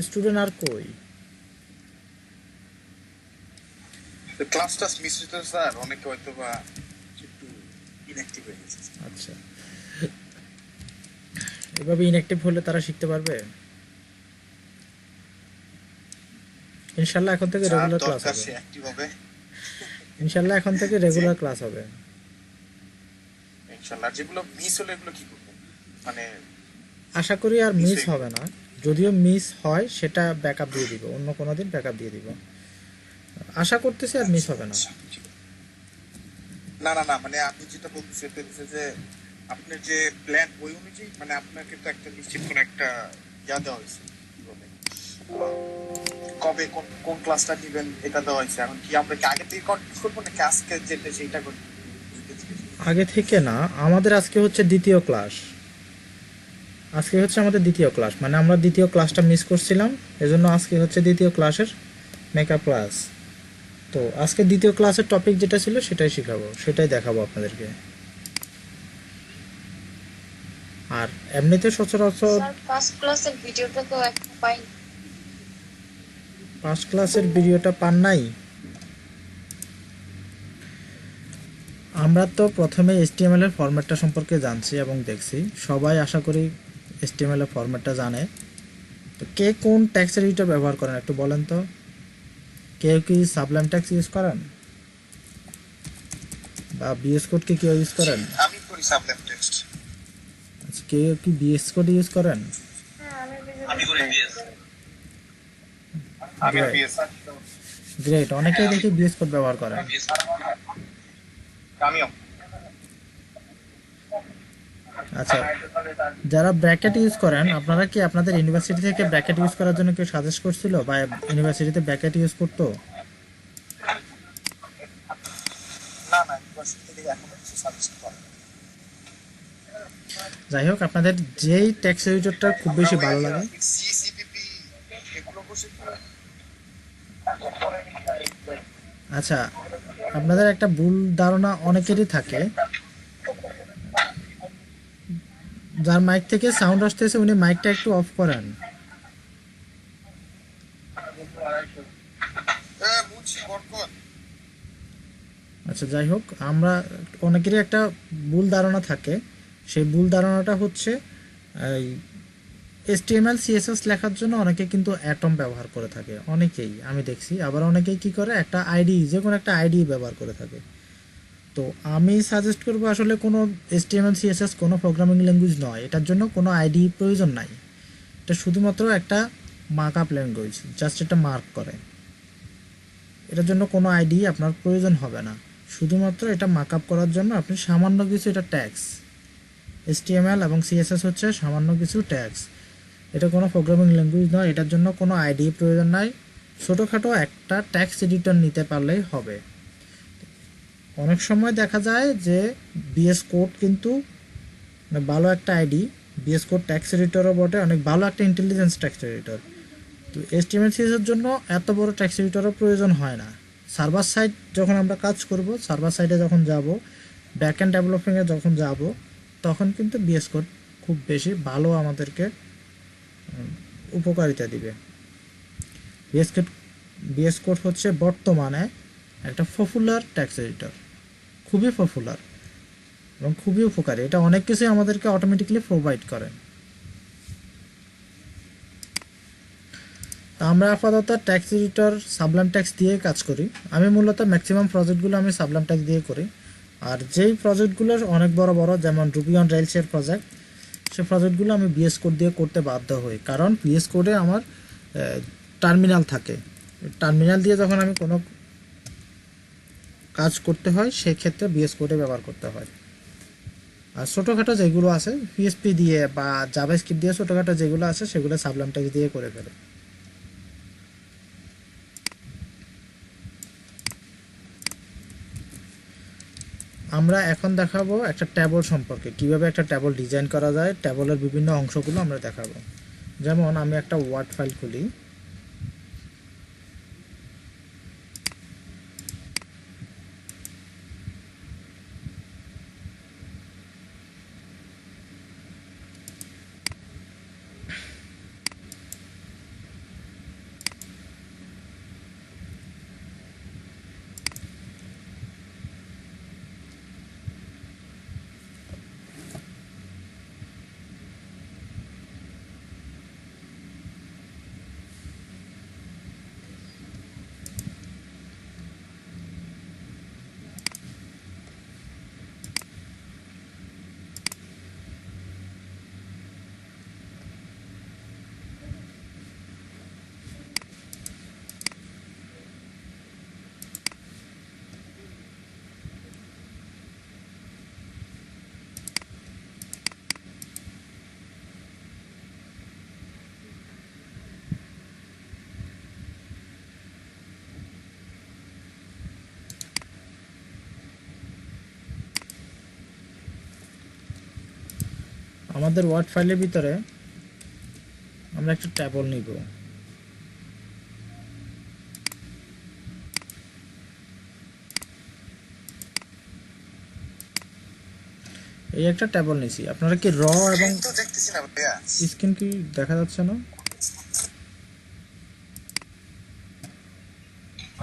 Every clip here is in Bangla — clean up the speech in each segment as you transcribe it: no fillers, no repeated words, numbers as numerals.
স্টুডেন্ট আর কই? ক্লাসটা মিস হইতো স্যার, অনেকে হয়তো বা একটু ইনঅ্যাক্টিভ হয়ে গেছে। আচ্ছা, এভাবে ইনঅ্যাক্টিভ হলে তারা শিখতে পারবে? ইনশাল্লাহ এখন থেকে যার রেগুলার ক্লাস দরকার হবে। সে অ্যাক্টিভ হবে। ইনশাল্লাহ এখন থেকে জি রেগুলার ক্লাস হবে। ইনশাআল্লাহ। যেগুলো মিস হলে এগুলো কি করবেন, মানে আশা করি আর মিস মিস হয়ে গেল? হবে না। যদিও মিস হয় সেটা ব্যাকআপ দিয়ে দিব, অন্য কোনো দিন ব্যাকআপ দিয়ে দিব। আশা করতেছি আর মিস আচ্ছা হবে না। আচ্ছা, ঠিক আছে। না না না, মানে আপনি যেটা বলতে যে আপনার যে প্ল্যান ওই অনুযায়ী, মানে আপনাকে তো একটা নিশ্চিত কোনো একটা ইয়া দেওয়া হয়েছে, কি বলে, কবে কোন কোন ক্লাসটা দিবেন এটা দেওয়া হয়েছে। এখন কি আমরা কি আগে থেকে কন্টিনিউ করবো নাকি আজকে যেটা সেইটা কন্টিনিউ? আগে থেকে না, আমাদের আজকে হচ্ছে দ্বিতীয় ক্লাস। আজকে হচ্ছে আমাদের দ্বিতীয় ক্লাস, মানে আমরা দ্বিতীয় ক্লাসটা মিস করছিলাম, এজন্য আজকে হচ্ছে দ্বিতীয় ক্লাসের মেকআপ ক্লাস। তো আজকে দ্বিতীয় ক্লাসের টপিক যেটা ছিল সেটাই শেখাবো, সেটাই দেখাবো আপনাদেরকে। আর এমনিতে সচরাচর স্যার ফার্স্ট ক্লাসের ভিডিওটা তো এখন পাইনি। ফার্স্ট ক্লাসের ভিডিওটা পান নাই? আমরা তো প্রথমে HTML এর ফরম্যাটটা সম্পর্কে জানছি এবং দেখছি, সবাই আশা করি HTML এর ফরম্যাটটা জানে। তো কে কোন ট্যাক্স এডিটর ব্যবহার করেন একটু বলেন তো? কেউ কি সাবলাইম ট্যাক্স ইউজ করেন, বা বিএস কোড কি কেউ ইউজ জি করেন? আমি করি সাবলেম টেক্সট। আচ্ছা, কেউ কি বিএস কোড ইউজ করেন? হ্যাঁ আমি আমি করি বিএস। আমি গ্রেট, বিএস। গ্রেট, অনেকেই দেখি বিএস কোড ব্যবহার করেন। আমিও। আচ্ছা, যারা ব্র্যাকেট ইউজ করেন, আপনারা কি আপনাদের ইউনিভার্সিটি থেকে ব্র্যাকেট ইউজ করার জন্য কেউ সাজেস্ট করছিল, বা ইউনিভার্সিটিতে ব্র্যাকেট ইউজ করতো? না না, ইউনিভার্সিটি থেকে এখনো কিছু সাজেস্ট করে। যাই হোক, আপনাদের যেই ট্যাক্স এডিটরটা খুব বেশি ভালো লাগে। সিসিপিপি এগুলো বসে আচ্ছা, আপনাদের একটা ভুল ধারণা অনেকেরই থাকে, যার মাইক থেকে সাউন্ড আসতেছে উনি মাইকটা একটু অফ করেন। বুঝছি বরকত। আচ্ছা, যাই হোক, আমরা অনেকেরই একটা ভুল ধারণা থাকে। সেই ভুল ধারণাটা হচ্ছে, এই HTML CSS লেখার জন্য অনেকে কিন্তু অ্যাটম ব্যবহার করে থাকে, অনেকেই আমি দেখছি। আবার অনেকেই কি করে, একটা আইডি, যে কোনো একটা আইডি ব্যবহার করে থাকে। তো আমি সাজেস্ট করবো, আসলে কোনো HTML CSS কোনো প্রোগ্রামিং ল্যাঙ্গুয়েজ নয়, এটার জন্য কোনো আইডি প্রয়োজন নাই। এটা শুধুমাত্র একটা মার্ক আপ ল্যাঙ্গুয়েজ, জাস্ট এটা মার্ক করে। এটার জন্য কোনো আইডি আপনার প্রয়োজন হবে না। শুধুমাত্র এটা মার্ক আপ করার জন্য আপনি সামান্য কিছু, এটা ট্যাক্স, HTML এবং CSS হচ্ছে সামান্য কিছু ট্যাক্স। এটা কোনো প্রোগ্রামিং ল্যাঙ্গুয়েজ নয়, এটার জন্য কোনো আইডি প্রয়োজন নাই। ছোটোখাটো একটা ট্যাক্স এডিটর নিতে পারলেই হবে। অনেক সময় দেখা যায় যে বিএস কোড কিন্তু ভালো একটা আইডি, বিএস কোড ট্যাক্স এডিটরও বটে, অনেক ভালো একটা ইন্টেলিজেন্স ট্যাক্স এডিটর। তো HTML এর জন্য এত বড় ট্যাক্স এডিটরও প্রয়োজন হয় না। সার্ভার সাইড যখন আমরা কাজ করব, সার্ভার সাইডে যখন যাব, ব্যাক এন্ড ডেভেলপিংয়ে যখন যাব, তখন কিন্তু বিএস কোড খুব বেশি ভালো আমাদেরকে উপকারিতা দিবে। বিএস কোড, বিএস কোড হচ্ছে বর্তমানে একটা পপুলার ট্যাক্স এডিটর, খুবই পপুলার এবং খুবই উপকারী। এটা অনেক কিছুই আমাদেরকে অটোমেটিক্যালি প্রোভাইড করে। তা আমরা আপাতত ট্যাক্স এডিটর সাবলাইম ট্যাক্স দিয়ে কাজ করি। আমি মূলত ম্যাক্সিমাম প্রজেক্টগুলো আমি সাবলাইম ট্যাক্স দিয়ে করি। আর যেই প্রজেক্টগুলো অনেক বড় বড়, যেমন রুবি অন রেলসের প্রজেক্ট, সেই প্রজেক্টগুলো আমি বিএস কোড দিয়ে করতে বাধ্য হই, কারণ বিএস কোডে আমার টার্মিনাল থাকে। টার্মিনাল দিয়ে যখন আমি কোনো কাজ করতে হয়, সেক্ষেত্রে বিএস কোডে ব্যবহার করতে হয়। আর ছোটোখাটো যেগুলো আছে পিএসপি দিয়ে বা জাভাস্ক্রিপ্ট দিয়ে, ছোটোখাটো যেগুলো আছে সেগুলো সাবলাইম ট্যাক্স দিয়ে করে ফেলে। আমরা এখন দেখাবো একটা ট্যাবল সম্পর্কে, কিভাবে একটা ট্যাবল ডিজাইন করা যায়, ট্যাবলের বিভিন্ন অংশগুলো আমরা দেখাবো। যেমন আমি একটা ওয়ার্ড ফাইল খুলি, আমাদের ওয়ার্ড ফাইলের ভিতরে আমরা একটা ট্যাবল নিব। এই একটা ট্যাবল নিছি। আপনারা কি র এবং তো দেখতেছি না ভাইয়া। স্ক্রিন কি দেখা যাচ্ছে না?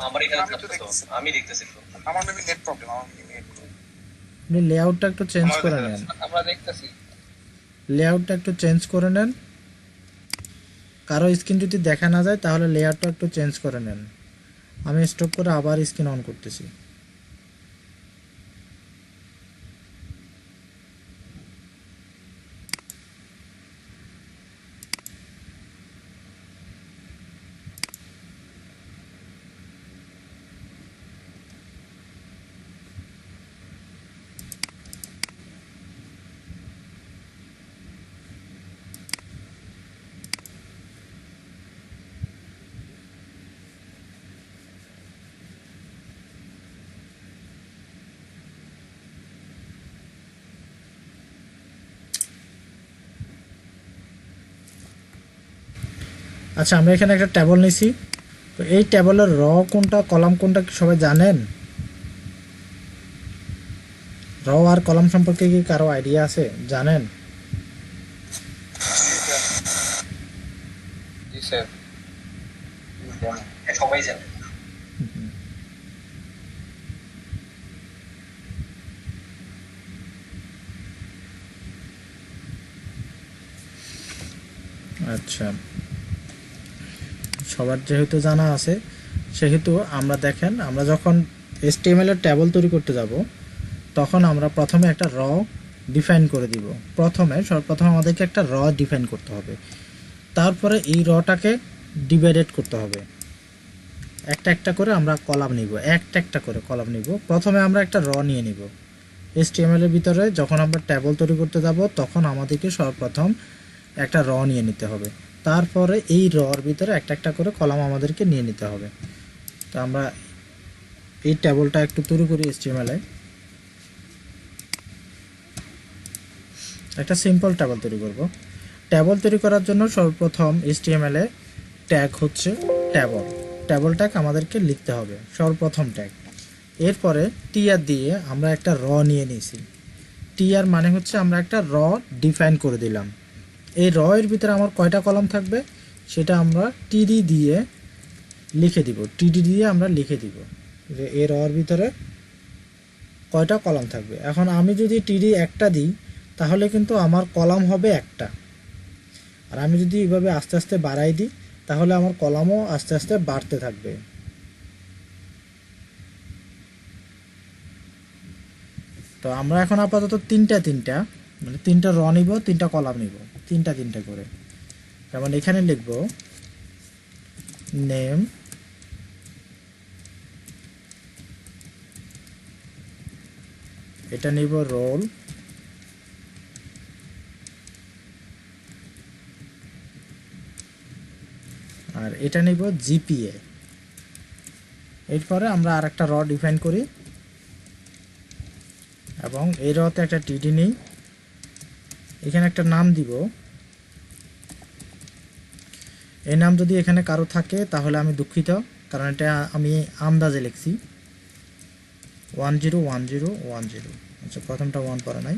আমার এখানে আমি তো থাকতো তো, দেখতেছি। আমি দেখতেছি তো। আমার মেবি নেট প্রবলেম, আমার মেবি নেট প্রবলেম। আপনি লেআউটটা একটু চেঞ্জ করে নেন। আমরা দেখতেছি। লেআউটটা একটু চেঞ্জ করে নেন। কারো স্ক্রিন যদি দেখা না যায় তাহলে লেআউটটা একটু চেঞ্জ করে নেন। আমি স্টপ করে আবার স্ক্রিন অন করতেছি। আচ্ছা, আমরা এখানে একটা ট্যাবল নিছি। তো এই ট্যাবলের র কোনটা কলাম কোনটা কি সবাই জানেন? র আর কলাম সম্পর্কে কি কারো আইডিয়া আছে? জানেন? জি স্যার। সবাই জানে। আচ্ছা, সবার যেহেতু জানা আছে সেহেতু আমরা দেখেন, আমরা যখন HTML এর ট্যাবল তৈরি করতে যাব তখন আমরা প্রথমে একটা র ডিফাইন করে দিব। সর্বপ্রথম আমাদেরকে একটা র ডিফাইন করতে হবে। তারপরে এই রটাকে ডিভাইডেড করতে হবে। একটা একটা করে আমরা কলাম নিব, একটা করে কলাম নিব। প্রথমে আমরা একটা র নিয়ে নিব। HTML এর ভিতরে যখন আমরা ট্যাবল তৈরি করতে যাব তখন আমাদেরকে সর্বপ্রথম একটা র নিয়ে নিতে হবে। তারপরে এই রর ভিতরে একটা একটা করে কলাম আমাদেরকে নিয়ে নিতে হবে। তো আমরা এই ট্যাবলটা একটু তৈরি করি HTML এ। একটা সিম্পল ট্যাবল তৈরি করব। ট্যাবল তৈরি করার জন্য সর্বপ্রথম HTML এ ট্যাগ হচ্ছে ট্যাবল। ট্যাবল ট্যাগ আমাদেরকে লিখতে হবে, সর্বপ্রথম ট্যাগ। এরপরে টিআর দিয়ে আমরা একটা র নিয়ে নিয়েছি। টিআর মানে হচ্ছে আমরা একটা র ডিফাইন করে দিলাম। এই র এর ভিতরে আমার কয়টা কলাম থাকবে সেটা আমরা টিডি দিয়ে লিখে দিব। টিডি দিয়ে আমরা লিখে দিব যে এই র এর ভিতরে কয়টা কলাম থাকবে। এখন আমি যদি টিডি একটা দিই তাহলে কিন্তু আমার কলাম হবে একটা। আর আমি যদি এইভাবে আস্তে আস্তে বাড়াই দিই তাহলে আমার কলামও আস্তে আস্তে বাড়তে থাকবে। তো আমরা এখন আপাতত তিনটা মানে তিনটা র নিব, তিনটা কলাম নিব, তিনটা করে। যেমন এখানে লিখব নেম, এটা নিব রোল, আর এটা নিব জিপিএ। এরপরে আমরা আর একটা র ডিফাইন করি এবং এই রতে একটা টিডি নিই। এখানে একটা নাম দিব। এই নাম যদি এখানে কারো থাকে তাহলে আমি দুঃখিত, কারণ এটা আমি আন্দাজে লিখছি। 101010। আচ্ছা, প্রথমটা 1 পড়া নাই।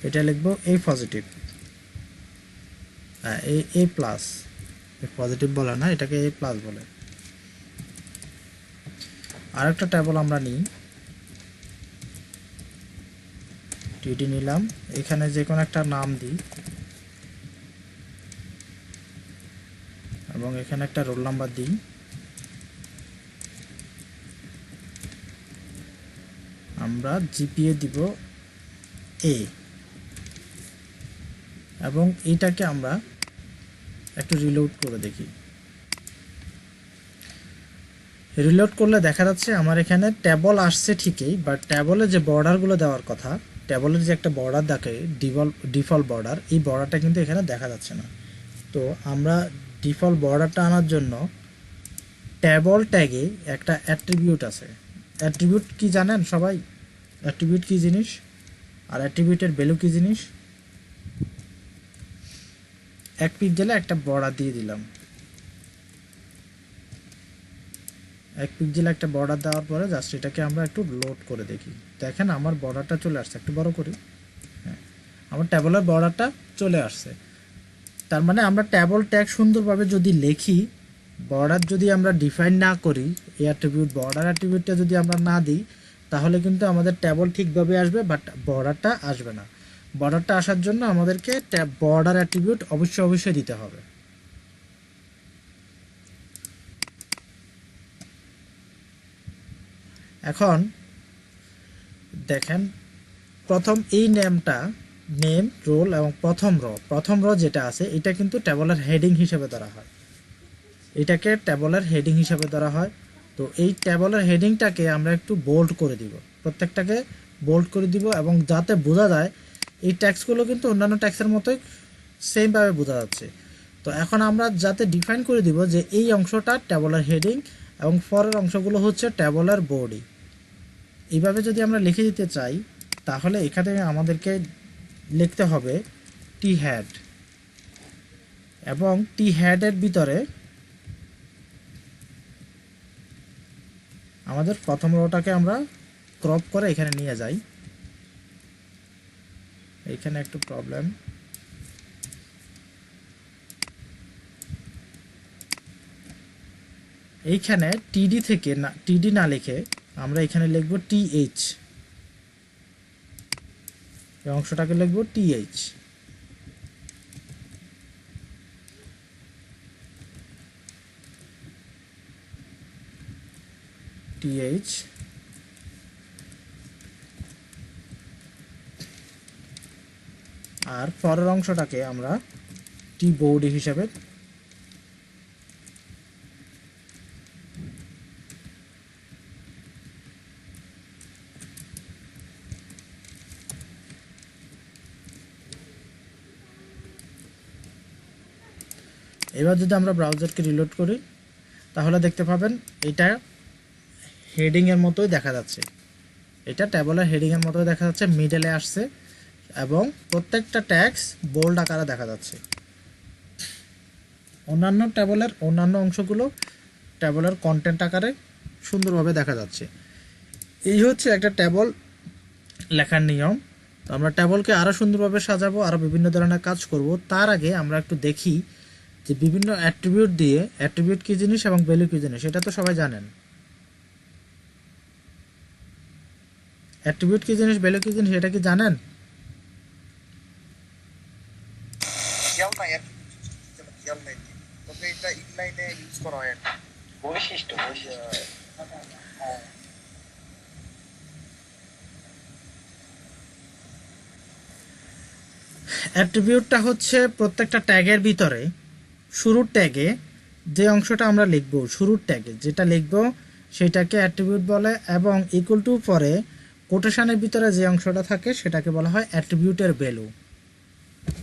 এটা লিখবো এ পজিটিভ, এ প্লাস। পজিটিভ বলে না, এটাকে এ প্লাস বলে। আরেকটা ট্যাবল আমরা নিই, টিডি নিলাম। এখানে যে কোনো একটা নাম দিই এবং এখানে একটা রোল নাম্বার দিই। আমরা জিপিএ দিব এ এবং এটাকে আমরা একটু রিলোড করে দেখি। রিলোড করলে দেখা যাচ্ছে আমার এখানে ট্যাবল আসছে ঠিকই, বাট ট্যাবলে যে বর্ডারগুলো দেওয়ার কথা, ট্যাবলের যে একটা বর্ডার দেখে ডিফল্ট বর্ডার, এই বর্ডারটা কিন্তু এখানে দেখা যাচ্ছে না। তো আমরা ডিফল্ট বর্ডারটা আনার জন্য ট্যাবল ট্যাগে একটা অ্যাট্রিবিউট আছে। অ্যাট্রিবিউট কি জানেন সবাই? অ্যাট্রিবিউট কী জিনিস আর অ্যাট্রিবিউটের ভ্যালু কী জিনিস। এক পিক্সেলে একটা বর্ডার দিয়ে দিলাম, এক পিক্সেলে একটা বর্ডার দেওয়ার পরে জাস্ট এটাকে আমরা একটু লোড করে দেখি। দেখেন আমার বর্ডারটা চলে আসছে, একটু বড় করি। হ্যাঁ, আমার ট্যাবলের বর্ডারটা চলে আসছে। তার মানে আমরা ট্যাবল ট্যাগ সুন্দরভাবে যদি লিখি, বর্ডার যদি আমরা ডিফাইন না করি, এই অ্যাট্রিবিউট বর্ডার অ্যাট্রিবিউটটা যদি আমরা না দিই, তাহলে কিন্তু আমাদের ট্যাবল ঠিকভাবে আসবে, বাট বর্ডারটা আসবে না। বর্ডারটা আসার জন্য আমাদেরকে বর্ডার অ্যাট্রিবিউট অবশ্যই দিতে হবে। এখন দেখেন প্রথম এই নেমটা, নেম, রোল এবং প্রথম র যেটা আছে এটা কিন্তু ট্যাবলের হেডিং হিসেবে ধরা হয়, এটাকে ট্যাবলের হেডিং হিসেবে ধরা হয়। তো এই ট্যাবলের হেডিংটাকে আমরা একটু বোল্ড করে দিব, প্রত্যেকটাকে বোল্ড করে দিব, এবং যাতে বোঝা যায় এই ট্যাক্সগুলো কিন্তু অন্যান্য ট্যাক্সের মতোই সেমভাবে বোঝা যাচ্ছে। তো এখন আমরা যাতে ডিফাইন করে দিব যে এই অংশটা ট্যাবলের হেডিং এবং পরের অংশগুলো হচ্ছে ট্যাবলের বডি। এইভাবে যদি আমরা লিখে দিতে চাই, তাহলে এখানে আমাদেরকে লিখতে হবে টি হ্যাড, এবং টি হ্যাডের ভিতরে আমাদের প্রথম রোটাকে আমরা ক্রপ করে এখানে নিয়ে যাই। এইখানে একটু প্রবলেম, এইখানে টিডি থেকে না, টিডি না লিখে আমরা এখানে লিখব টিএইচ, এই অংশটাকে লিখব টিএইচ। টিএইচ আর পরের অংশটাকে আমরা টি বডি হিসাবে এবার যদি আমরা ব্রাউজারকে রিলোড করি, তাহলে দেখতে পাবেন এটা হেডিংয়ের মতোই দেখা যাচ্ছে, এটা ট্যাবলের হেডিংয়ের মতোই দেখা যাচ্ছে, মিডলে আসছে এবং প্রত্যেকটা ট্যাক্স বোল্ড আকারে দেখা যাচ্ছে। অন্যান্য ট্যাবলের অন্যান্য অংশগুলো ট্যাবলের কন্টেন্ট আকারে সুন্দরভাবে দেখা যাচ্ছে। এই হচ্ছে একটা ট্যাবল লেখার নিয়ম। তো আমরা ট্যাবলকে আরও সুন্দরভাবে সাজাবো, আরও বিভিন্ন ধরনের কাজ করব। তার আগে আমরা একটু দেখি যে বিভিন্ন অ্যাট্রিবিউট দিয়ে, অ্যাট্রিবিউট কী জিনিস এবং ভ্যালু কী জিনিস, এটা তো সবাই জানেন। অ্যাট্রিবিউট কী জিনিস, ভ্যালু কী জিনিস, এটা কি জানেন? খেয়াল নাই আর কি, খেয়াল নাই, তবে এটা ইনলাইনে ইউজ করা হয় আর কি। বৈশিষ্ট্য অ্যাট্রিবিউটটা হচ্ছে প্রত্যেকটা ট্যাগের ভিতরে শুরুর ট্যাগে যে অংশটা আমরা লিখব, শুরুর ট্যাগে যেটা লিখব সেটাকে অ্যাট্রিবিউট বলে, এবং ইকুয়াল টু পরে কোটেশনের ভিতরে যে অংশটা থাকে সেটাকে বলা হয় অ্যাট্রিবিউটের ভ্যালু।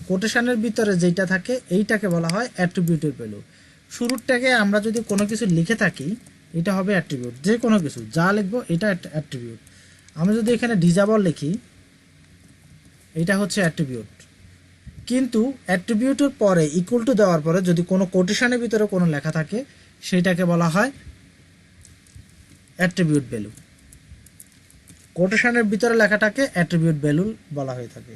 কোটেশনের ভিতরে যেটা থাকে এইটাকে বলা হয় অ্যাট্রিবিউটের ভ্যালু। শুরুর ট্যাগে আমরা যদি কোনো কিছু লিখে থাকি, এটা হবে অ্যাট্রিবিউট, যে কোনো কিছু যা লিখবো এটা অ্যাট্রিবিউট। আমরা যদি এখানে ডিজাবল লিখি, এটা হচ্ছে অ্যাট্রিবিউট। কিন্তু অ্যাট্রিবিউটের পরে ইকুয়াল টু দেওয়ার পরে যদি কোনো কোটেশনের ভিতরে কোনো লেখা থাকে, সেটাকে বলা হয় অ্যাট্রিবিউট ভ্যালু। কোটেশনের ভিতরে লেখাটাকে অ্যাট্রিবিউট ভ্যালু বলা হয়ে থাকে।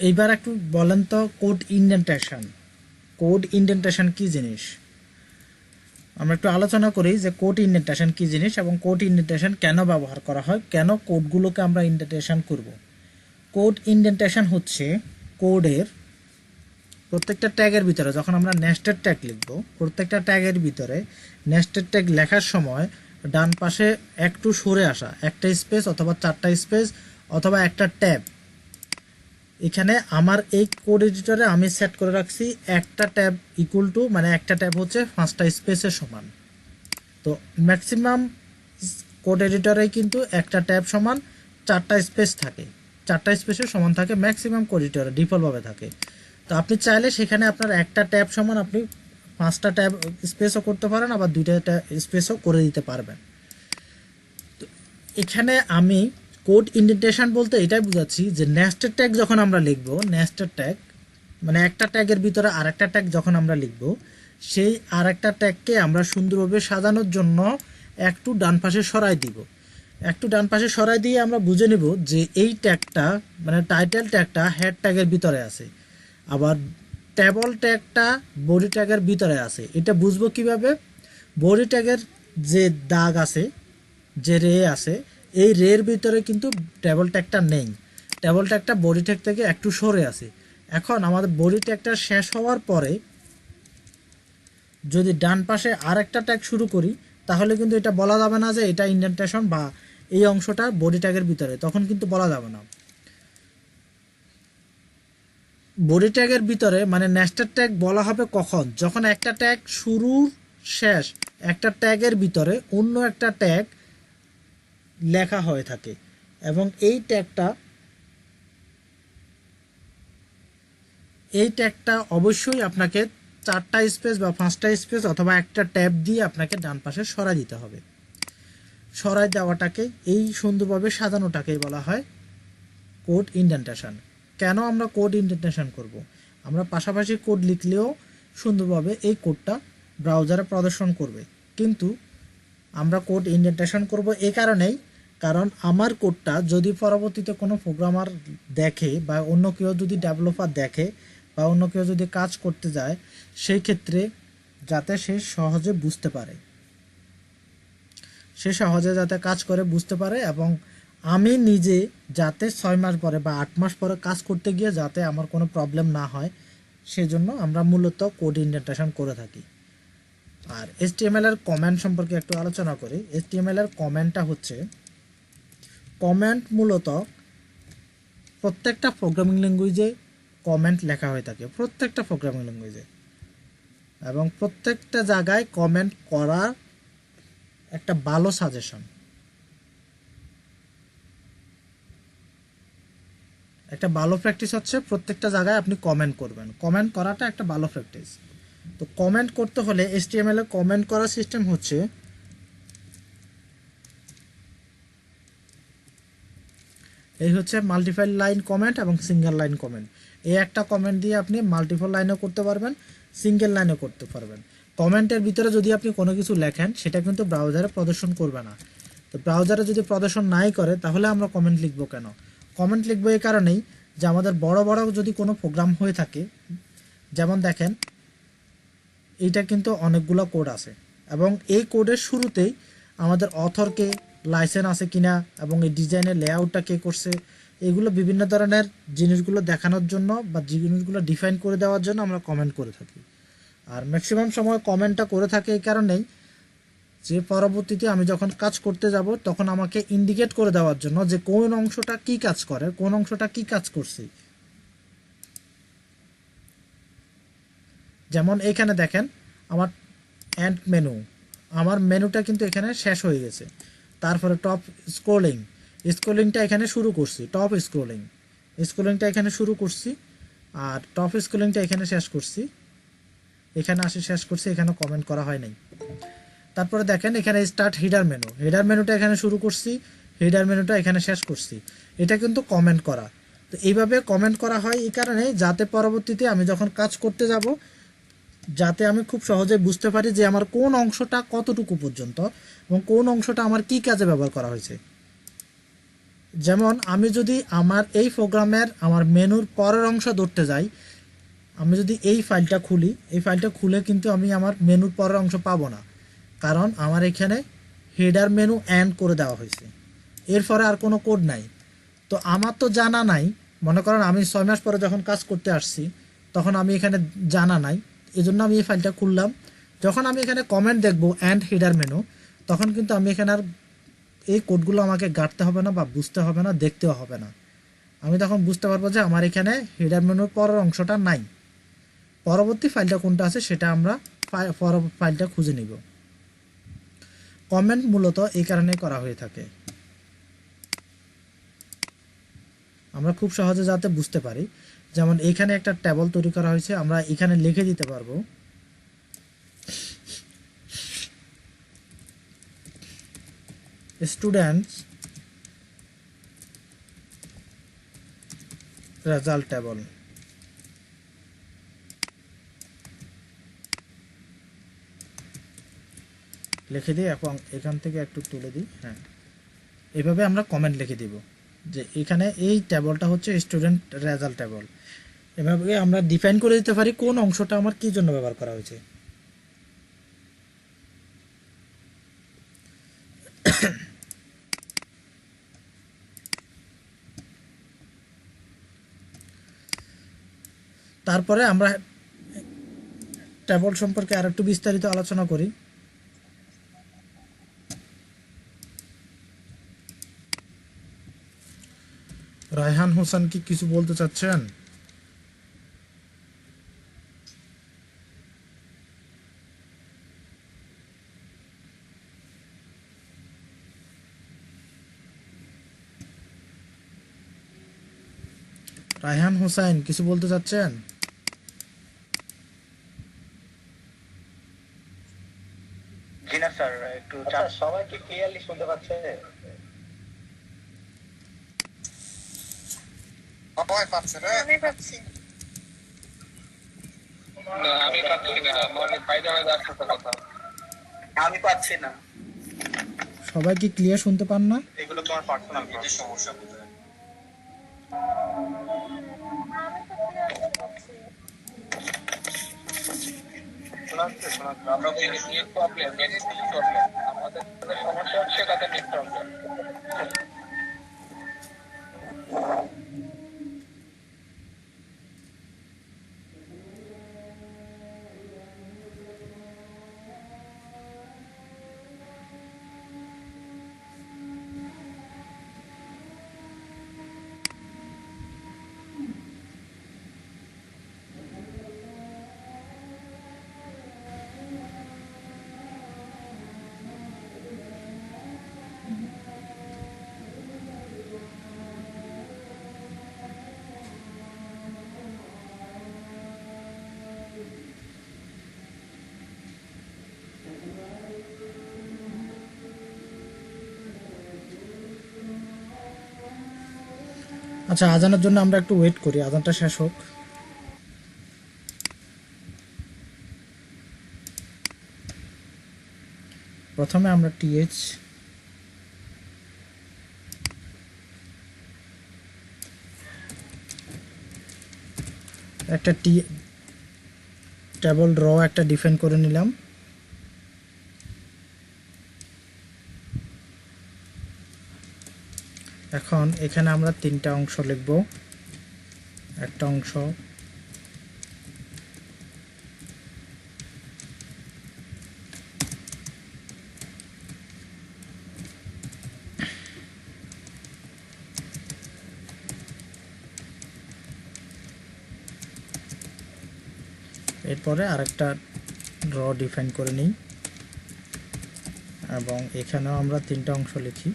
এইবার একটু বলেন তো কোড ইনডেন্টেশন। কোড ইনডেন্টেশন কি জিনিস আমরা একটু আলোচনা করি, যে কোড ইনডেন্টেশন কি জিনিস এবং কোড ইনডেন্টেশন কেন ব্যবহার করা হয়, কেন কোডগুলোকে আমরা ইনডেন্টেশন করব। কোড ইনডেন্টেশন হচ্ছে কোডের প্রত্যেকটা ট্যাগের ভিতরে, যখন আমরা নেস্টেড ট্যাগ লিখব, প্রত্যেকটা ট্যাগের ভিতরে নেস্টেড ট্যাগ লেখার সময় ডান পাশে একটু সরে আসা একটা স্পেস অথবা চারটা স্পেস অথবা একটা ট্যাব, এখানে আমার এই কোড এডিটরে আমি সেট করে রাখছি একটা ট্যাব ইকুয়াল টু, মানে একটা ট্যাব হচ্ছে 5টা স্পেসের সমান। তো ম্যাক্সিমাম কোড এডিটরে কিন্তু একটা ট্যাব সমান 4টা স্পেস থাকে, 4টা স্পেসের সমান থাকে ম্যাক্সিমাম কোড এডিটরে ডিফল্টভাবে থাকে। তো আপনি চাইলে সেখানে আপনার একটা ট্যাব সমান আপনি 5টা ট্যাব স্পেসও করতে পারেন, আবার 2টা স্পেসও করে দিতে পারবেন। তো এখানে আমি কোড ইন্ডেন্টেশন বলতে এটাই বুঝাচ্ছি যে নেস্টেড ট্যাগ যখন আমরা লিখব, নেস্টেড ট্যাগ মানে একটা ট্যাগের ভিতরে আরেকটা ট্যাগ যখন আমরা লিখব, সেই আরেকটা ট্যাগকে আমরা সুন্দরভাবে সাজানোর জন্য একটু ডান পাশে সরাই দিব। একটু ডান পাশে সরাই দিয়ে আমরা বুঝে নেব যে এই ট্যাগটা মানে টাইটেল ট্যাগটা হেড ট্যাগের ভিতরে আছে, আবার টেবল ট্যাগটা বডি ট্যাগের ভিতরে আছে। এটা বুঝবো কিভাবে? বডি ট্যাগের যে দাগ আছে, যে রে আছে, এই রের ভিতরে কিন্তু টেবল ট্যাগটা নেই, টেবল ট্যাগটা বডি ট্যাগ থেকে একটু সরে আছে। এখন আমাদের বডি ট্যাগটা শেষ হওয়ার পরে যদি ডান পাশে আরেকটা ট্যাগ শুরু করি, তাহলে কিন্তু এটা বলা যাবে না যে এটা ইন্ডেন্টেশন বা এই অংশটা বডি ট্যাগের ভিতরে, তখন কিন্তু বলা যাবে না। বডি ট্যাগের ভিতরে মানে নেস্টেড ট্যাগ বলা হবে কখন? যখন একটা ট্যাগ শুরুর শেষ একটা ট্যাগের ভিতরে অন্য একটা ট্যাগ লেখা হয়ে থাকে, এবং এই ট্যাগটা অবশ্যই আপনাকে 4টা স্পেস বা 5টা স্পেস অথবা একটা ট্যাব দিয়ে আপনাকে ডান পাশে সরাই দিতে হবে। সরাই দেওয়াটাকে, এই সুন্দরভাবে সাজানোটাকেই বলা হয় কোড ইন্ডেন্টেশন। কেন আমরা কোড ইন্ডেন্টেশন করব? আমরা পাশাপাশি কোড লিখলেও সুন্দরভাবে এই কোডটা ব্রাউজারে প্রদর্শন করবে, কিন্তু আমরা কোড ইন্ডেন্টেশন করব এই কারণেই, কারণ আমার কোডটা যদি পরবর্তীতে কোনো প্রোগ্রামার দেখে বা অন্য কেউ যদি ডেভেলপার দেখে বা অন্য কেউ যদি কাজ করতে যায়, সেই ক্ষেত্রে যাতে সে সহজে বুঝতে পারে, সে সহজে যাতে কাজ করে বুঝতে পারে, এবং আমি নিজে যাতে 6 মাস পরে বা 8 মাস পরে কাজ করতে গিয়ে যাতে আমার কোনো প্রবলেম না হয়, সেজন্য আমরা মূলত কোড ইন্ডেন্টেশন করে থাকি। আর HTML এর কমেন্ট সম্পর্কে একটু আলোচনা করি। HTML এর কমেন্টটা হচ্ছে, কমেন্ট মূলত প্রত্যেকটা প্রোগ্রামিং ল্যাঙ্গুয়েজে কমেন্ট লেখা হয়ে থাকে, প্রত্যেকটা প্রোগ্রামিং ল্যাঙ্গুয়েজে, এবং প্রত্যেকটা জায়গায় কমেন্ট করা একটা ভালো সাজেশন, একটা ভালো প্র্যাকটিস হচ্ছে প্রত্যেকটা জায়গায় আপনি কমেন্ট করবেন। কমেন্ট করাটা একটা ভালো প্র্যাকটিস। তো কমেন্ট করতে হলে HTML এ কমেন্ট করার সিস্টেম হচ্ছে, এই হচ্ছে মাল্টিপল লাইন কমেন্ট এবং সিঙ্গেল লাইন কমেন্ট। এই একটা কমেন্ট দিয়ে আপনি মাল্টিপল লাইনও করতে পারবেন, সিঙ্গেল লাইনও করতে পারবেন। কমেন্টের ভিতরে যদি আপনি কোনো কিছু লেখেন, সেটা কিন্তু ব্রাউজারে প্রদর্শন করবে না। তো ব্রাউজারে যদি প্রদর্শন নাই করে, তাহলে আমরা কমেন্ট লিখবো কেন? কমেন্ট লিখবো এই কারণেই যে আমাদের বড় বড় যদি কোনো প্রোগ্রাম হয়ে থাকে, যেমন দেখেন এইটা কিন্তু অনেকগুলো কোড আছে, এবং এই কোডের শুরুতেই আমাদের অথরকে লাইসেন্স আছে কিনা এবং এই ডিজাইনের লেআউটটা কে করছে, এগুলো বিভিন্ন ধরনের জিনিসগুলো দেখানোর জন্য বা জিনিসগুলো ডিফাইন করে দেওয়ার জন্য আমরা কমেন্ট করে থাকি। আর ম্যাক্সিমাম সময় কমেন্টটা করে থাকে এই কারণেই যে পরবর্তীতে আমি যখন কাজ করতে যাব, তখন আমাকে ইন্ডিকেট করে দেওয়ার জন্য যে কোন অংশটা কি কাজ করে, কোন অংশটা কি কাজ করছে। যেমন এখানে দেখেন আমার এন্ড মেনু, আমার মেনুটা কিন্তু এখানে শেষ হয়ে গেছে। তারপরে টপ স্ক্রোলিংটা এখানে শুরু করছি, টপ স্ক্রোলিংটা এখানে শুরু করছি, আর টপ স্ক্রোলিংটা এখানে শেষ করছি, এখানে আসে শেষ করছি, এখানে কমেন্ট করা হয় নাই। তারপরে দেখেন এখানে স্টার্ট হেডার মেনুটা এখানে শুরু করছি, হেডার মেনুটা এখানে শেষ করছি, এটা কিন্তু কমেন্ট করা। তো এইভাবে কমেন্ট করা হয় এই কারণে যাতে পরবর্তীতে আমি যখন কাজ করতে যাব, যাতে আমি খুব সহজে বুঝতে পারি যে আমার কোন অংশটা কতটুকু পর্যন্ত এবং কোন অংশটা আমার কি কাজে ব্যবহার করা হয়েছে। যেমন আমি যদি আমার এই প্রোগ্রামের আমার মেনুর পরের অংশ ধরতে যাই, আমি যদি এই ফাইলটা খুলি, এই ফাইলটা খুলে কিন্তু আমি আমার মেনুর পরের অংশ পাবো না, কারণ আমার এখানে হেডার মেনু এন্ড করে দেওয়া হয়েছে, এরপরে আর কোনো কোড নাই। তো আমার তো জানা নাই, মনে করেন আমি 6 মাস পরে যখন কাজ করতে আসছি, তখন আমি এখানে জানা নাই, এজন্য আমি এই ফাইলটা খুললাম। যখন আমি এখানে কমেন্ট দেখবো এন্ড হেডার মেনু, তখন কিন্তু আমি এখানে আর এই কোডগুলো আমাকে গাঁটতে হবে না বা বুঝতে হবে না, দেখতেও হবে না। আমি তখন বুঝতে পারবো যে আমার এখানে হেডার মেনুর পরের অংশটা নাই। পরবর্তী ফাইলটা কোনটা আছে সেটা আমরা ফাইলটা খুঁজে নিব। কমেন্ট মূলত এই কারণে করা হয়ে থাকে, আমরা খুব সহজে যাতে বুঝতে পারি। যেমন এখানে একটা টেবল তৈরি করা হয়েছে, আমরা এখানে লিখে দিতে পারবো স্টুডেন্টস রেজাল্ট টেবল। লিখে দিই এবং এখান থেকে একটু তুলে দিই। হ্যাঁ, এইভাবে আমরা কমেন্ট লিখে দিব যে এখানে এই টেবলটা হচ্ছে স্টুডেন্ট রেজাল্ট টেবল। এভাবে আমরা ডিফাইন করে দিতে পারি কোন অংশটা আমার কি জন্য ব্যবহার করা হয়েছে। তারপরে আমরা টেবল সম্পর্কে আর একটু বিস্তারিত আলোচনা করি। রায়হান হোসেন কি কিছু বলতে চাচ্ছেন? রায়হান হোসেন কিছু বলতে চাচ্ছেন? জি না স্যার, একটু সবাই কি ক্লিয়ারলি শুনতে পাচ্ছে? সবাই পাচ্ছে রে। আমি পাচ্ছি। না, আমি পাচ্ছি না, আমার ফায়দা হয়ে যাচ্ছে কথা। আমি পাচ্ছি না। সবাই কি ক্লিয়ার শুনতে পান না? এগুলো তোমার পার্সোনাল এই সমস্যা বোধহয়। আমরা বলি নেট প্রবলেম, নেট প্রবলেম। আমাদের সমস্যা হচ্ছে তাতে নেট প্রবলেম। আচ্ছা, আজানের জন্য আমরা একটু ওয়েট করি, আজানটা শেষ হোক। প্রথমে আমরা টিএইচ একটা টেবল র একটা ডিফাইন করে নিলাম। এখন এখানে আমরা তিনটা অংশ লিখব। একটা অংশ এরপরে আরেকটা র ডিফাইন করে নিই এবং এখানেও আমরা তিনটা অংশ লিখি।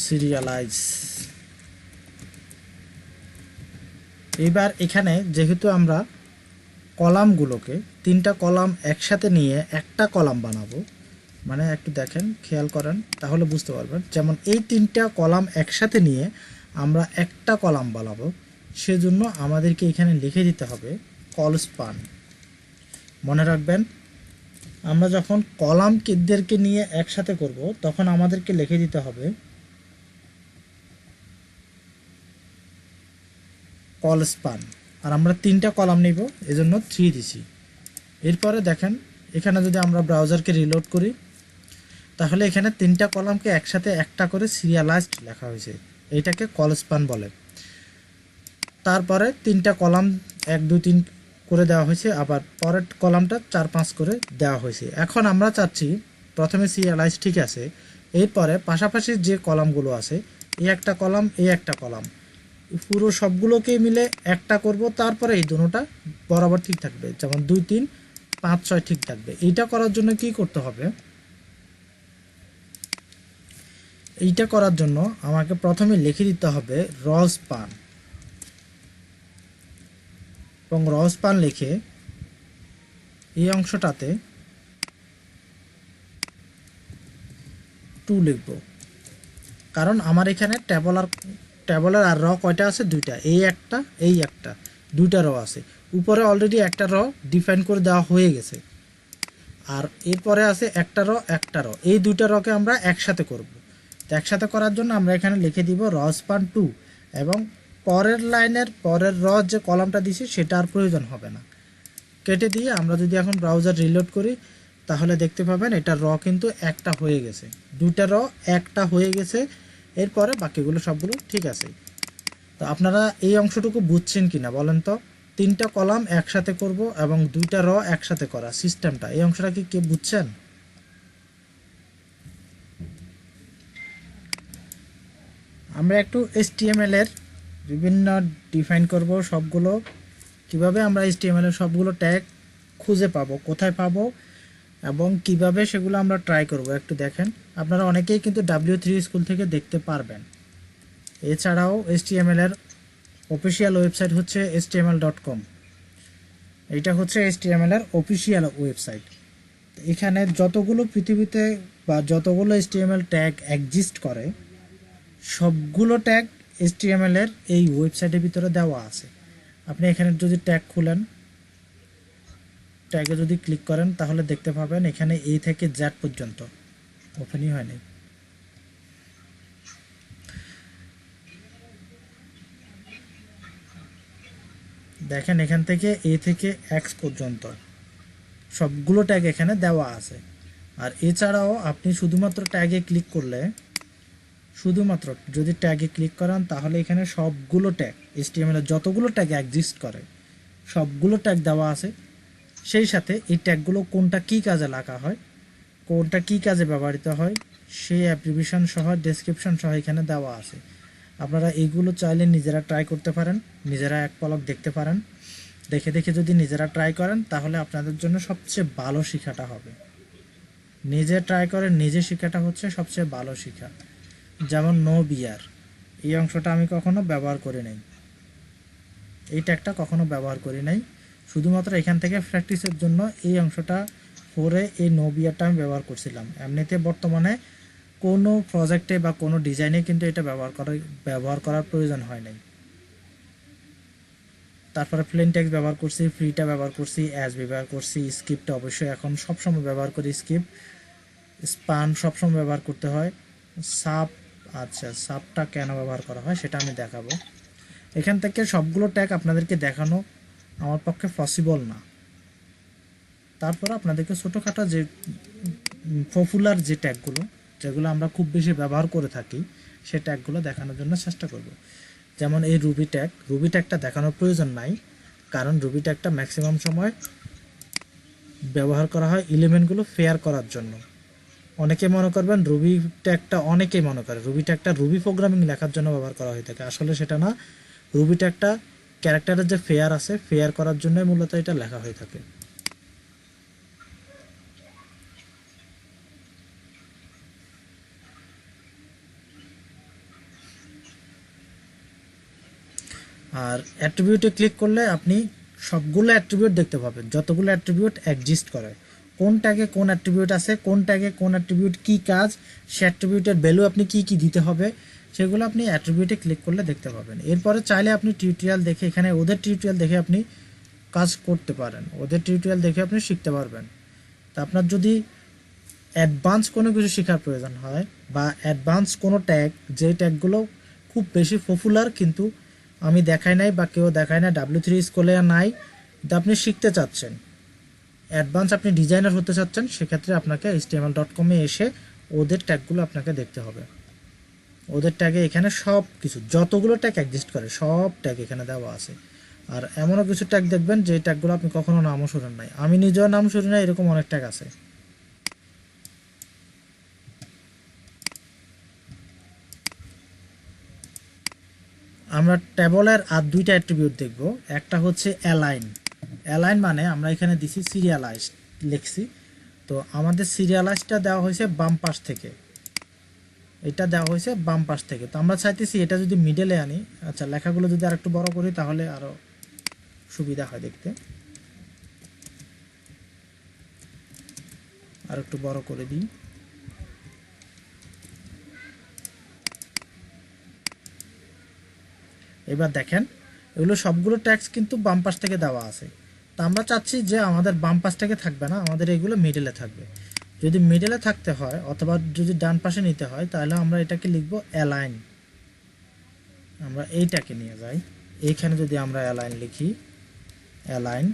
সিরিয়ালাইজ। এবার এখানে যেহেতু আমরা কলামগুলোকে তিনটা কলাম একসাথে নিয়ে একটা কলাম বানাবো, মানে একটু দেখেন, খেয়াল করেন তাহলে বুঝতে পারবেন। যেমন এই তিনটা কলাম একসাথে নিয়ে আমরা একটা কলাম বানাবো, সেজন্য আমাদেরকে এখানে লিখে দিতে হবে কল স্পান। মনে রাখবেন, আমরা যখন কলামদেরকে নিয়ে একসাথে করব তখন আমাদেরকে লিখে দিতে হবে কল স্পান। আর আমরা তিনটা কলাম নিব, এজন্য 3 দিছি। এরপরে দেখেন এখানে যদি আমরা ব্রাউজারকে রিলোড করি তাহলে এখানে 3টা কলামকে একসাথে একটা করে সিরিয়ালাইজড লেখা হয়েছে, এইটাকে কল স্পান বলে। তারপরে 3টা কলাম 1 2 3 করে দেওয়া হয়েছে, আবার পরের কলামটা 4 5 করে দেওয়া হয়েছে। এখন আমরা চাচ্ছি প্রথমে সিরিয়ালাইজ ঠিক আছে, এরপরে পাশাপাশি যে কলামগুলো আছে এই একটা কলাম এই একটা কলাম পুরো সবগুলোকে মিলে একটা করব, তারপরে এই দুটোটা বরাবর ঠিক থাকবে, যেমন 2 3 5 6 ঠিক থাকবে। এইটা করার জন্য কি করতে হবে, এইটা করার জন্য আমাকে প্রথমে লিখে দিতে হবে র স্পান, এবং র স্পান লিখে এই অংশটাতে 2 লিখব, কারণ আমার এখানে টেবলের আর র কয়টা আছে, 2টা, এই একটা এই একটা, 2টা র আছে। উপরে অলরেডি একটা র ডিফাইন করে দেওয়া হয়ে গেছে, আর এরপরে আছে একটা র, এই 2টা রকে আমরা একসাথে করব। তো একসাথে করার জন্য আমরা এখানে লিখে দিব র স্পান 2, এবং পরের লাইনের পরের র যে কলামটা দিছি সেটা আর প্রয়োজন হবে না, কেটে দিয়ে আমরা যদি এখন ব্রাউজার রিলোড করি তাহলে দেখতে পাবেন এটা র কিন্তু একটা হয়ে গেছে, 2টা র একটা হয়ে গেছে। এরপরে বাকিগুলো সবগুলো ঠিক আছে। তো আপনারা এই অংশটুকু বুঝছেন কিনা বলেন তো, 3টা কলাম একসাথে করব এবং 2টা র একসাথে করা সিস্টেমটা, এই অংশটা কি কে বুঝছেন? আমরা একটু HTML এর বিভিন্ন ডিফাইন করব সবগুলো, কিভাবে আমরা HTML এর সবগুলো ট্যাগ খুঁজে পাবো, কোথায় পাবো এবং কিভাবে সেগুলো আমরা ট্রাই করব একটু দেখেন। আপনারা অনেকেই কিন্তু W3 স্কুল থেকে দেখতে পারবেন। এছাড়াও HTML এর অফিসিয়াল ওয়েবসাইট হচ্ছে html.com, এইটা হচ্ছে HTML এর অফিসিয়াল ওয়েবসাইট। এখানে যতগুলো পৃথিবীতে বা যতগুলো HTML ট্যাগ এক্সিস্ট করে সবগুলো ট্যাগ HTML এর এই ওয়েবসাইটের ভিতরে দেওয়া আছে। আপনি এখানে যদি ট্যাগ খুলেন, ট্যাগে যদি ক্লিক করেন তাহলে দেখতে পাবেন এখানে A থেকে Z পর্যন্ত ওপেনই হয়নি। দেখেন এখান থেকে A থেকে X পর্যন্ত সবগুলো ট্যাগ এখানে দেওয়া আছে। আর এছাড়াও আপনি শুধুমাত্র ট্যাগে ক্লিক করলে, শুধুমাত্র যদি ট্যাগে ক্লিক করেন তাহলে এখানে সবগুলো ট্যাগ HTML এর যতগুলো ট্যাগ এক্সিস্ট করে সবগুলো ট্যাগ দেওয়া আছে। সেই সাথে এই ট্যাগগুলো কোনটা কি কাজে লাগা হয়, কোনটা কি কাজে ব্যবহৃত হয় সেই অ্যাপ্লিকেশন সহ ডেসক্রিপশন সহ এখানে দেওয়া আছে। আপনারা এইগুলো চাইলে নিজেরা ট্রাই করতে পারেন, নিজেরা এক পলক দেখতে পারেন। দেখে দেখে যদি নিজেরা ট্রাই করেন তাহলে আপনাদের জন্য সবচেয়ে ভালো শিক্ষাটা হবে। নিজে ট্রাই করে নিজে শেখাটা হচ্ছে সবচেয়ে ভালো শিক্ষা। যেমন নো বিয়ার, এই অংশটা আমি কখনো ব্যবহার করি নাই, এই ট্যাগটা কখনো ব্যবহার করি নাই, শুধুমাত্র এখান থেকে প্র্যাকটিসের জন্য এই অংশটা পরে এই নো বিয়ারটা আমি ব্যবহার করছিলাম। এমনিতে বর্তমানে কোনো প্রজেক্টে বা কোনো ডিজাইনে কিন্তু এটা ব্যবহার করার প্রয়োজন হয় নাই। তারপরে প্লেন টেক্সট ব্যবহার করছি, ফ্রিটা ব্যবহার করছি, অ্যাজ ব্যবহার করছি, স্ক্রিপ্টটা অবশ্যই এখন সবসময় ব্যবহার করি, স্ক্রিপ্ট স্পান সবসময় ব্যবহার করতে হয়, সাব, আচ্ছা সাবটা কেন ব্যবহার করা হয় সেটা আমি দেখাবো। এখান থেকে সবগুলো ট্যাগ আপনাদেরকে দেখানো আমার পক্ষে পসিবল না, তারপর আপনাদেরকে ছোটোখাটো যে পপুলার যে ট্যাগগুলো যেগুলো আমরা খুব বেশি ব্যবহার করে থাকি সেই ট্যাগগুলো দেখানোর জন্য চেষ্টা করব। যেমন এই রুবি ট্যাগটা দেখানোর প্রয়োজন নাই, কারণ রুবি ট্যাগটা ম্যাক্সিমাম সময় ব্যবহার করা হয় এলিমেন্টগুলো ফেয়ার করার জন্য। অনেকে মনে করবেন রুবি ট্যাগটা, অনেকেই মনে করে রুবি ট্যাগটা রুবি প্রোগ্রামিং লেখার জন্য ব্যবহার করা হয়ে থাকে, আসলে সেটা না। রুবি ট্যাগটা ক্যারেক্টারের যে ফেয়ার আছে ফেয়ার করার জন্য মূলত এটা লেখা হয়ে থাকে। আর অ্যাট্রিবিউটে ক্লিক করলে আপনি সবগুলো অ্যাট্রিবিউট দেখতে পাবেন, যতগুলো অ্যাট্রিবিউট এক্সিস্ট করে, কোন ট্যাগে কোন অ্যাট্রিবিউট আছে, কোন ট্যাগে কোন অ্যাট্রিবিউট কী কাজ, সে অ্যাট্রিবিউটের ভ্যালু আপনি কি কি দিতে হবে সেগুলো আপনি অ্যাট্রিবিউটে ক্লিক করলে দেখতে পাবেন। এরপরে চাইলে আপনি টিউটোরিয়াল দেখে, এখানে ওদের টিউটোরিয়াল দেখে আপনি কাজ করতে পারেন, ওদের টিউটোরিয়াল দেখে আপনি শিখতে পারবেন। তা আপনার যদি অ্যাডভান্স কোনো কিছু শেখার প্রয়োজন হয় বা অ্যাডভান্স কোনো ট্যাগ, যে ট্যাগগুলো খুব বেশি পপুলার কিন্তু আমি দেখাই নাই বা কেউ দেখায় না, W3 স্কুলে নাই, কিন্তু আপনি শিখতে চাচ্ছেন অ্যাডভান্স আপনি ডিজাইনার হতে চাচ্ছেন, সেক্ষেত্রে আপনাকে html.com এ এসে ওদের ট্যাগগুলো আপনাকে দেখতে হবে। ওদের ট্যাগে এখানে সব কিছু, যতগুলো ট্যাগ এক্সিস্ট করে সব ট্যাগ এখানে দেওয়া আছে। আর এমনও কিছু ট্যাগ দেখবেন যে ট্যাগগুলো আপনি কখনো নামও শুনেন নাই, আমি নিজেও নাম শুনি না, এরকম অনেক ট্যাগ আছে। আমরা ট্যাবলের আর দুইটা অ্যাট্রিবিউট দেখব। একটা হচ্ছে অ্যালাইন। অ্যালাইন মানে আমরা এখানে দিছি সিরিয়ালাইজ লিখছি, তো আমাদের সিরিয়ালাইজটা দেওয়া হয়েছে বাম পাশ থেকে, এটা দেওয়া হয়েছে বাম পাশ থেকে। তো আমরা চাইতেছি এটা যদি মিডলে আনি, আচ্ছা লেখাগুলো যদি আর একটু বড় করি তাহলে আরো সুবিধা হয় দেখতে, আর একটু বড় করে দিই। এবার দেখেন এগুলো সবগুলো ট্যাক্স কিন্তু বাম পাশ থেকে দেওয়া আছে। তা আমরা চাচ্ছি যে আমাদের বাম পাশ থেকে থাকবে না, আমাদের এগুলো মিডলে থাকবে। যদি মিডলে থাকতে হয় অথবা যদি ডান পাশে নিতে হয় তাহলে আমরা এটাকে লিখবো অ্যালাইন। আমরা এইটাকে নিয়ে যাই, এইখানে যদি আমরা অ্যালাইন লিখি, অ্যালাইন,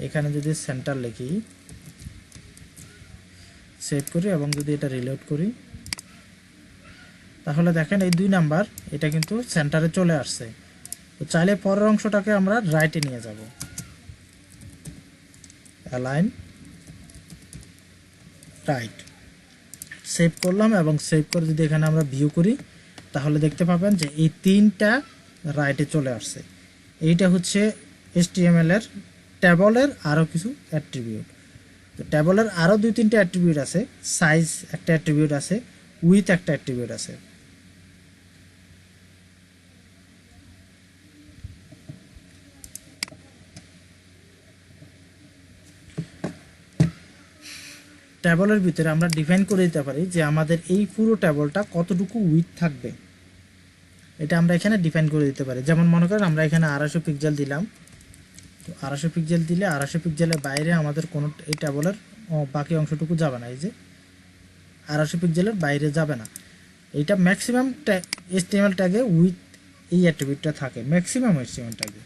এখানে যদি সেন্টার লিখি, সেভ করি এবং যদি এটা রিলোড করি, তাহলে দেখেন এই 2 নাম্বার এটা কিন্তু সেন্টারে চলে আসছে। তো চাইলে পরের অংশটাকে আমরা রাইটে নিয়ে যাব, অ্যালাইন রাইট, সেভ করলাম এবং সেভ করে যদি এখানে আমরা ভিউ করি তাহলে দেখতে পাবেন যে এই 3টা রাইটে চলে আসছে। এইটা হচ্ছে HTML এর ট্যাবলের আরও কিছু অ্যাট্রিবিউট। তো ট্যাবলের আরও 2-3টা অ্যাট্রিবিউট আছে, সাইজ একটা অ্যাট্রিবিউট আছে, উইথ একটা অ্যাট্রিবিউট আছে। ট্যাবলের ভিতরে আমরা ডিফাইন করে দিতে পারি যে আমাদের এই পুরো ট্যাবলটা কতটুকু উইথ থাকবে, এটা আমরা এখানে ডিফাইন করে দিতে পারি। যেমন মনে করেন আমরা এখানে 250 পিক্সেল দিলাম, তো 250 পিক্সেল দিলে 250 পিক্সেলের বাইরে আমাদের কোনো এই ট্যাবলের বাকি অংশটুকু যাবে না, এই যে 250 পিক্সেলের বাইরে যাবে না। এইটা ম্যাক্সিমাম HTML ট্যাগে উইথ এই অ্যাট্রিবিউটটা থাকে, ম্যাক্সিমাম HTML ট্যাগে।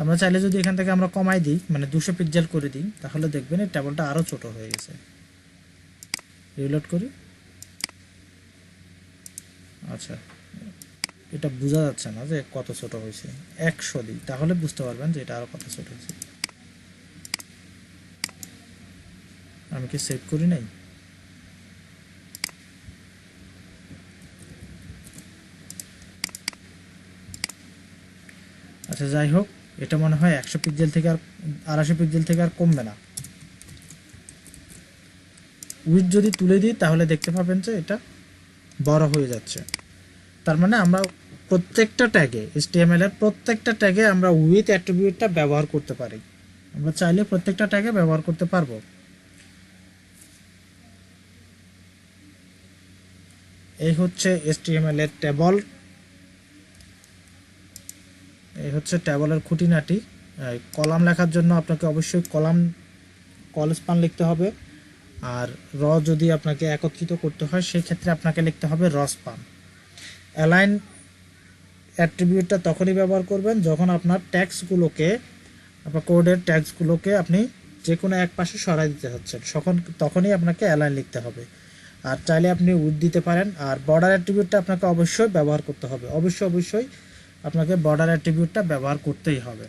আমরা চাইলে যদি এখান থেকে আমরা কমাই দিই, মানে 200 পিক্সেল করে দিই, তাহলে দেখবেন এই ট্যাবলটা আরও ছোট হয়ে গেছে। রিলোড করি, আচ্ছা এটা বোঝা যাচ্ছে না যে কত ছোট হয়েছে, 100 দিই তাহলে বুঝতে পারবেন যে এটা আরো কত ছোট হয়েছে। আমি কি সেভ করি নাই? আচ্ছা যাই হোক, এটা মনে হয় 100 পিক্সেল থেকে আর 250 পিক্সেল থেকে আর কমবে না। উইথ যদি তুলে দিই তাহলে দেখতে পাবেন যে এটা বড় হয়ে যাচ্ছে। তার মানে আমরা প্রত্যেকটা ট্যাগে, HTML এর প্রত্যেকটা ট্যাগে আমরা উইথ অ্যাট্রিবিউটটা ব্যবহার করতে পারি। আমরা চাইলে প্রত্যেকটা ট্যাগে ব্যবহার করতে পারবো। এই হচ্ছে HTML এর টেবল, এই হচ্ছে টেবলের খুঁটিনাটি। কলাম লেখার জন্য আপনাকে অবশ্যই কলস্পান লিখতে হবে, আর যদি আপনাকে একত্রিত করতে হয় সেই ক্ষেত্রে আপনাকে লিখতে হবে রস্পান। অ্যালাইন অ্যাট্রিবিউটটা তখনই ব্যবহার করবেন যখন আপনার ট্যাক্সগুলোকে, আপনার কোডের ট্যাক্সগুলোকে আপনি যে কোনো এক পাশে সরাই দিতে হচ্ছেন, তখনই আপনাকে অ্যালাইন লিখতে হবে। আর চাইলে আপনি উইথ দিতে পারেন। আর বর্ডার অ্যাট্রিবিউটটা আপনাকে অবশ্যই ব্যবহার করতে হবে, অবশ্যই আপনাকে বর্ডার অ্যাট্রিবিউটটা ব্যবহার করতেই হবে।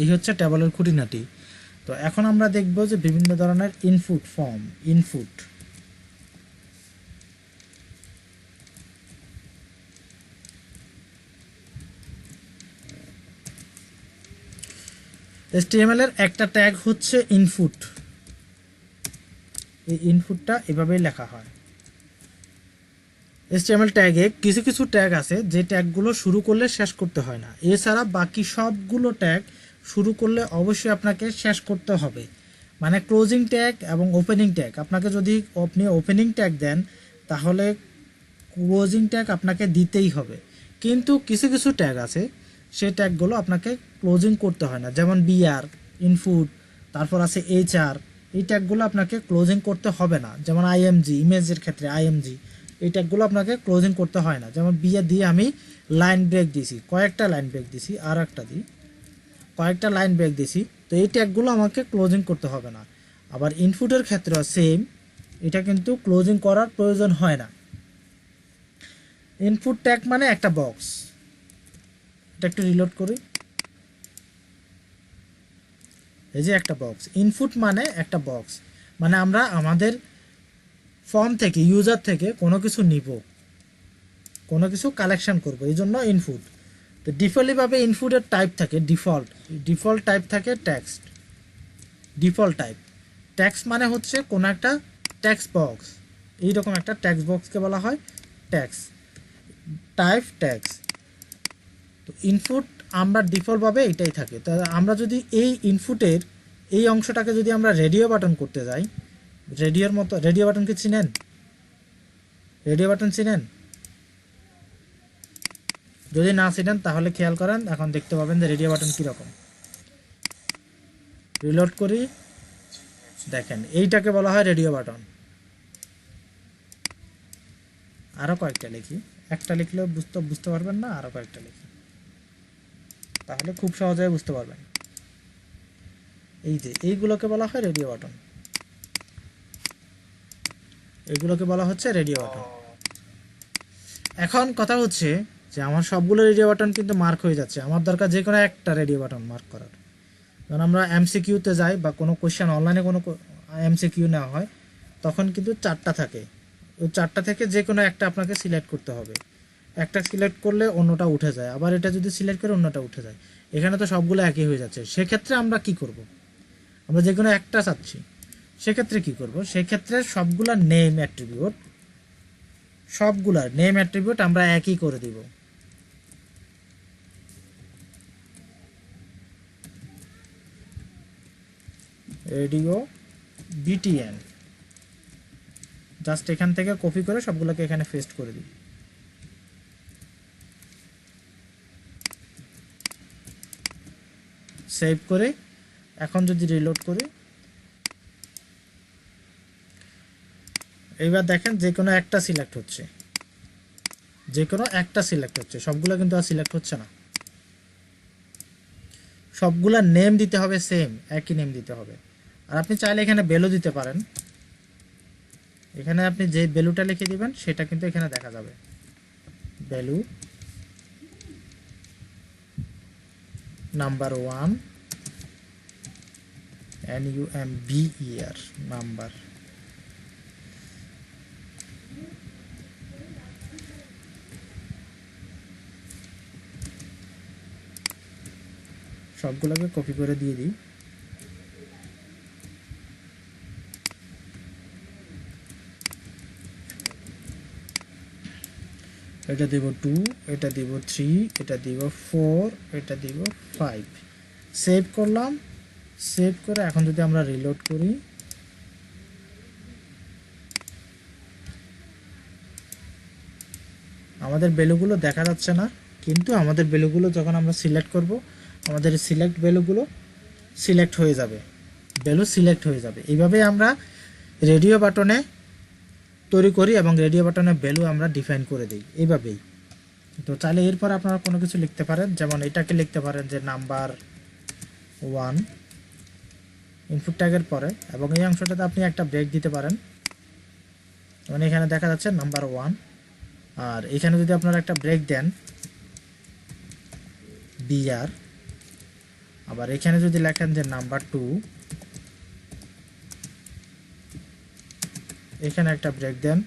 এই হচ্ছে টেবলের খুঁটিনাটি। তো এখন আমরা দেখব যে বিভিন্ন ধরনের ইনপুট ফর্ম, ইনপুট। HTML এর একটা ট্যাগ হচ্ছে ইনপুট। এই ইনপুটটা এভাবেই লেখা হয়। HTML ট্যাগে কিছু কিছু ট্যাগ আছে যে ট্যাগগুলো শুরু করলে শেষ করতে হয় না, এছাড়া বাকি সবগুলো ট্যাগ শুরু করলে অবশ্যই আপনাকে শেষ করতে হবে। মানে ক্লোজিং ট্যাগ এবং ওপেনিং ট্যাগ, আপনাকে যদি আপনি ওপেনিং ট্যাগ দেন তাহলে ক্লোজিং ট্যাগ আপনাকে দিতেই হবে। কিন্তু কিছু কিছু ট্যাগ আছে সেই ট্যাগগুলো আপনাকে ক্লোজিং করতে হয় না, যেমন বিআর, ইনপুট, তারপর আছে HR, এই ট্যাগগুলো আপনাকে ক্লোজিং করতে হবে না। যেমন IMG, ইমেজের ক্ষেত্রে IMG, এই ট্যাগগুলো আপনাকে ক্লোজিং করতে হয় না। যেমন বিআর দিয়ে আমি লাইন ব্রেক দিছি, কয়েকটা লাইন ব্রেক দিছি, আর একটা দিই, কয়েকটা লাইন ব্রেক দিছি, তো এই ট্যাগগুলো আমাকে ক্লোজিং করতে হবে না। আবার ইনপুটের ক্ষেত্রে সেম, এটা কিন্তু ক্লোজিং করার প্রয়োজন হয় না। ইনপুট ট্যাগ মানে একটা বক্স, এটা একটু রিলোড করি, এই যে একটা বক্স। ইনপুট মানে একটা বক্স, মানে আমরা আমাদের ফর্ম থেকে, ইউজার থেকে কোনো কিছু নিব, কোনো কিছু কালেকশন করব, এই জন্য ইনপুট। তো ডিফল্টলিভাবে ইনপুটের টাইপ থাকে ডিফল্ট টাইপ থাকে টেক্সট, ডিফল্ট টাইপ। টেক্সট মানে হচ্ছে কোনো একটা টেক্সট বক্স, এইরকম একটা টেক্সট বক্সকে বলা হয় টেক্সট টাইপ টেক্সট। তো ইনপুট আমরা ডিফল্টভাবে এটাই থাকে। তা আমরা যদি এই ইনপুটের এই অংশটাকে যদি আমরা রেডিও বাটন করতে যাই, রেডিওর মতো, রেডিও বাটন কি চিনেন? রেডিও বাটন চিনেন? যদি না চিনেন তাহলে খেয়াল করেন, এখন দেখতে পাবেন যে রেডিও বাটন কীরকম। রিলোড করি, দেখেন এইটাকে বলা হয় রেডিও বাটন। আরও কয়েকটা লিখি, একটা লিখলেও বুঝতে পারবেন না, আরও কয়েকটা লিখি, তাহলে খুব সহজে বুঝতে পারবেন। এই যে এইগুলোকে বলা হয় রেডিও বাটন, এগুলোকে বলা হচ্ছে রেডিও বাটন। এখন কথা হচ্ছে যে আমার সবগুলো রেডিও বাটন কিন্তু মার্ক হয়ে যাচ্ছে, আমার দরকার যে কোনো একটা রেডিও বাটন মার্ক করার। যখন আমরা এমসিকিউতে যাই বা কোনো কোয়েশ্চেন অনলাইনে কোনো এমসিকিউ নেওয়া হয়, তখন কিন্তু 4টা থাকে, ওই 4টা থেকে যে কোনো একটা আপনাকে সিলেক্ট করতে হবে। একটা সিলেক্ট করলে অন্যটা উঠে যায়, আবার এটা যদি সিলেক্ট করে অন্যটা উঠে যায়। এখানে তো সবগুলো একই হয়ে যাচ্ছে, সেক্ষেত্রে আমরা কি করব? আমরা যে কোনো একটা চাচ্ছি, সেক্ষেত্রে কি করব? সেক্ষেত্রে সবগুলা নেম অ্যাট্রিবিউট, সবগুলার নেম অ্যাট্রিবিউট আমরা একই করে দিব। রেডিও বিটিএন, জাস্ট এখান থেকে কপি করে সবগুলোকে এখানে পেস্ট করে দিই। সেভ করে এখন যদি রিলোড করি, এইবার দেখেন যে কোনো একটা সিলেক্ট হচ্ছে, যে কোনো একটা সিলেক্ট হচ্ছে, সবগুলো কিন্তু আর সিলেক্ট হচ্ছে না। সবগুলা নেম দিতে হবে সেম, একই নেম দিতে হবে। আর আপনি চাইলে এখানে ভ্যালু দিতে পারেন, এখানে আপনি যে ভ্যালুটা লিখে দিবেন সেটা কিন্তু এখানে দেখা যাবে। Value number 1 NUMBER number. সবগুলোকে কপি করে দিয়ে দিই। এটা দিব 2, এটা দিব 3, এটা দিব 4, এটা দিব 5। সেভ করলাম, সেভ করে এখন যদি আমরা রিলোড করি, আমাদের ভ্যালুগুলো দেখা যাচ্ছে না, কিন্তু আমাদের ভ্যালুগুলো যখন আমরা সিলেক্ট করব, আমাদের সিলেক্ট ভ্যালুগুলো সিলেক্ট হয়ে যাবে, ভ্যালু সিলেক্ট হয়ে যাবে। এইভাবে আমরা রেডিও বাটনে তৈরি করি এবং রেডিও বাটনে ভ্যালু আমরা ডিফাইন করে দিই এইভাবেই। তো চাইলে এরপর আপনারা কোনো কিছু লিখতে পারেন, যেমন এটাকে লিখতে পারেন যে নাম্বার 1 ইনপুট ট্যাগের পরে, এবং এই অংশটাতে আপনি একটা ব্রেক দিতে পারেন, মানে এখানে দেখা যাচ্ছে নাম্বার 1। আর এখানে যদি আপনারা একটা ব্রেক দেন BR, আবার এখানে যদি লেখেন যে নাম্বার 2, এখানে একটা ব্রেক দেন,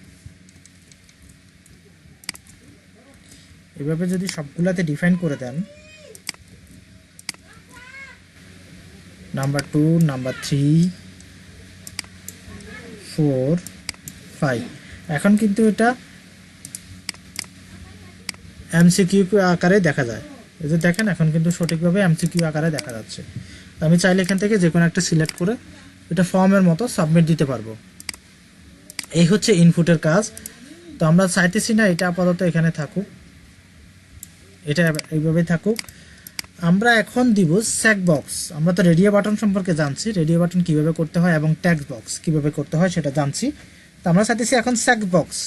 এভাবে যদি সবগুলাতে ডিফাইন করে দেন, নাম্বার 2, নাম্বার 3, 4, 5, এখন কিন্তু এটা MCQ আকারে দেখা যায়। এই যে দেখেন এখন কিন্তু সঠিকভাবে MCQ আকারে দেখা যাচ্ছে। আমি চাইলে এখান থেকে যে কোনো একটা সিলেক্ট করে এটা ফর্মের মতো সাবমিট দিতে পারবো। এই হচ্ছে ইনপুটের কাজ। তো আমরা চাইতেছি না এটা আপাতত এখানে থাকুক, এটা এইভাবেই থাকুক। আমরা এখন দিব চেক বক্স। আমরা তো রেডিও বাটন সম্পর্কে জানছি, রেডিও বাটন কিভাবে করতে হয় এবং টেক্সট বক্স কিভাবে করতে হয় সেটা জানছি। তো আমরা চাইতেছি এখন চেক বক্স।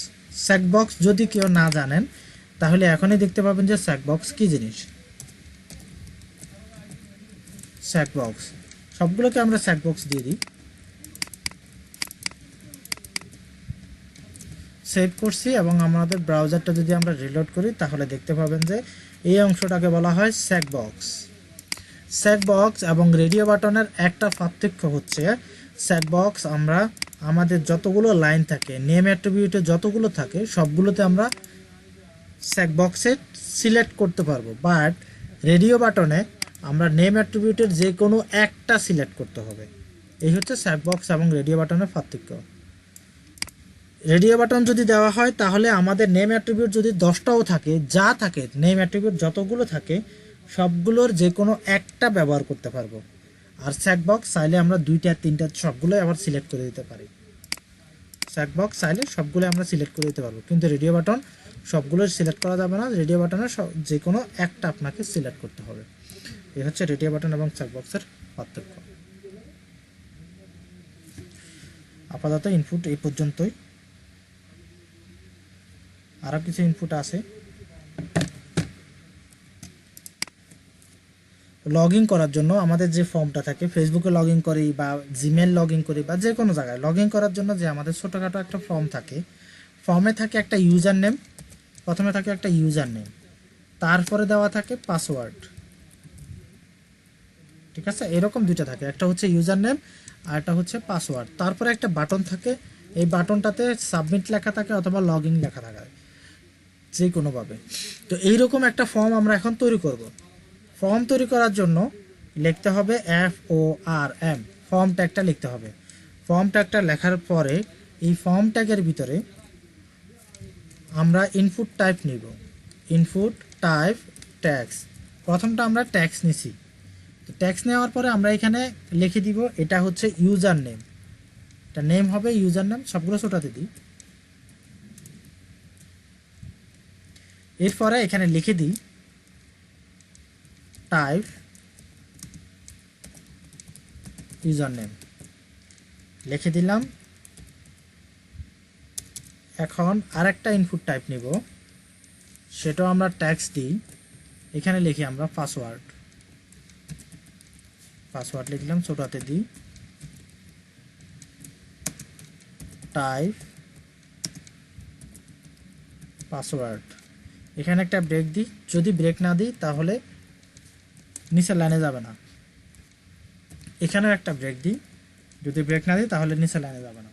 চেক বক্স যদি কেউ না জানেন তাহলে এখনই দেখতে পাবেন যে চেক বক্স কি জিনিস। স্যাক বক্স, সবগুলোকে আমরা স্যাক বক্স দিয়ে দিই। সেভ করছি এবং আমাদের ব্রাউজারটা যদি আমরা রিলোড করি তাহলে দেখতে পাবেন যে এই অংশটাকে বলা হয় স্যাক বক্স। স্যাক বক্স এবং রেডিও বাটনের একটা পার্থক্য হচ্ছে স্যাক বক্স আমরা আমাদের যতগুলো লাইন থাকে, নেম অ্যাট্রিবিউটে যতগুলো থাকে সবগুলোতে আমরা স্যাক বক্সে সিলেক্ট করতে পারবো, বাট রেডিও বাটনে আমরা নেম অ্যাট্রিবিউটের যে কোনো একটা সিলেক্ট করতে হবে। এই হচ্ছে স্যাক বক্স এবং রেডিও বাটনের পার্থক্য। রেডিও বাটন যদি দেওয়া হয় তাহলে আমাদের নেম অ্যাট্রিবিউট যদি 10টাও থাকে, যা থাকে নেম অ্যাট্রিবিউট যতগুলো থাকে সবগুলোর যে কোনো একটা ব্যবহার করতে পারবো। আর স্যাক বক্স চাইলে আমরা 2টা 3টা সবগুলোই আবার সিলেক্ট করে দিতে পারি। স্যাক বক্স চাইলে সবগুলো আমরা সিলেক্ট করে দিতে পারবো, কিন্তু রেডিও বাটন সবগুলো সিলেক্ট করা যাবে না। রেডিও বাটনের যে কোনো একটা আপনাকে সিলেক্ট করতে হবে। এই হচ্ছে রেডিও বাটন এবং স্যাক বক্সের পার্থক্য। আপাতত ইনপুট এই পর্যন্তই, আরও কিছু ইনপুট আছে। লগ ইন করার জন্য আমাদের যে ফর্মটা থাকে, ফেসবুকে লগ ইন করি বা জিমেল লগ ইন করি বা যে কোনো জায়গায় লগ ইন করার জন্য যে আমাদের ছোটোখাটো একটা ফর্ম থাকে, ফর্মে থাকে একটা ইউজার নেম, প্রথমে থাকে একটা ইউজার নেম, তারপরে দেওয়া থাকে পাসওয়ার্ড। ঠিক আছে, এরকম দুইটা থাকে, একটা হচ্ছে ইউজার নেম আর একটা হচ্ছে পাসওয়ার্ড। তারপরে একটা বাটন থাকে, এই বাটনটাতে সাবমিট লেখা থাকে অথবা লগ ইন লেখা থাকে, যে কোনোভাবে। তো এইরকম একটা ফর্ম আমরা এখন তৈরি করব। ফর্ম তৈরি করার জন্য লিখতে হবে FORM, ফর্ম ট্যাগটা লিখতে হবে। ফর্ম ট্যাগটা লেখার পরে এই ফর্ম ট্যাগের ভিতরে আমরা ইনপুট টাইপ নিব। ইনপুট টাইপ ট্যাক্স, প্রথমটা আমরা ট্যাক্স নিছি। তো ট্যাক্স নেওয়ার পরে আমরা এখানে লিখে দিব এটা হচ্ছে ইউজার নেম, এটা নেম হবে ইউজার নেম, সবগুলো ছোটাতে দিই। এরপরে এখানে লিখে দিই টাইপ ইউজার নেম, লিখে দিলাম। এখন আরেকটা ইনপুট টাইপ নিব, সেটাও আমরা ট্যাক্স দিই। এখানে লিখি আমরা পাসওয়ার্ড, পাসওয়ার্ড লিখলাম, ছোটাতে দিই। টাইপ পাসওয়ার্ড, এখানে একটা ব্রেক দিই, যদি ব্রেক না দিই তাহলে নিচের লাইনে যাবে না। এখানেও একটা ব্রেক দিই, যদি ব্রেক না দিই তাহলে নিচের লাইনে যাবে না।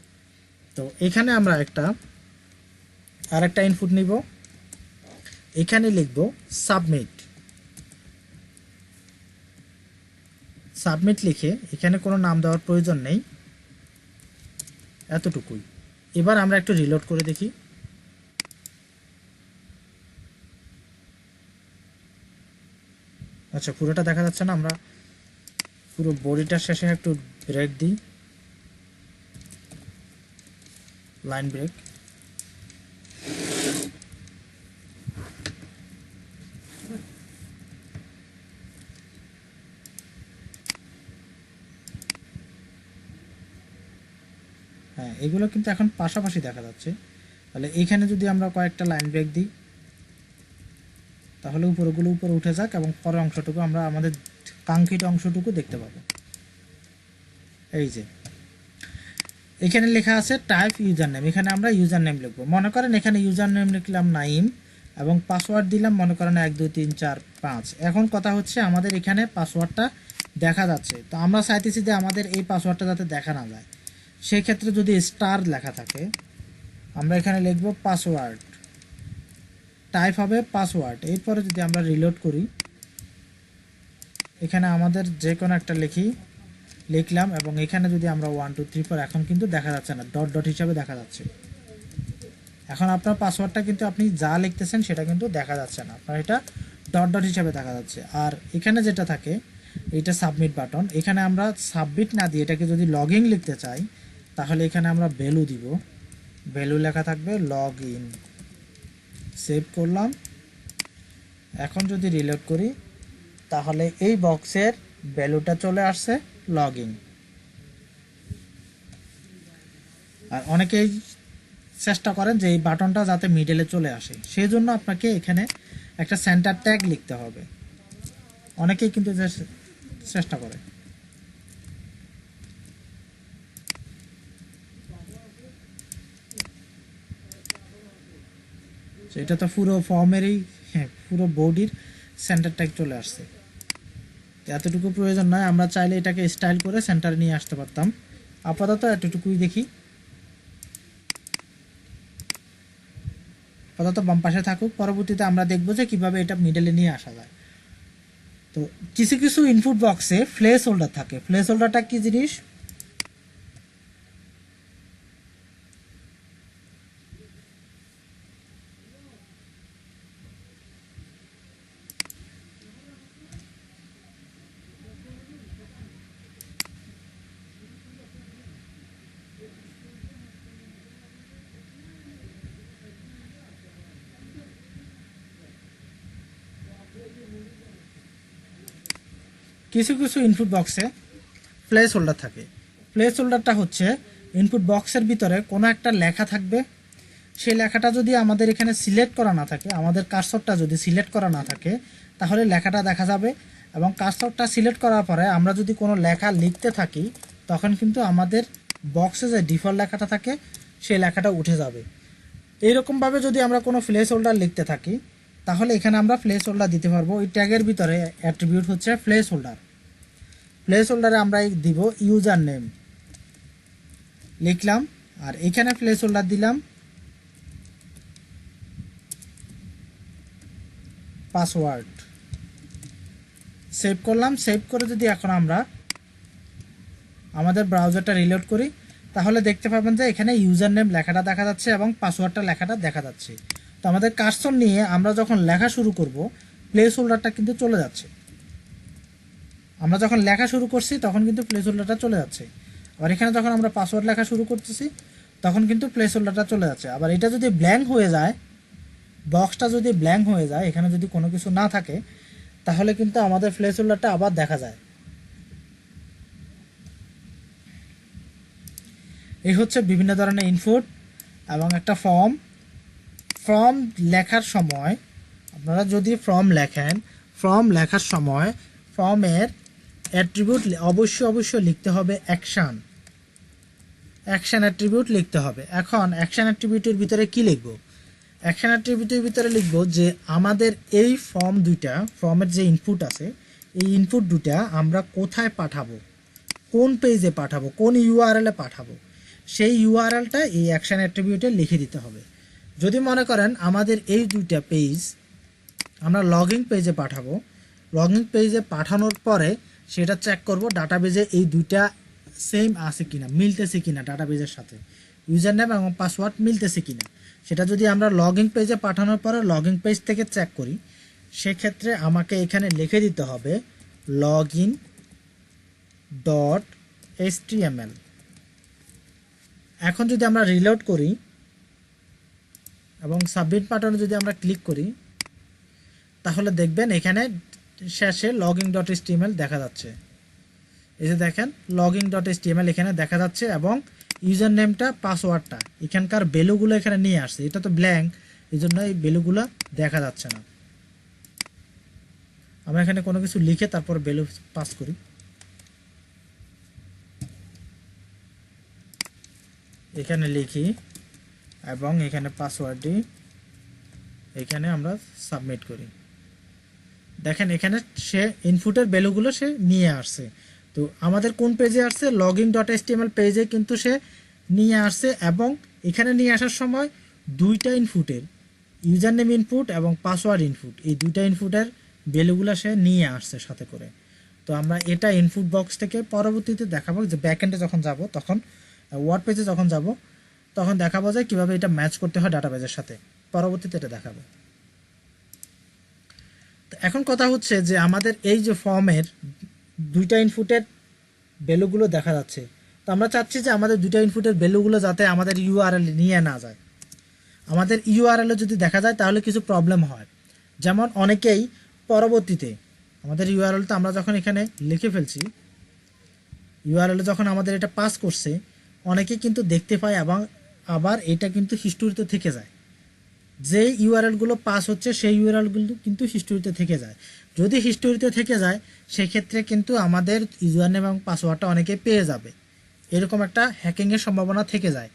তো এখানে আমরা আরেকটা ইনপুট নিব, এখানে লিখব সাবমিট। সাবমিট লিখে এখানে কোনো নাম দেওয়ার প্রয়োজন নেই, এতটুকুই। এবার আমরা একটু রিলোড করে দেখি। আচ্ছা, পুরোটা দেখা যাচ্ছে না, আমরা পুরো বডিটার শেষে একটু ব্রেক দিই, লাইন ব্রেক। হ্যাঁ, এগুলো কিন্তু এখন পাশাপাশি দেখা যাচ্ছে। তাহলে এইখানে যদি আমরা কয়েকটা লাইন ব্রেক দিই তাহলে উপরগুলো উপরে উঠে যাক এবং পরের অংশটুকু আমরা আমাদের কাঙ্ক্ষিত অংশটুকু দেখতে পাবো। এই যে এখানে লেখা আছে টাইপ ইউজার নেম, এখানে আমরা ইউজার নেম লিখবো। মনে করেন এখানে ইউজার নেম লিখলাম নাইম এবং পাসওয়ার্ড দিলাম মনে করেন 1 2 3 4 5। এখন কথা হচ্ছে আমাদের এখানে পাসওয়ার্ডটা দেখা যাচ্ছে, তো আমরা চাইতেছি যে আমাদের এই পাসওয়ার্ডটা যাতে দেখা না যায়। সেই ক্ষেত্রে যদি স্টার লেখা থাকে আমরা এখানে লিখবো পাসওয়ার্ড, টাইপ হবে পাসওয়ার্ড। এরপরে যদি আমরা রিলোড করি, এখানে আমাদের যে কোনো একটা লিখলাম এবং এখানে যদি আমরা 1 2 3 4, এখন কিন্তু দেখা যাচ্ছে না, ডট ডট হিসাবে দেখা যাচ্ছে। এখন আপনার পাসওয়ার্ডটা কিন্তু আপনি যা লিখতেছেন সেটা কিন্তু দেখা যাচ্ছে না, আপনার এটা ডট ডট হিসাবে দেখা যাচ্ছে। আর এখানে যেটা থাকে এটা সাবমিট বাটন, এখানে আমরা সাবমিট না দিয়ে এটাকে যদি লগ ইন লিখতে চাই তাহলে এখানে আমরা ভ্যালু দিব, ভ্যালু লেখা থাকবে লগ ইন। সেভ করলাম। এখন যদি রিলোড করি তাহলে এই বক্সের ভ্যালুটা চলে আসছে লগ ইন। আর অনেকেই চেষ্টা করেন যে এই বাটনটা যাতে মিডলে চলে আসে, সেই জন্য আপনাকে এখানে একটা সেন্টার ট্যাগ লিখতে হবে। অনেকেই কিন্তু চেষ্টা করে। তো এটা তো পুরো ফর্মেরই, হ্যাঁ পুরো বডির সেন্টার ট্যাগ চলে আসছে। এতটুকু প্রয়োজন নয়, আমরা চাইলে এটাকে স্টাইল করে সেন্টারে নিয়ে আসতে পারতাম। আপাতত এতটুকুই দেখি, আপাতত বাম পাশে থাকুক, পরবর্তীতে আমরা দেখবো যে কিভাবে এটা মিডলে নিয়ে আসা যায়। তো কিছু কিছু ইনপুট বক্সে প্লেস হোল্ডার থাকে। প্লেস হোল্ডারটা কি জিনিস? কিছু কিছু ইনপুট বক্সে প্লেস হোল্ডার থাকে। প্লেস হোল্ডারটা হচ্ছে ইনপুট বক্সের ভিতরে কোনো একটা লেখা থাকবে, সেই লেখাটা যদি আমাদের এখানে সিলেক্ট করা না থাকে, আমাদের কার্সরটা যদি সিলেক্ট করা না থাকে, তাহলে লেখাটা দেখা যাবে। এবং কার্সরটা সিলেক্ট করার পরে আমরা যদি কোনো লেখা লিখতে থাকি, তখন কিন্তু আমাদের বক্সে যে ডিফল্ট লেখাটা থাকে সেই লেখাটা উঠে যাবে। এইরকমভাবে যদি আমরা কোনো প্লেস হোল্ডার লিখতে থাকি, তাহলে এখানে আমরা প্লেস হোল্ডার দিতে পারবো। ওই ট্যাগের ভিতরে অ্যাট্রিবিউট হচ্ছে প্লেস হোল্ডার। প্লেস হোল্ডারে আমরা দিব ইউজার নেম লিখলাম, আর এখানে প্লেস হোল্ডার দিলাম পাসওয়ার্ড, সেভ করলাম। সেভ করে যদি এখন আমরা আমাদের ব্রাউজারটা রিলোড করি, তাহলে দেখতে পাবেন যে এখানে ইউজার নেম লেখাটা দেখা যাচ্ছে এবং পাসওয়ার্ডটা লেখাটা দেখা যাচ্ছে। তো আমাদের কার্সর নিয়ে আমরা যখন লেখা শুরু করব, প্লেস হোল্ডারটা কিন্তু চলে যাচ্ছে। আমরা যখন লেখা শুরু করছি তখন কিন্তু প্লেস হোল্ডারটা চলে যাচ্ছে। আবার এখানে যখন আমরা পাসওয়ার্ড লেখা শুরু করতেছি তখন কিন্তু প্লেস হোল্ডারটা চলে যাচ্ছে। আবার এটা যদি ব্ল্যাঙ্ক হয়ে যায়, বক্সটা যদি ব্ল্যাঙ্ক হয়ে যায়, এখানে যদি কোনো কিছু না থাকে, তাহলে কিন্তু আমাদের প্লেস হোল্ডারটা আবার দেখা যায়। এই হচ্ছে বিভিন্ন ধরনের ইনপুট এবং একটা ফর্ম। ফর্ম লেখার সময় আপনারা যদি ফর্ম লেখেন, ফর্ম লেখার সময় ফর্মের অ্যাট্রিবিউট অবশ্যই লিখতে হবে অ্যাকশন অ্যাট্রিবিউট লিখতে হবে। এখন অ্যাকশন অ্যাট্রিবিউটের ভিতরে কি লিখব? অ্যাকশন অ্যাট্রিবিউটের ভিতরে লিখব যে আমাদের এই ফর্ম দুইটা, ফর্মের যে ইনপুট আছে, এই ইনপুট দুটা আমরা কোথায় পাঠাবো, কোন পেজে পাঠাবো, কোন ইউআরএল এ পাঠাবো, সেই ইউআরএলটা এই অ্যাকশন অ্যাট্রিবিউটে লিখে দিতে হবে। যদি মনে করেন আমাদের এই দুইটা পেজ আমরা লগইন পেজে পাঠাবো, লগইন পেজে পাঠানোর পরে সেটা চেক করব ডাটাবেজে এই দুইটা সেম আছে কিনা, মিলতেছে কিনা, ডাটাবেজের সাথে ইউজার নেম এবং পাসওয়ার্ড মিলতেছে কিনা। সেটা যদি আমরা লগইন পেজে পাঠানোর পরে লগইন পেজ থেকে চেক করি, সেক্ষেত্রে আমাকে এখানে লিখে দিতে হবে login.html। এখন যদি আমরা রিলোড করি এবং সাবমিট বাটনে যদি আমরা ক্লিক করি, তাহলে দেখবেন এখানে শেষে login.html দেখা যাচ্ছে। এই যে দেখেন login.html এখানে দেখা যাচ্ছে এবং ইউজার নেমটা, পাসওয়ার্ডটা, এখানকার ভ্যালুগুলো এখানে নিয়ে আসছে। এটা তো ব্ল্যাঙ্ক, এই জন্য এই ভ্যালুগুলো দেখা যাচ্ছে না। আমরা এখানে কোনো কিছু লিখে তারপর ভ্যালু পাস করি। এখানে লিখি এবং এখানে পাসওয়ার্ড দিই, এখানে আমরা সাবমিট করি। দেখেন এখানে সে ইনপুটের ভ্যালুগুলো সে নিয়ে আসছে। তো আমাদের কোন পেজে আসছে? login.html পেজে কিন্তু সে নিয়ে আসছে এবং এখানে নিয়ে আসার সময় দুইটা ইনপুটের, ইউজার নেম ইনপুট এবং পাসওয়ার্ড ইনপুট, এই দুইটা ইনপুটের ভ্যালুগুলো সে নিয়ে আসছে সাথে করে। তো আমরা এটা ইনপুট বক্স থেকে পরবর্তীতে দেখাবো, যে ব্যাকএন্ডে যখন যাব, তখন ওয়ার্ড পেজে যখন যাব, তখন দেখাবো যে কীভাবে এটা ম্যাচ করতে হয় ডাটাবেজের সাথে। পরবর্তীতে এটা দেখাবো। এখন কথা হচ্ছে যে আমাদের এই যে ফর্মের দুইটা ইনপুটের ভ্যালুগুলো দেখা যাচ্ছে, তো আমরা চাচ্ছি যে আমাদের দুইটা ইনপুটের ভ্যালুগুলো যাতে আমাদের ইউআরএল নিয়ে না যায়। আমাদের ইউআরএল যদি দেখা যায় তাহলে কিছু প্রবলেম হয়। যেমন অনেকেই পরবর্তীতে আমাদের ইউআরএল তো আমরা যখন এখানে লিখে ফেলছি, ইউআরএল যখন আমাদের এটা পাস করছে, অনেকেই কিন্তু দেখতে পায় এবং আবার এটা কিন্তু হিস্টোরিতে থেকে যায়। যে ইউআরএলগুলো পাস হচ্ছে সেই ইউআরএলগুলো কিন্তু হিস্টোরিতে থেকে যায়। যদি হিস্টোরিতে থেকে যায় সেক্ষেত্রে কিন্তু আমাদের ইউজার নেম এবং পাসওয়ার্ডটা অনেকে পেয়ে যাবে, এরকম একটা হ্যাকিংয়ের সম্ভাবনা থেকে যায়।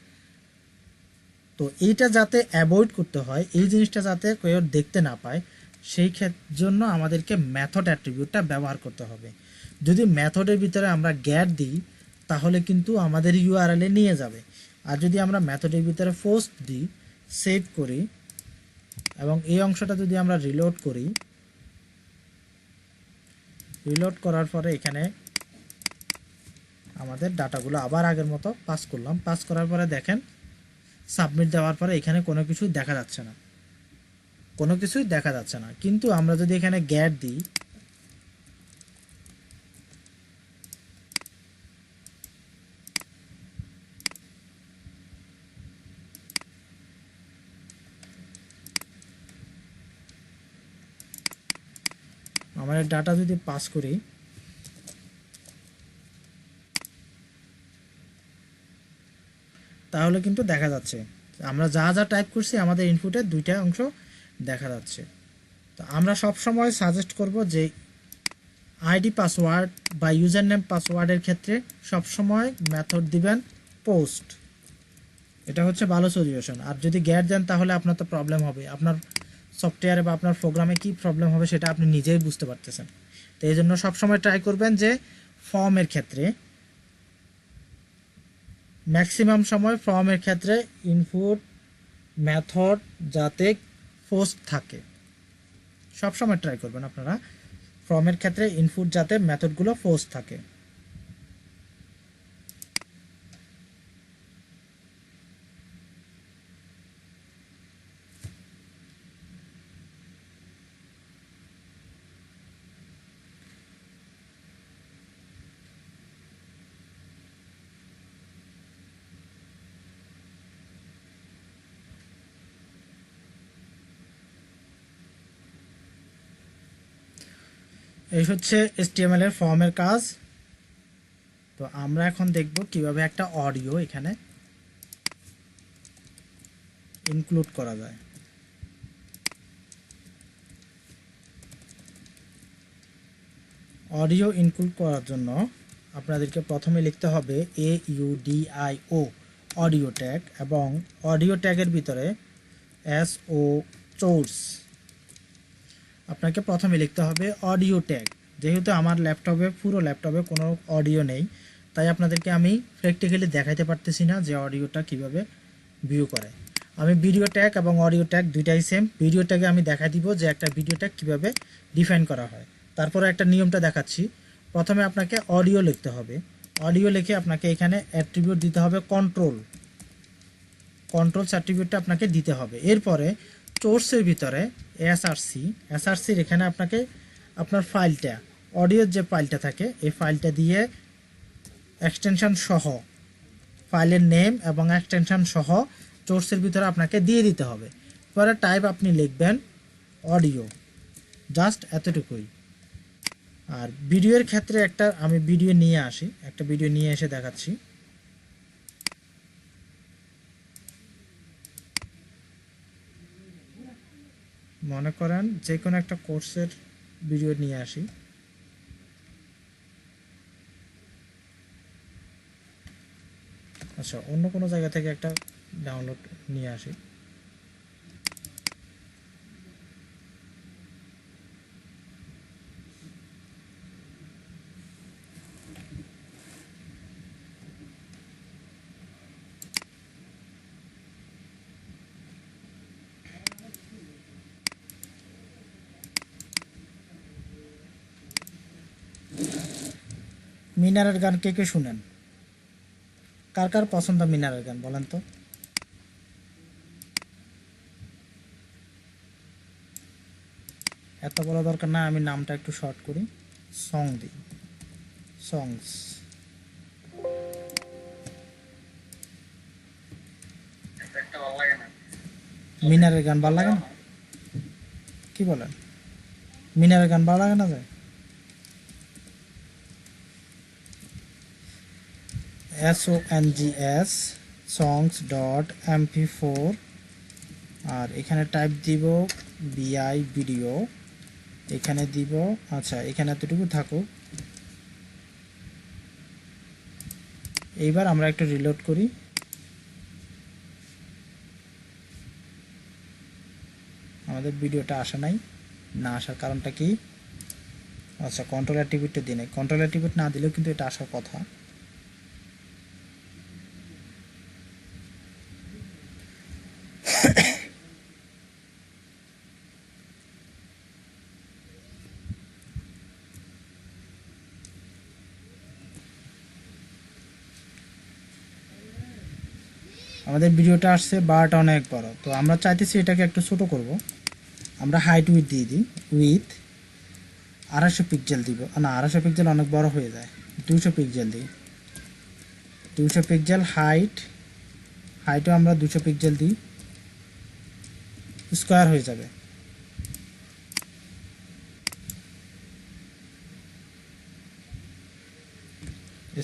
তো এইটা যাতে অ্যাভয়েড করতে হয়, এই জিনিসটা যাতে কেউ দেখতে না পায়, সেই জন্য আমাদেরকে মেথড অ্যাট্রিবিউটটা ব্যবহার করতে হবে। যদি মেথডের ভিতরে আমরা গ্যাট দিই তাহলে কিন্তু আমাদের ইউআরএল এ নিয়ে যাবে। আর যদি আমরা মেথডের ভিতরে পোস্ট দিই, সেভ করি এবং এই অংশটা যদি আমরা রিলোড করি, রিলোড করার পরে এখানে আমাদের ডাটাগুলো আবার আগের মতো পাস করলাম। পাস করার পরে দেখেন সাবমিট দেওয়ার পরে এখানে কোনো কিছুই দেখা যাচ্ছে না, কোনো কিছুই দেখা যাচ্ছে না। কিন্তু আমরা যদি এখানে গ্যাট দিই, আমাদের ডাটা যদি পাস করি, তাহলে কিন্তু দেখা যাচ্ছে আমরা যা যা টাইপ করছি আমাদের ইনপুটের দুইটা অংশ দেখা যাচ্ছে। তো আমরা সব সময় সাজেস্ট করব যে আইডি পাসওয়ার্ড বা ইউজার নেম পাসওয়ার্ডের ক্ষেত্রে সব সময় মেথড দিবেন পোস্ট, এটা হচ্ছে ভালো সলিউশন। আর যদি গ্যাট দেন তাহলে আপনার তো প্রবলেম হবে, আপনার সফটওয়্যারে বা আপনার প্রোগ্রামে কি প্রবলেম হবে সেটা আপনি নিজেই বুঝতে পারতেছেন। তো এই জন্য সবসময় ট্রাই করবেন যে ফর্মের ক্ষেত্রে, ম্যাক্সিমাম সময় ফর্মের ক্ষেত্রে ইনপুট মেথড যাতে পোস্ট থাকে, সবসময় ট্রাই করবেন আপনারা ফর্মের ক্ষেত্রে ইনপুট যাতে মেথডগুলো পোস্ট থাকে। এই হচ্ছে HTML এর ফর্মের কাজ। তো আমরা এখন দেখব কিভাবে একটা অডিও এখানে ইনক্লুড করা যায়। অডিও ইনক্লুড করার জন্য আপনাদেরকে প্রথমে লিখতে হবে AUDIO অডিও ট্যাগ, এবং অডিও ট্যাগের ভিতরে SO সোর্স। আপনাকে প্রথমে লিখতে হবে অডিও ট্যাগ। যেহেতু আমার ল্যাপটপে পুরো ল্যাপটপে কোনো অডিও নেই, তাই আপনাদেরকে আমি প্র্যাকটিক্যালি দেখাইতে পারতেছি না যে অডিওটা কিভাবে ভিউ করে। আমি ভিডিও ট্যাগ এবং অডিও ট্যাগ দুইটাই সেম। ভিডিও ট্যাগে আমি দেখাই দিব যে একটা ভিডিও ট্যাগ কীভাবে ডিফাইন করা হয়। তারপরে একটা নিয়মটা দেখাচ্ছি। প্রথমে আপনাকে অডিও লিখতে হবে, অডিও লিখে আপনাকে এখানে অ্যাট্রিবিউট দিতে হবে কন্ট্রোল অ্যাট্রিবিউটটা আপনাকে দিতে হবে। এরপরে সোর্সের ভিতরে এসআরসির এখানে আপনাকে আপনার ফাইলটা, অডিওর যে ফাইলটা থাকে এই ফাইলটা দিয়ে এক্সটেনশন সহ, ফাইলের নেম এবং এক্সটেনশন সহ সোর্সের ভিতরে আপনাকে দিয়ে দিতে হবে। পরে টাইপ আপনি লিখবেন অডিও, জাস্ট এতটুকুই। আর ভিডিওর ক্ষেত্রে আমি ভিডিও নিয়ে আসি, একটা ভিডিও নিয়ে এসে দেখাচ্ছি। মনে করেন যে কোনো একটা কোর্সের ভিডিও নিয়ে আসি। আচ্ছা, অন্য কোনো জায়গা থেকে একটা ডাউনলোড নিয়ে আসি। মিনারের গান কে কে শুনেন? কার কার পছন্দ মিনারের গান বলেন তো? এত বলা দরকার না, আমি নামটা একটু শর্ট করি, সং দিই, সংস। মিনারের গান ভালো লাগে না? কি বলেন, মিনারের গান ভালো লাগে না? যায় songs songs.mp4 আর এখানে টাইপ দিব বিআই ভিডিও, এখানে দিব, আচ্ছা এখানে এতটুকু থাকুক। এইবার আমরা একটু রিলোড করি। আমাদের ভিডিওটা আসে নাই, না আসার কারণটা কি? আচ্ছা কন্ট্রোল অ্যাট্রিবিউটটা দিই নাই, কন্ট্রোল অ্যাট্রিবিউট না দিলেও কিন্তু এটা আসার কথা। আমাদের ভিডিওটা আসছে বারটা অনেক বড়, তো আমরা চাইতেছি এটাকে একটু ছোট করব। আমরা হাইট উইথ দিয়ে দিই, উইথ 250 পিক্সেল দিব, না 250 পিক্সেল অনেক বড় হয়ে যায়, 200 পিক্সেল দিই, 200 পিক্সেল। হাইটও আমরা 200 পিক্সেল দিই, স্কোয়ার হয়ে যাবে।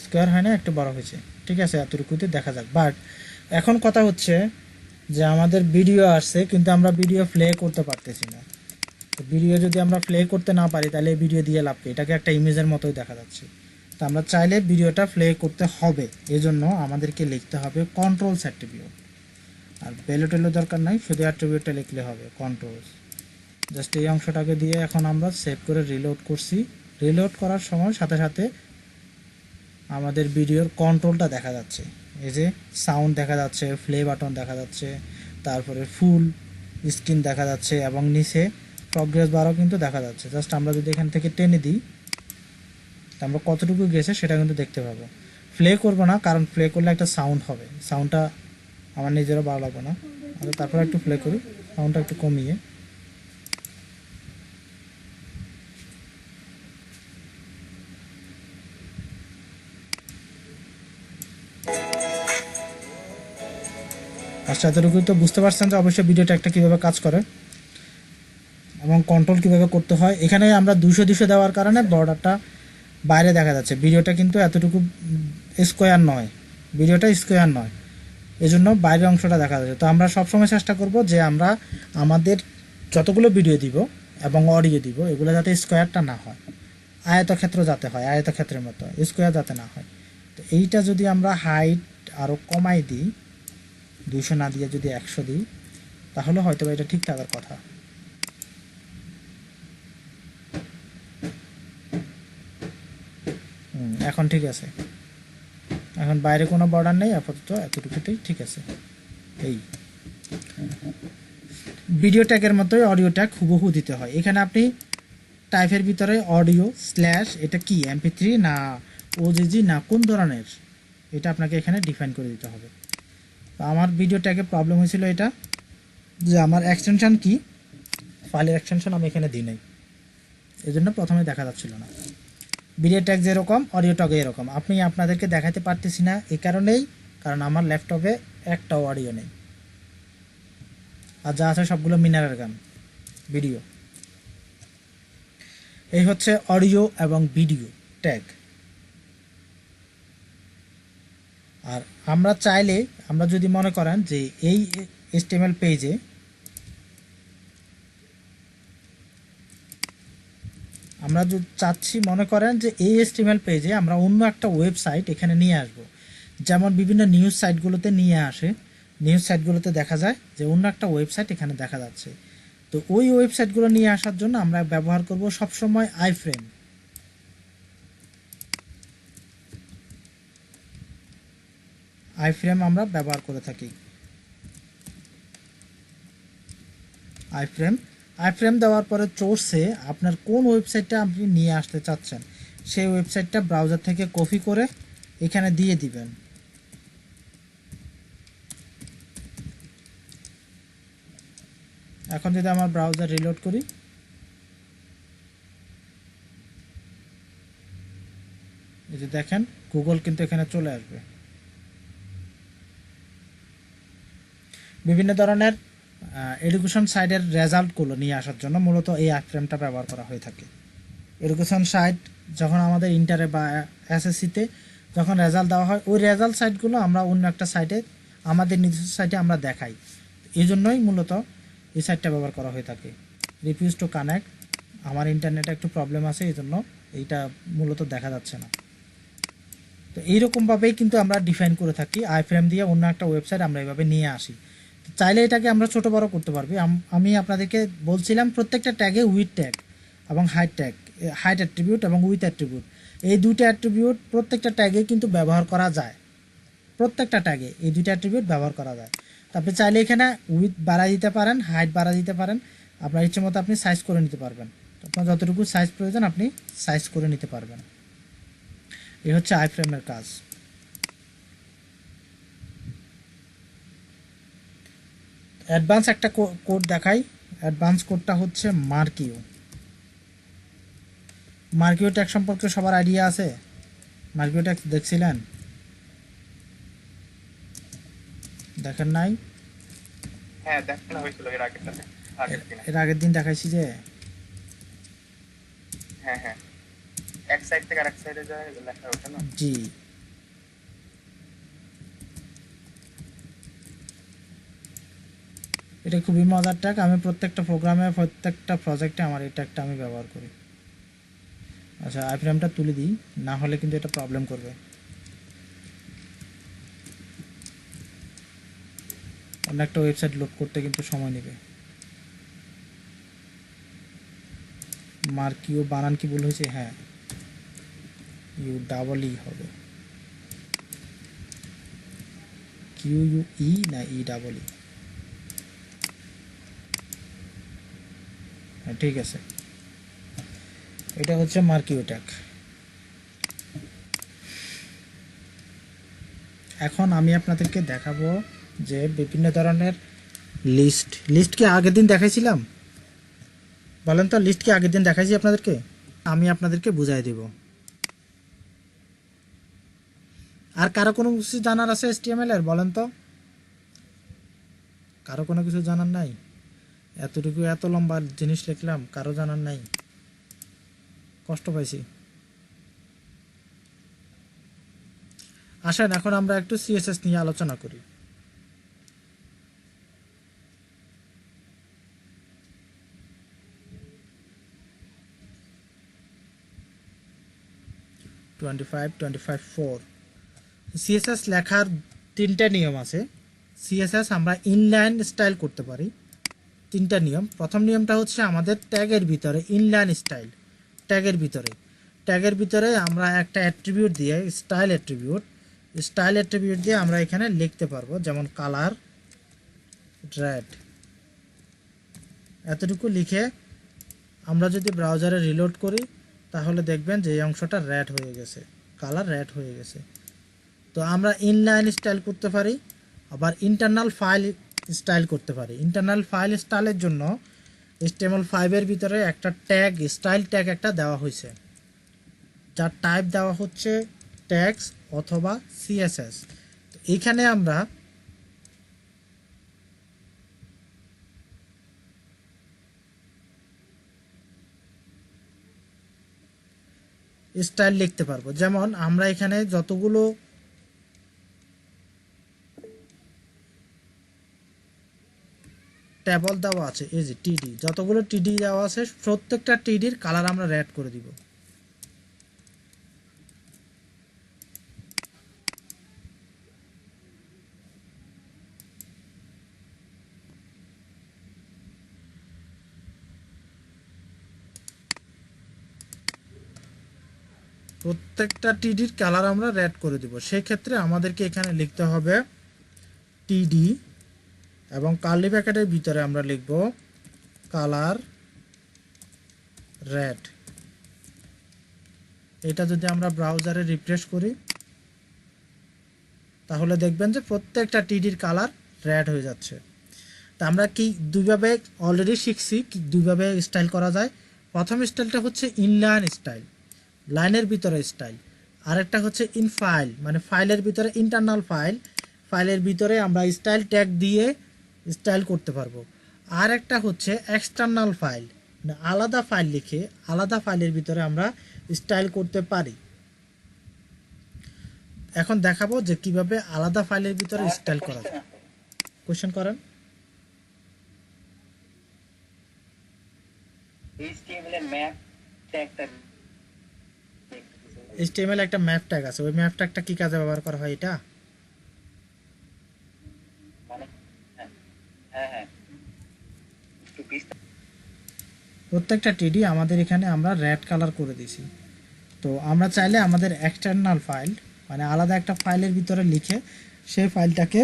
স্কোয়ার হয় না, একটু বড় হয়েছে, ঠিক আছে, এতটুকুতে দেখা যাক। বাট এখন কথা হচ্ছে যে আমাদের ভিডিও আসছে কিন্তু আমরা ভিডিও প্লে করতে পারতেছি না। তো ভিডিও যদি আমরা প্লে করতে না পারি তাহলে এই ভিডিও দিয়ে লাভ কি? এটাকে একটা ইমেজের মতোই দেখা যাচ্ছে। তো আমরা চাইলে ভিডিওটা প্লে করতে হবে, এজন্য আমাদেরকে লিখতে হবে কন্ট্রোলস অ্যাট্রিবিউট। আর ভ্যালু টেলো দরকার নাই, শুধু অ্যাট্রিবিউটটা লিখলে হবে, কন্ট্রোলস। জাস্ট এই অংশটাকে দিয়ে এখন আমরা সেভ করে রিলোড করছি। রিলোড করার সময় সাথে সাথে আমাদের ভিডিওর কন্ট্রোলটা দেখা যাচ্ছে, এই যে সাউন্ড দেখা যাচ্ছে, প্লে বাটন দেখা যাচ্ছে, তারপরে ফুল স্ক্রিন দেখা যাচ্ছে এবং নিচে প্রগ্রেস বারও কিন্তু দেখা যাচ্ছে। জাস্ট আমরা যদি এখান থেকে টেনে দিই তো আমরা কতটুকু গেছে সেটা কিন্তু দেখতে পাবো। প্লে করবো না, কারণ প্লে করলে একটা সাউন্ড হবে, সাউন্ডটা আমার নিজেরও ভালো লাগবে না। তারপরে একটু প্লে করি, সাউন্ডটা একটু কমিয়ে। আচ্ছা এতটুকু তো বুঝতে পারছেন যে অবশ্যই ভিডিওটা একটা কীভাবে কাজ করে এবং কন্ট্রোল কীভাবে করতে হয়। এখানে আমরা 200 দেওয়ার কারণে বর্ডারটা বাইরে দেখা যাচ্ছে, ভিডিওটা কিন্তু এতটুকু স্কোয়ার নয়, ভিডিওটা স্কোয়ার নয়, এজন্য বাইরের অংশটা দেখা যাচ্ছে। তো আমরা সবসময় চেষ্টা করব যে আমরা আমাদের যতগুলো ভিডিও দিব এবং অডিও দিব এগুলো যাতে স্কোয়ারটা না হয়, আয়তক্ষেত্র যাতে হয়, আয়তক্ষেত্রের মতো, স্কোয়ার যাতে না হয়। তো এইটা যদি আমরা হাইট আরও কমাই দিই, 200 না দিয়ে যদি 100 দিই তাহলে হয়তো এটা ঠিক থাকার কথা। এখন ঠিক আছে, এখন বাইরে কোনো বর্ডার নেই, আপাতত এতটুকুতেই ঠিক আছে। এই ভিডিও ট্যাগের মতোই অডিও ট্যাগ হুবহু দিতে হয়। এখানে আপনি টাইপের ভিতরে অডিও স্ল্যাশ এটা কি MP3 না ওজিজি না কোন ধরনের, এটা আপনাকে এখানে ডিফাইন করে দিতে হবে। তো আমার ভিডিও ট্যাগে প্রবলেম হয়েছিল এটা যে আমার এক্সটেনশন কি, ফাইলের এক্সটেনশন আমি এখানে দিই নাই, এই জন্য প্রথমে দেখা যাচ্ছিল না। ভিডিও ট্যাগ যেরকম অডিও ট্যাগে এরকম আপনি আপনাদেরকে দেখাতে পারতেছি না এই কারণেই, কারণ আমার ল্যাপটপে একটাও অডিও নেই, আর যা আছে সবগুলো মিনারের গান ভিডিও। এই হচ্ছে অডিও এবং ভিডিও ট্যাগ। আর আমরা চাইলে, আমরা যদি মনে করেন যে এই HTML পেজে আমরা যদি চাচ্ছি, মনে করেন যে এই HTML পেজে আমরা অন্য একটা ওয়েবসাইট এখানে নিয়ে আসব, যেমন বিভিন্ন নিউজ সাইটগুলোতে নিয়ে আসে, নিউজ সাইটগুলোতে দেখা যায় যে অন্য একটা ওয়েবসাইট এখানে দেখা যাচ্ছে। তো ওই ওয়েবসাইটগুলো নিয়ে আসার জন্য আমরা ব্যবহার করব সবসময় আইফ্রেম। আইফ্রেম আমরা ব্যবহার করে থাকি। আইফ্রেম দেওয়ার পরে সোর্সে আপনার কোন ওয়েবসাইটটা আপনি নিয়ে আসতে চাচ্ছেন সেই ওয়েবসাইটটা ব্রাউজার থেকে কপি করে এখানে দিয়ে দিবেন। এখন যদি আমার ব্রাউজার রিলোড করি, এই যে দেখেন গুগল কিন্তু এখানে চলে আসবে। বিভিন্ন ধরনের এডুকেশন সাইটের রেজাল্টগুলো নিয়ে আসার জন্য মূলত এই আইফ্রেমটা ব্যবহার করা হয়ে থাকে। এডুকেশন সাইট যখন আমাদের ইন্টারে বা SSCতে যখন রেজাল্ট দেওয়া হয়, ওই রেজাল্ট সাইটগুলো আমরা অন্য একটা সাইটে, আমাদের নিজস্ব সাইটে আমরা দেখাই। এই জন্যই মূলত এই সাইটটা ব্যবহার করা হয়ে থাকে। রিফিউজ টু কানেক্ট, আমার ইন্টারনেটে একটু প্রবলেম আছে, এই জন্য এইটা মূলত দেখা যাচ্ছে না। তো এইরকমভাবেই কিন্তু আমরা ডিফাইন করে থাকি, আই ফ্রেম দিয়ে অন্য একটা ওয়েবসাইট আমরা এইভাবে নিয়ে আসি। চাইলে এটাকে আমরা ছোট বড় করতে পারবি। আমি আপনাদেরকে বলছিলাম প্রত্যেকটা ট্যাগে উইথ ট্যাগ এবং হাইট অ্যাট্রিবিউট এবং উইথ অ্যাট্রিবিউট, এই দুইটা অ্যাট্রিবিউট প্রত্যেকটা ট্যাগে কিন্তু ব্যবহার করা যায়। প্রত্যেকটা ট্যাগে এই দুইটা অ্যাট্রিবিউট ব্যবহার করা যায়। তারপরে চাইলে এখানে উইথ বাড়া দিতে পারেন, হাইট বাড়া দিতে পারেন, আপনার ইচ্ছে মতো আপনি সাইজ করে নিতে পারবেন। আপনার যতটুকু সাইজ প্রয়োজন আপনি সাইজ করে নিতে পারবেন। এই হচ্ছে আই ফ্রেমের কাজ। অ্যাডভান্স একটা কোড দেখাই। অ্যাডভান্স কোডটা হচ্ছে মার্কিও ট্যাগ সম্পর্কে সবার আইডিয়া আছে? মার্কিও ট্যাগ দেখছিলেন? দেখেন নাই? হ্যাঁ দেখানো হয়েছিল এর আগের দিনে। এর আগের দিন দেখাইছি যে। হ্যাঁ হ্যাঁ, এক সাইড থেকে আরেক সাইডে যায় লেখা ওঠে না। জি, এটা খুবই মজার ট্যাগ। আমি প্রত্যেকটা প্রোগ্রামে, প্রত্যেকটা প্রজেক্টে আমার এই ট্যাগটা আমি ব্যবহার করি। আচ্ছা, আই ফ্রেমটা তুলে দিই, না হলে কিন্তু এটা প্রবলেম করবে। অন্য একটা ওয়েবসাইট লোড করতে কিন্তু সময় নেবে। মার্কিও বানান কি ভুল হয়েছে? হ্যাঁ, ইউ ডাবল ই হবে, কিউ ইউ ই না ই ডাবল ই। হ্যাঁ ঠিক আছে, এটা হচ্ছে মার্কিও ট্যাগ। এখন আমি আপনাদেরকে দেখাবো যে বিভিন্ন ধরনের লিস্ট কি আগের দিন দেখাইছিলাম? বলেন তো, লিস্ট কি আগের দিন দেখাইছি আপনাদেরকে? আমি আপনাদেরকে বুঝাই দেব। আর কারো কোনো কিছু জানার আছে HTML এর? বলেন তো, কারো কোনো কিছু জানার নাই? এতটুকু এত লম্বা জিনিস লিখলাম, কারো জানার নাই? কষ্ট পাইছি। আসেন এখন আমরা একটু CSS নিয়ে আলোচনা করি। CSS লেখার তিনটা নিয়ম আছে। CSS আমরা ইনলাইন স্টাইল করতে পারি। তিনটা নিয়ম। প্রথম নিয়মটা হচ্ছে আমাদের ট্যাগের ভিতরে ইনলাইন স্টাইল। ট্যাগের ভিতরে আমরা একটা অ্যাট্রিবিউট দিয়ে, স্টাইল অ্যাট্রিবিউট দিয়ে আমরা এখানে লিখতে পারবো, যেমন কালার রেড। এতটুকু লিখে আমরা যদি ব্রাউজারে রিলোড করি তাহলে দেখবেন যে এই অংশটা রেড হয়ে গেছে, কালার রেড হয়ে গেছে। তো আমরা ইনলাইন স্টাইল করতে পারি, আবার ইন্টারনাল ফাইল স্টাইল করতে পারি। ইন্টারনাল ফাইল স্টাইলের জন্য HTML5 এর ভিতরে একটা ট্যাগ, স্টাইল ট্যাগ একটা দেওয়া হয়েছে, যার টাইপ দেওয়া হচ্ছে ট্যাগস অথবা CSS। তো এইখানে আমরা স্টাইল লিখতে পারবো। যেমন আমরা এখানে যতগুলো টেবল দেওয়া আছে, এই যে টিডি, যতগুলো টিডি দেওয়া আছে প্রত্যেকটা টিডির কালার আমরা রেড করে দিব। প্রত্যেকটা টিডির কালার আমরা রেড করে দিব। সেই ক্ষেত্রে আমাদেরকে এখানে লিখতে হবে টিডি এবং কার্লি ব্র্যাকেটের ভিতরে আমরা লিখব কালার রেড। এটা যদি আমরা ব্রাউজারে রিফ্রেশ করি তাহলে দেখবেন যে প্রত্যেকটা টিডির কালার রেড হয়ে যাচ্ছে। তা আমরা কি দুইভাবে অলরেডি শিখছি দুইভাবে স্টাইল করা যায়। প্রথম স্টাইলটা হচ্ছে ইনলাইন স্টাইল, লাইনের ভিতরে স্টাইল। আরেকটা হচ্ছে ইন ফাইল, মানে ফাইলের ভিতরে, ইন্টারনাল ফাইলের ভিতরে আমরা স্টাইল ট্যাগ দিয়ে স্টাইল করতে পারবো। আর একটা হচ্ছে এক্সটার্নাল ফাইল, মানে আলাদা ফাইল লিখে আলাদা ফাইলের ভিতরে আমরা স্টাইল করতে পারি। এখন দেখাবো যে কিভাবে আলাদা ফাইলের ভিতরে স্টাইল করা যায়। কোশ্চেন করেন। এইচটিএমএল এর ম্যাপ একটা HTML একটা ম্যাপ ট্যাগ আছে, ওই ম্যাপ ট্যাগটা কি কাজে ব্যবহার করা হয় এটা? মানে হ্যাঁ হ্যাঁ হ্যাঁ একটু বিস্তার প্রত্যেকটা টিডি আমাদের এখানে আমরা রেড কালার করে দিছি। তো আমরা চাইলে আমাদের এক্সটার্নাল ফাইল মানে আলাদা একটা ফাইলের ভিতরে লিখে সেই ফাইলটাকে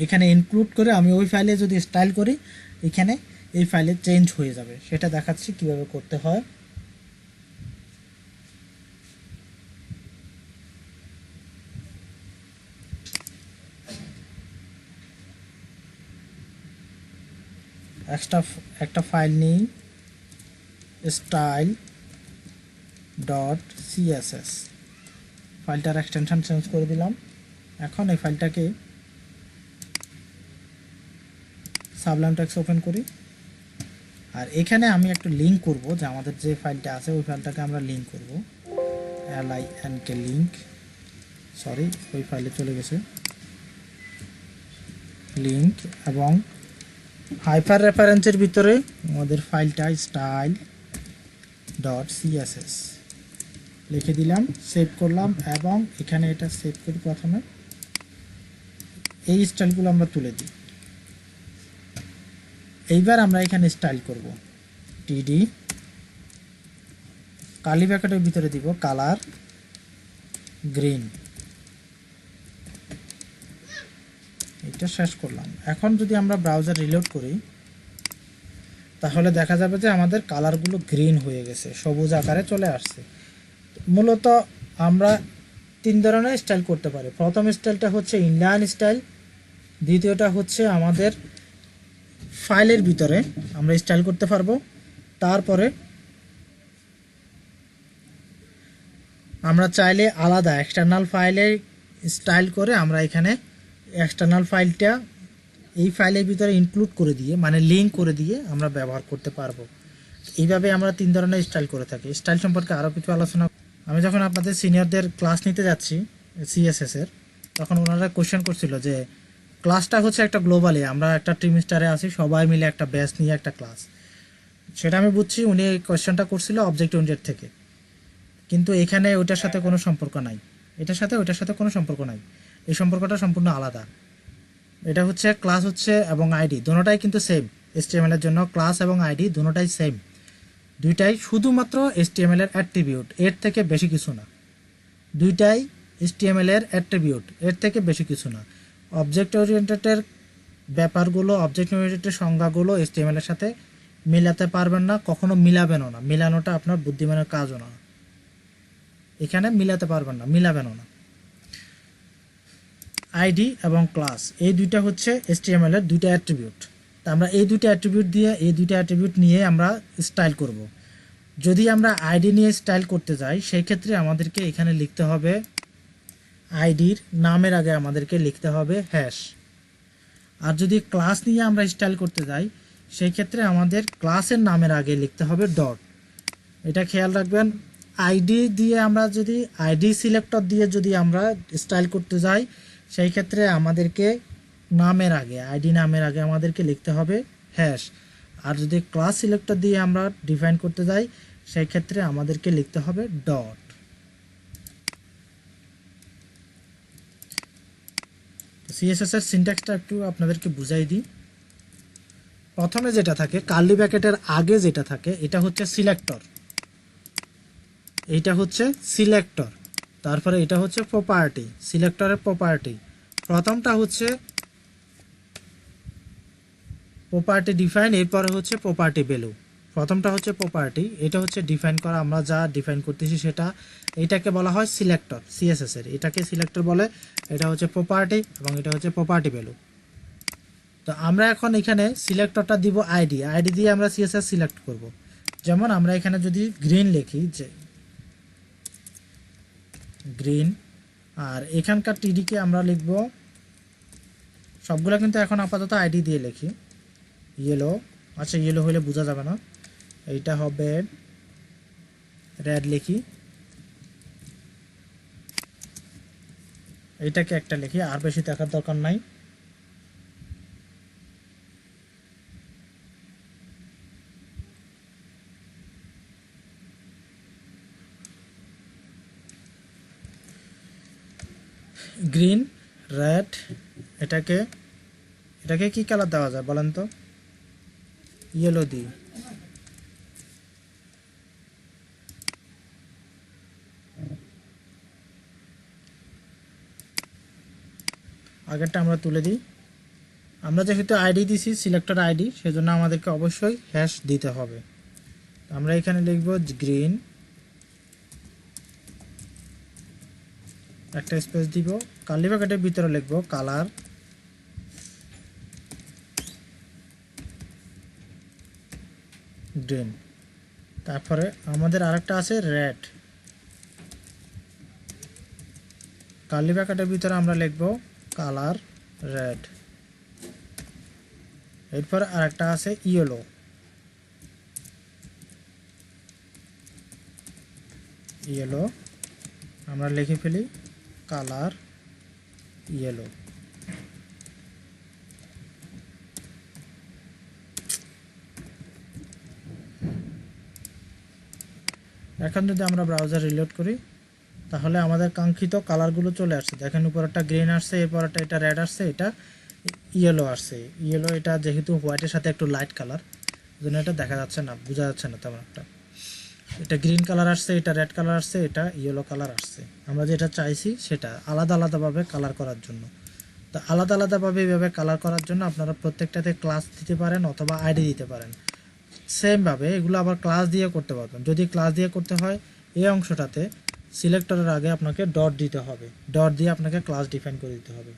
এখানে ইনক্লুড করে আমি ওই ফাইলে যদি স্টাইল করি এখানে এই ফাইলে চেঞ্জ হয়ে যাবে, সেটা দেখাচ্ছি কিভাবে করতে হয়। একটা ফাইল নিই স্টাইল ডট সিএসএস, ফাইলটার এক্সটেনশন চেঞ্জ করে দিলাম। এখন এই ফাইলটাকে সাবলাইম টেক্সট ওপেন করি, আর এখানে আমি একটা লিঙ্ক করব, যে আমাদের যে ফাইলটা আছে ওই ফাইলটাকে আমরা লিঙ্ক করব, LINK লিঙ্ক, সরি ওই ফাইলে চলে গেছে লিঙ্ক, এবং হাইপার রেফারেন্সের ভিতরে আমাদের ফাইলটা স্টাইল ডট সিএসএস লিখে দিলাম, সেভ করলাম, এবং এখানে এটা সেভ করি। প্রথমে এই স্টাইলগুলো আমরা তুলে দিই। এইবার আমরা এখানে স্টাইল করব, টিডি কালি ব্র্যাকেটের ভিতরে দিব কালার গ্রিন, এটা শেষ করলাম। এখন যদি আমরা ব্রাউজার রিলোড করি তাহলে দেখা যাবে যে আমাদের কালারগুলো গ্রিন হয়ে গেছে, সবুজ আকারে চলে আসছে। মূলত আমরা 3 ধরনের স্টাইল করতে পারি। প্রথম স্টাইলটা হচ্ছে ইনলাইন স্টাইল, দ্বিতীয়টা হচ্ছে আমাদের ফাইলের ভিতরে আমরা স্টাইল করতে পারবো। তারপরে আমরা চাইলে আলাদা এক্সটার্নাল ফাইলে স্টাইল করে আমরা এখানে এক্সটার্নাল ফাইলটা এই ফাইলের ভিতরে ইনক্লুড করে দিয়ে মানে লিঙ্ক করে দিয়ে আমরা ব্যবহার করতে পারবো। এইভাবে আমরা 3 ধরনের স্টাইল করে থাকি। স্টাইল সম্পর্কে আরও কিছু আলোচনা, আমি যখন আপনাদের সিনিয়রদের ক্লাস নিতে যাচ্ছি সিএসএস এর, তখন ওনারা কোশ্চেন করছিল যে ক্লাসটা হচ্ছে একটা গ্লোবালি, আমরা একটা ট্রিমিস্টারে আছি, সবাই মিলে একটা ব্যাচ নিয়ে একটা ক্লাস। সেটা আমি বুঝছি, উনি এই কোশ্চেনটা করছিল অবজেক্ট ওরিয়েন্টেড থেকে, কিন্তু এখানে ওইটার সাথে কোনো সম্পর্ক নাই, এটার সাথে ওইটার সাথে কোনো সম্পর্ক নাই, এই সম্পর্কটা সম্পূর্ণ আলাদা। এটা হচ্ছে ক্লাস হচ্ছে এবং আইডি দুটোটাই কিন্তু সেম। HTML এর জন্য ক্লাস এবং আইডি দুটোটাই সেম, দুইটাই শুধুমাত্র HTML এর অ্যাট্রিবিউট, এর থেকে বেশি কিছু না। দুইটাই HTML এর অ্যাট্রিবিউট, এর থেকে বেশি কিছু না। অবজেক্ট ওরিয়েন্টেডের ব্যাপারগুলো, অবজেক্ট ওরিয়েন্টেডের সংজ্ঞাগুলো HTML এর সাথে মিলাতে পারবেন না, কখনো মিলাবেনও না, মিলানোটা আপনার বুদ্ধিমানের কাজও না, এখানে মিলাতে পারবেন না, মিলাবেনও না। আইডি এবং ক্লাস এই দুইটা হচ্ছে HTML এর দুইটা অ্যাট্রিবিউট। তা আমরা এই দুইটা অ্যাট্রিবিউট নিয়ে আমরা স্টাইল করব। যদি আমরা আইডি নিয়ে স্টাইল করতে যাই সেই ক্ষেত্রে আমাদেরকে এখানে লিখতে হবে আইডির নামের আগে আমাদেরকে লিখতে হবে হ্যাশ। আর যদি ক্লাস নিয়ে আমরা স্টাইল করতে যাই সেই ক্ষেত্রে আমাদের ক্লাসের নামের আগে লিখতে হবে ডট। এটা খেয়াল রাখবেন। আইডি দিয়ে আমরা যদি আইডি সিলেক্টর দিয়ে যদি আমরা স্টাইল করতে যাই সেই ক্ষেত্রে আমাদেরকে নামের আগে, আইডি নামের আগে আমাদেরকে লিখতে হবে হ্যাশ। আর যদি ক্লাস সিলেক্টর দিয়ে আমরা ডিফাইন করতে যাই সেই ক্ষেত্রে আমাদেরকে লিখতে হবে ডট। সিএসএস এর সিনট্যাক্সটা একটু আপনাদেরকে বুঝাই দিই। প্রথমে যেটা থাকে কার্লি ব্র্যাকেটের আগে যেটা থাকে এটা হচ্ছে সিলেক্টর, এইটা হচ্ছে সিলেক্টর, তারপরে এটা হচ্ছে প্রপার্টি, সিলেক্টরের প্রপার্টি। প্রথমটা হচ্ছে প্রপার্টি ডিফাইন, এরপরে হচ্ছে প্রপার্টি ভ্যালু। প্রথমটা হচ্ছে প্রপার্টি, এটা হচ্ছে ডিফাইন করা, আমরা যা ডিফাইন করতেছি সেটা, এটাকে বলা হয় সিলেক্টর সিএসএস এর, এটাকে সিলেক্টর বলে। এটা হচ্ছে প্রপার্টি এবং এটা হচ্ছে প্রপার্টি ভ্যালু। তো আমরা এখন এখানে সিলেক্টরটা দিব আইডি, আইডি দিয়ে আমরা সিএসএস সিলেক্ট করব। যেমন আমরা এখানে যদি গ্রিন লিখি, যে গ্রিন, আর এখানকার টিডিকে আমরা লিখব, সবগুলো কিন্তু এখন আপাতত আইডি দিয়ে লিখি, ইয়েলো। আচ্ছা ইয়েলো হলে বোঝা যাবে না, এইটা হবে রেড লিখি, এইটাকে একটা লিখি, আর বেশি দেখার দরকার নাই। গ্রিন, রেড, এটাকে এটাকে কি কালার দেওয়া যায় বলেন তো? ইয়েলো দিই। আগেরটা আমরা তুলে দিই। আমরা যেহেতু আইডি দিছি সিলেক্টর আইডি, সেজন্য আমাদেরকে অবশ্যই হ্যাশ দিতে হবে। আমরা এখানে লিখব গ্রিন, একটা স্পেস দিব, কার্লি ব্র্যাকেটের ভিতরে লিখব কালার, গ্রিন। তারপরে আমাদের আরেকটা আছে রেড, কার্লি ব্র্যাকেটের ভিতরে আমরা লিখব কালার রেড। এরপর আরেকটা আছে ইয়েলো, ইয়েলো আমরা লিখে ফেলি কালার ইয়েলো। এখন যদি আমরা ব্রাউজার রিলোড করি তাহলে আমাদের কাঙ্ক্ষিত কালারগুলো চলে আসছে। দেখেন উপরটা গ্রিন আসছে, এরপরটা এটা রেড আসছে, এটা ইয়েলো আসছে। ইয়েলো এটা যেহেতু হোয়াইটের সাথে একটু লাইট কালার, জন্য এটা দেখা যাচ্ছে না, বোঝা যাচ্ছে না তেমন একটা। এটা গ্রিন কালার আসছে, এটা রেড কালার আসছে, এটা ইয়েলো কালার আসছে। আমরা যেটা চাইছি সেটা আলাদা আলাদাভাবে কালার করার জন্য। তো আলাদা আলাদাভাবে এইভাবে কালার করার জন্য আপনারা প্রত্যেকটাতে ক্লাস দিতে পারেন অথবা আইডি দিতে পারেন। সেমভাবে এগুলো আবার ক্লাস দিয়ে করতে পারবেন। যদি ক্লাস দিয়ে করতে হয় এই অংশটাতে সিলেক্টরের আগে আপনাকে ডট দিতে হবে, ডট দিয়ে আপনাকে ক্লাস ডিফাইন করে দিতে হবে।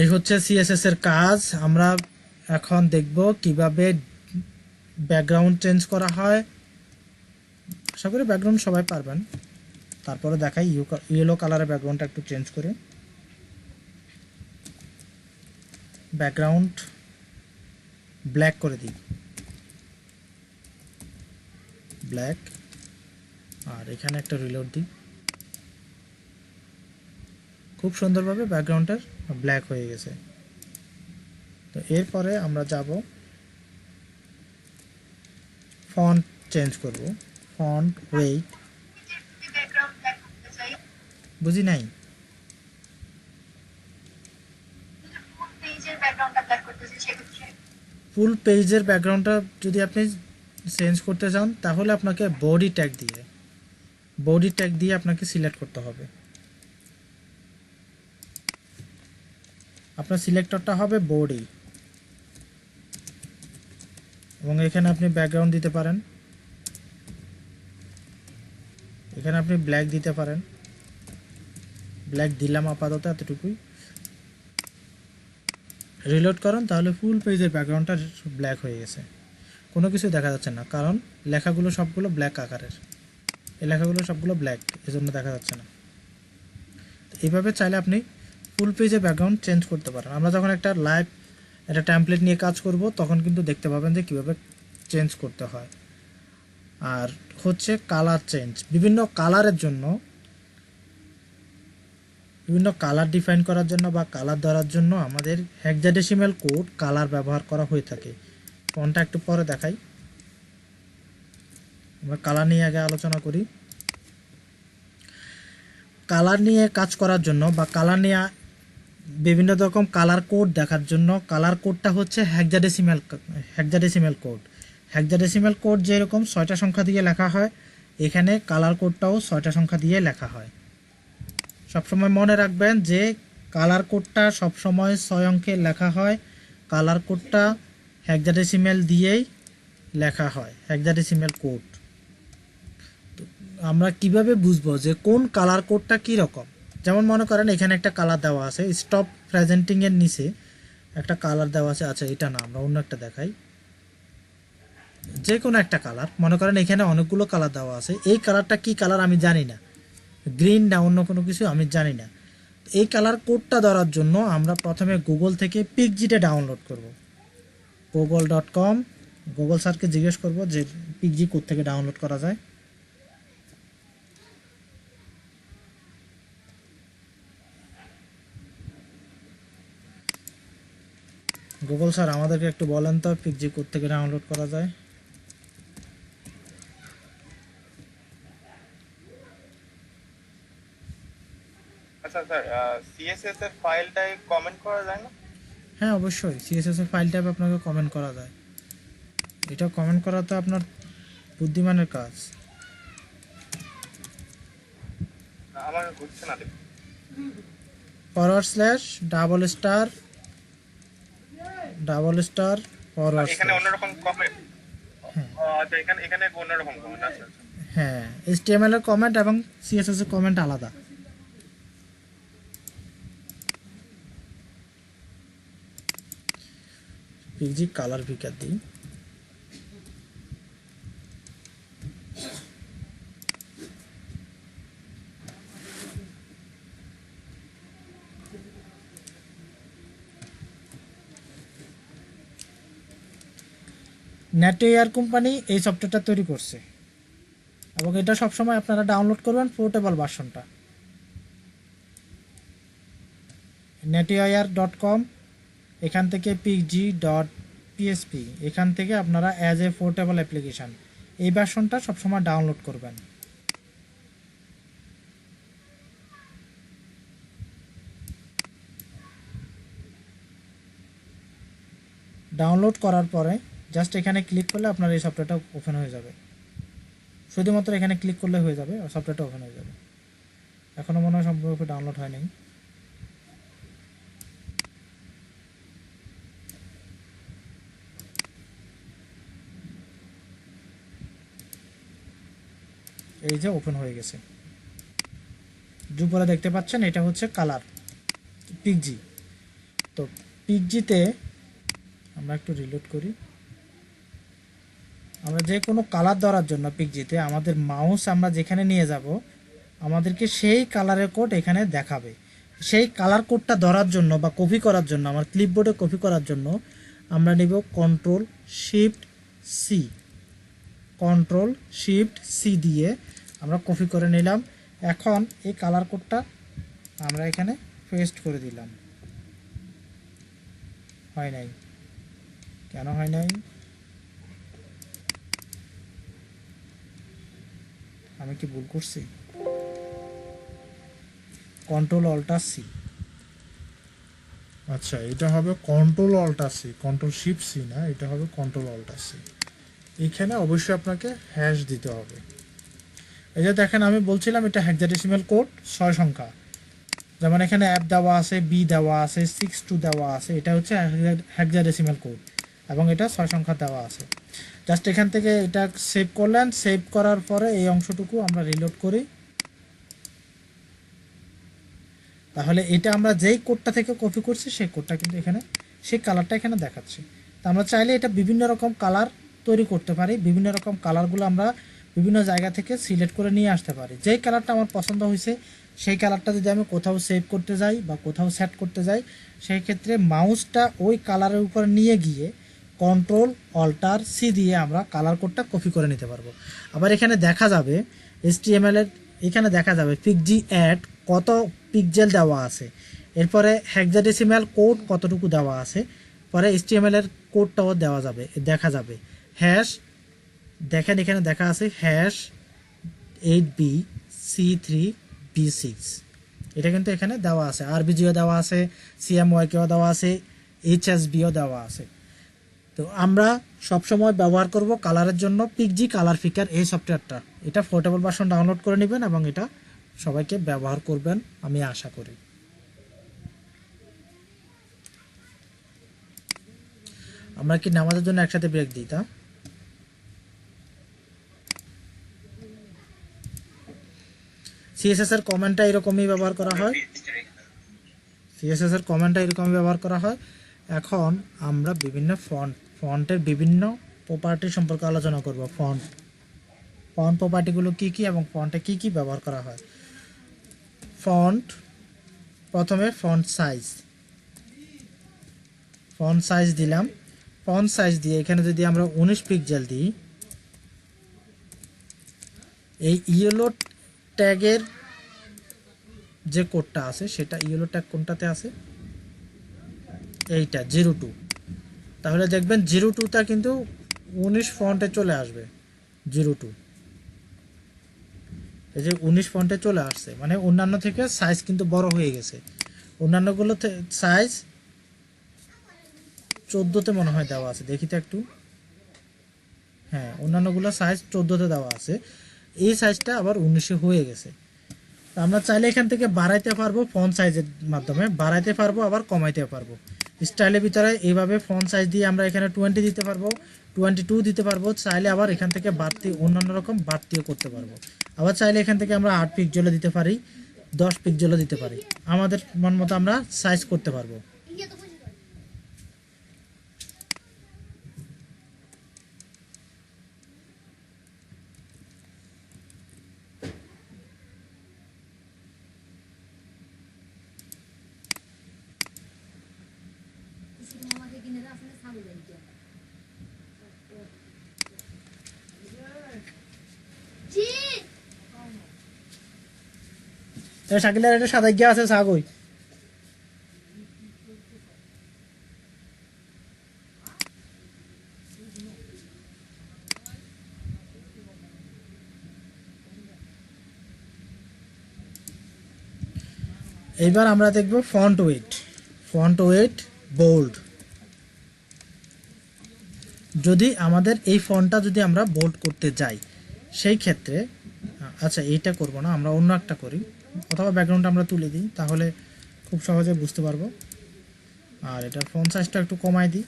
এই হচ্ছে সিএসএস এর কাজ। আমরা এখন দেখব কিভাবে ব্যাকগ্রাউন্ড চেঞ্জ করা হয়। আশা করি ব্যাকগ্রাউন্ড সবাই পারবেন। তারপরে দেখাই ইয়েলো কালারের ব্যাকগ্রাউন্ডটা একটু চেঞ্জ করে, ব্যাকগ্রাউন্ড ব্ল্যাক করে দিই, ব্ল্যাক। আর এখানে একটা রিলোড দিই। খুব সুন্দরভাবে ব্যাকগ্রাউন্ডটার ব্ল্যাক হয়ে গেছে। তো এরপরে আমরা যাব ফন্ট চেঞ্জ করব, ফন্ট ওয়েট। বুঝি নাই। ফুল পেজের ব্যাকগ্রাউন্ডটা যদি আপনি চেঞ্জ করতে চান তাহলে আপনাকে বডি ট্যাগ দিয়ে আপনাকে সিলেক্ট করতে হবে। আপনার সিলেক্টরটা হবে বডি, এবং এখানে আপনি ব্যাকগ্রাউন্ড দিতে পারেন, এখানে আপনি ব্ল্যাক দিতে পারেন। ব্ল্যাক দিলাম আপাতত এতটুকুই। রিলোড করুন তাহলে ফুল পেজের ব্যাকগ্রাউন্ডটা ব্ল্যাক হয়ে গেছে, কোনো কিছু দেখা যাচ্ছে না, কারণ লেখাগুলো সবগুলো ব্ল্যাক আকারের। এই লেখাগুলো সবগুলো ব্ল্যাক, এজন্য দেখা যাচ্ছে না। এইভাবে চাইলে আপনি ফুল পেজের ব্যাকগ্রাউন্ড চেঞ্জ করতে পারেন। আমরা যখন একটা টেমপ্লেট নিয়ে কাজ করব তখন কিন্তু দেখতে পাবেন যে কীভাবে চেঞ্জ করতে হয়। আর হচ্ছে কালার চেঞ্জ, বিভিন্ন কালারের জন্য, বিভিন্ন কালার ডিফাইন করার জন্য বা কালার ধরার জন্য আমাদের হেক্সাডেসিমাল কোড কালার ব্যবহার করা হয়ে থাকে। কোনটা একটু পরে দেখাই। আমরা কালার নিয়ে আগে আলোচনা করি। কালার নিয়ে কাজ করার জন্য বা কালার নিয়ে বিভিন্ন রকম কালার কোড দেখার জন্য কালার কোডটা হচ্ছে হেক্সাডেসিমাল কোড। হেক্সাডেসিমাল কোড যেরকম 6টা সংখ্যা দিয়ে লেখা হয়, এখানে কালার কোডটাও 6টা সংখ্যা দিয়ে লেখা হয়। সবসময় মনে রাখবেন যে কালার কোডটা সবসময় 6 অঙ্কে লেখা হয়। কালার কোডটা হেক্সাডেসিমাল দিয়েই লেখা হয়, হেক্সাডেসিমাল কোড। আমরা কিভাবে বুঝবো যে কোন কালার কোডটা কী রকম? যেমন মনে করেন এখানে একটা কালার দেওয়া আছে, স্টপ প্রেজেন্টিং এর নিচে একটা কালার দেওয়া আছে। আচ্ছা এটা না, আমরা অন্য একটা দেখাই, যে কোনো একটা কালার। মনে করেন এখানে অনেকগুলো কালার দেওয়া আছে, এই কালারটা কি কালার আমি জানি না, গ্রিন না অন্য কোনো কিছু আমি জানি না। এই কালার কোডটা ধরার জন্য আমরা প্রথমে গুগল থেকে পিকজিটা ডাউনলোড করব। google.com, গুগল স্যারকে জিজ্ঞেস করব যে পিকজি কোড থেকে ডাউনলোড করা যায়। গুগল স্যার আমাদেরকে একটু বলেন তো পিকজি কোড থেকে ডাউনলোড করা যায়। আচ্ছা স্যার, সিএসএস এর ফাইলটাই কমেন্ট করা যায় না? হ্যাঁ অবশ্যই সিএসএস এর ফাইল টাইপ আপনাকে কমেন্ট করা যায়। এটা কমেন্ট করা তো আপনার বুদ্ধিমানের কাজ। আমার হচ্ছে না দেখুন। //// ফরওয়ার্ড এখানে অন্যরকম কমেন্ট। আচ্ছা, এখানে অন্যরকম কমেন্ট আছে। হ্যাঁ HTML এর কমেন্ট এবং CSS এর কমেন্ট আলাদা। পিজি কালার পিকার দিই। নেটওয়্যার কোম্পানি এই সফটওয়্যারটা তৈরি করছে এবং এটা সবসময় আপনারা ডাউনলোড করবেন পোর্টেবল ভার্সনটা। netwire.com, এখান থেকে pg.php, এখান থেকে আপনারা অ্যাজ এ পোর্টেবল অ্যাপ্লিকেশান এই ভার্সনটা সবসময় ডাউনলোড করবেন। ডাউনলোড করার পরে জাস্ট এখানে ক্লিক করলে আপনার এই সফটওয়্যারটা ওপেন হয়ে যাবে। শুধুমাত্র এখানে ক্লিক করলে হয়ে যাবে, সফটওয়্যারটা ওপেন হয়ে যাবে। এখনও মনে হয় সম্পূর্ণরূপে ডাউনলোড হয়নি। এই যে ওপেন হয়ে গেছে, উপরে দেখতে পাচ্ছেন এটা হচ্ছে কালার পিকজি। তো পিকজিতে আমরা একটু রিলোড করি। আমরা যে কোনো কালার ধরার জন্য পিকজিতে আমাদের মাউস আমরা যেখানে নিয়ে যাব আমাদেরকে সেই কালারের কোড এখানে দেখাবে। সেই কালার কোডটা ধরার জন্য বা কপি করার জন্য, আমার ক্লিপবোর্ডে কপি করার জন্য আমরা নিব Ctrl+Shift+C দিয়ে আমরা কপি করে নিলাম। এখন এই কালার কোডটা আমরা এখানে পেস্ট করে দিলাম। হয় নাই, কেন হয় নাই? আমি কি ভুল করছি? Ctrl+Alt+C। আচ্ছা, এটা হবে Ctrl+Alt+C, Ctrl+Shift+C না, এটা হবে Ctrl+Alt+C। এইখানে অবশ্যই আপনাকে হ্যাশ দিতে হবে। এই যে দেখেন আমি বলছিলাম এটা হেক্সাডেসিমাল কোড 6 সংখ্যা। যেমন এখানে অ্যাপ দেওয়া আছে, বি দেওয়া আছে, 62 দেওয়া আছে, এটা হচ্ছে হেক্সাডেসিমাল কোড এবং এটা 6 সংখ্যা দেওয়া আছে। জাস্ট এখান থেকে এটা সেভ করলেন, সেভ করার পরে এই অংশটুকু আমরা রিলোড করি। তাহলে এটা আমরা যেই কোডটা থেকে কপি করছি সেই কোডটা কিন্তু এখানে, সেই কালারটা এখানে দেখাচ্ছে। তো আমরা চাইলে এটা বিভিন্ন রকম কালার তৈরি করতে পারি। বিভিন্ন রকম কালারগুলো আমরা বিভিন্ন জায়গা থেকে সিলেক্ট করে নিয়ে আসতে পারি। যেই কালারটা আমার পছন্দ হয়েছে সেই কালারটা যদি আমি কোথাও সেভ করতে যাই বা কোথাও সেট করতে যাই, সেই ক্ষেত্রে মাউসটা ওই কালারের উপর নিয়ে গিয়ে Ctrl+Alt+C দিয়ে আমরা কালার কোডটা কপি করে নিতে পারবো। আবার এখানে দেখা যাবে HTML এর, এখানে দেখা যাবে পিকজি অ্যাড কত পিক্সেল দেওয়া আছে, এরপরে হেক্সাডেসিমাল কোড কতটুকু দেওয়া আছে, পরে HTML এর কোডটাও দেওয়া যাবে, দেখা যাবে। হ্যাশ দেখেন এখানে দেখা আছে #8BC3B6, এটা কিন্তু এখানে দেওয়া আছে। RBGও দেওয়া আছে, CMYKও দেওয়া আছে, HSBও দেওয়া আছে। তো আমরা সবসময় ব্যবহার করব কালারের জন্য পিকজি কালার পিকার এই সফটওয়্যারটা। এটা পোর্টেবল ভার্সন ডাউনলোড করে নেবেন এবং এটা সবাইকে ব্যবহার করবেন আমি আশা করি। আমরা কি নামাজের জন্য একসাথে ব্রেক দিই? তা সিএসএস এর কমেন্টটা এরকমই ব্যবহার করা হয়। এখন আমরা বিভিন্ন ফন্টের বিভিন্ন প্রপার্টি সম্পর্কে আলোচনা করব। ফন্ট প্রপার্টিগুলো কি কি এবং ফন্টে কি কি ব্যবহার করা হয়। প্রথমে ফন্ট সাইজ দিলাম। ফন্ট সাইজ দিয়ে এখানে যদি আমরা 19 পিক্সেল দিই, এই ইয়েলো ট্যাগের যে কোডটা আছে সেটা ইয়েলো ট্যাগ কোনটাতে আছে? এইটা 02। তাহলে দেখবেন 02টা কিন্তু 19 ফন্টে চলে আসবে। 02 এই যে 19 ফন্টে চলে আসছে, মানে অন্যান্য থেকে সাইজ কিন্তু বড় হয়ে গেছে। অন্যান্যগুলো সাইজ 14তে মনে হয় দেওয়া আছে, দেখি তো একটু। হ্যাঁ, অন্যান্যগুলো সাইজ 14তে দেওয়া আছে, এই সাইজটা আবার 19-এ হয়ে গেছে। তো আমরা চাইলে এখান থেকে বাড়াইতে পারবো, ফন্ট সাইজের মাধ্যমে বাড়াইতে পারবো, আবার কমাইতে পারবো। স্টাইলের ভিতরে এইভাবে ফন্ট সাইজ দিয়ে আমরা এখানে 20 দিতে পারবো, 22 দিতে পারবো। চাইলে আবার এখান থেকে বাড়তি অন্যান্য রকম বাড়তিও করতে পারবো। আবার চাইলে এখান থেকে আমরা 8 পিক্সেলও দিতে পারি, 10 পিক্সেলও দিতে পারি। আমাদের মন মতো আমরা সাইজ করতে পারবো। শাকিলের এটা সাদা গিয়া আছে ছাগই। এইবার আমরা দেখব font weight. Font weight bold. যদি আমাদের এই ফন্টটা যদি আমরা বোল্ড করতে যাই, সেই ক্ষেত্রে আচ্ছা এইটা করব না, আমরা অন্য একটা করি, অথবা ব্যাকগ্রাউন্ডটা আমরা তুলে দিই, তাহলে খুব সহজে বুঝতে পারবো। আর এটার ফন্ট সাইজটা একটু কমাই দিই,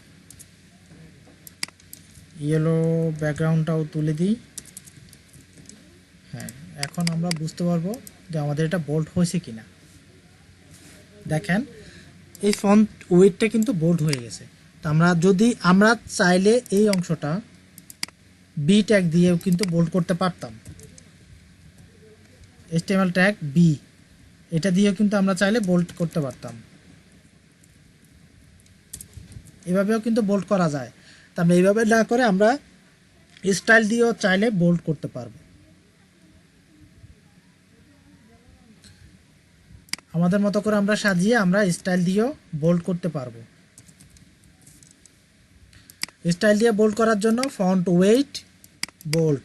ইয়েলো ব্যাকগ্রাউন্ডটাও তুলে দিই। হ্যাঁ, এখন আমরা বুঝতে পারবো যে আমাদের এটা বোল্ড হয়েছে কিনা। দেখেন এই ফন্ট ওয়েটটা কিন্তু বোল্ড হয়ে গেছে। তো আমরা চাইলে এই অংশটা বি ট্যাগ দিয়েও কিন্তু বোল্ড করতে পারতাম। HTML ট্যাগ বি, এটা দিয়েও কিন্তু আমরা চাইলে বোল্ড করতে পারতাম। এভাবেও কিন্তু বোল্ড করা যায়। তা আমরা এইভাবে না করে আমরা স্টাইল দিয়েও চাইলে বোল্ড করতে পারবো। আমাদের মতো করে আমরা সাজিয়ে আমরা স্টাইল দিয়েও বোল্ড করতে পারবো। স্টাইল দিয়ে বোল্ড করার জন্য ফন্ট ওয়েট বোল্ড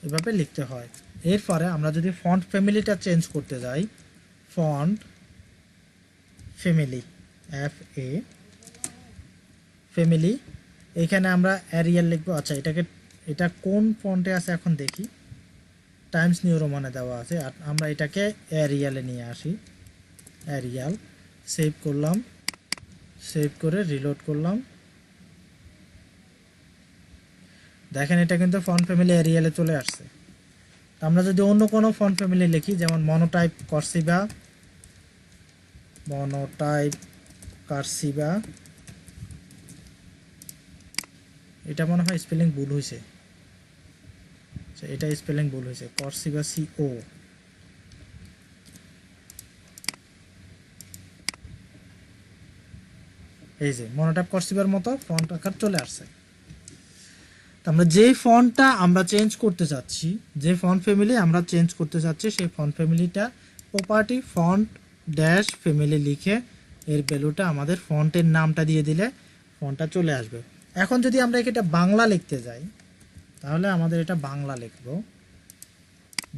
এভাবে লিখতে হয়। এরপরে আমরা যদি ফন্ট ফ্যামিলিটা চেঞ্জ করতে যাই, ফন্ট ফ্যামিলি FA ফ্যামিলি, এখানে আমরা অ্যারিয়াল লিখবো। আচ্ছা এটা কোন ফন্টে আছে এখন দেখি, টাইমস নিউ রোমানে দেওয়া আছে। আর আমরা এটাকে অ্যারিয়ালে নিয়ে আসি, অ্যারিয়াল সেভ করলাম, সেভ করে রিলোড করলাম। দেখেন এটা কিন্তু ফন্ট ফ্যামিলি অ্যারিয়ালে চলে আসছে। আমরা যদি অন্য কোনো ফন্ট ফ্যামিলি লিখি, যেমন মনোটাইপ কার্সিভা, মনোটাইপ কার্সিভা, এটা মনে হয় স্পেলিং ভুল হয়েছে, এটা স্পেলিং ভুল হয়েছে, কার্সিভা CO। এই যে মনোটাইপ কার্সিভার মতো ফন্ট আকার চলে আসছে। আমরা যেই ফন্টটা আমরা চেঞ্জ করতে চাচ্ছি, যে ফন্ট ফ্যামিলি আমরা চেঞ্জ করতে চাচ্ছি, সেই ফন্ট ফ্যামিলিটা প্রপার্টি ফন্ট ড্যাশ ফ্যামিলি লিখে এর ভ্যালুটা আমাদের ফন্টের নামটা দিয়ে দিলে ফন্টটা চলে আসবে। এখন যদি আমরা এটা বাংলা লিখতে যাই, তাহলে আমাদের এটা বাংলা লিখবো।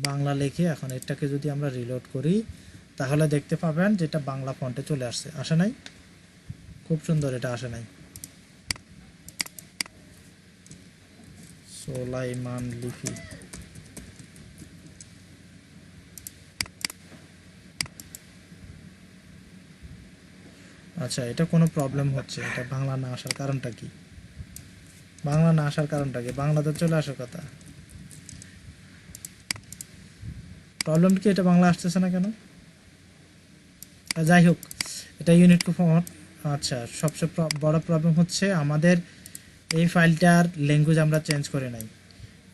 বাংলা লিখে এখন এটাকে যদি আমরা রিলোড করি, তাহলে দেখতে পাবেন যে এটা বাংলা ফন্টে চলে আসছে। আসে নাই? খুব সুন্দর, এটা আসে নাই। সোলাইমান লিপি, আচ্ছা এটা কোনো প্রবলেম হচ্ছে, এটা বাংলা না আসার কারণটা কি? বাংলা না আসার কারণটা কি? বাংলা তো চলে আসার কথা। প্রবলেম কি এটা বাংলা আসতেছে না কেন? যাই হোক, এটা ইউনিট ফন্ট। আচ্ছা, সবচেয়ে বড় প্রবলেম হচ্ছে আমাদের এই ফাইলটার ল্যাঙ্গুয়েজ আমরা চেঞ্জ করে নাই।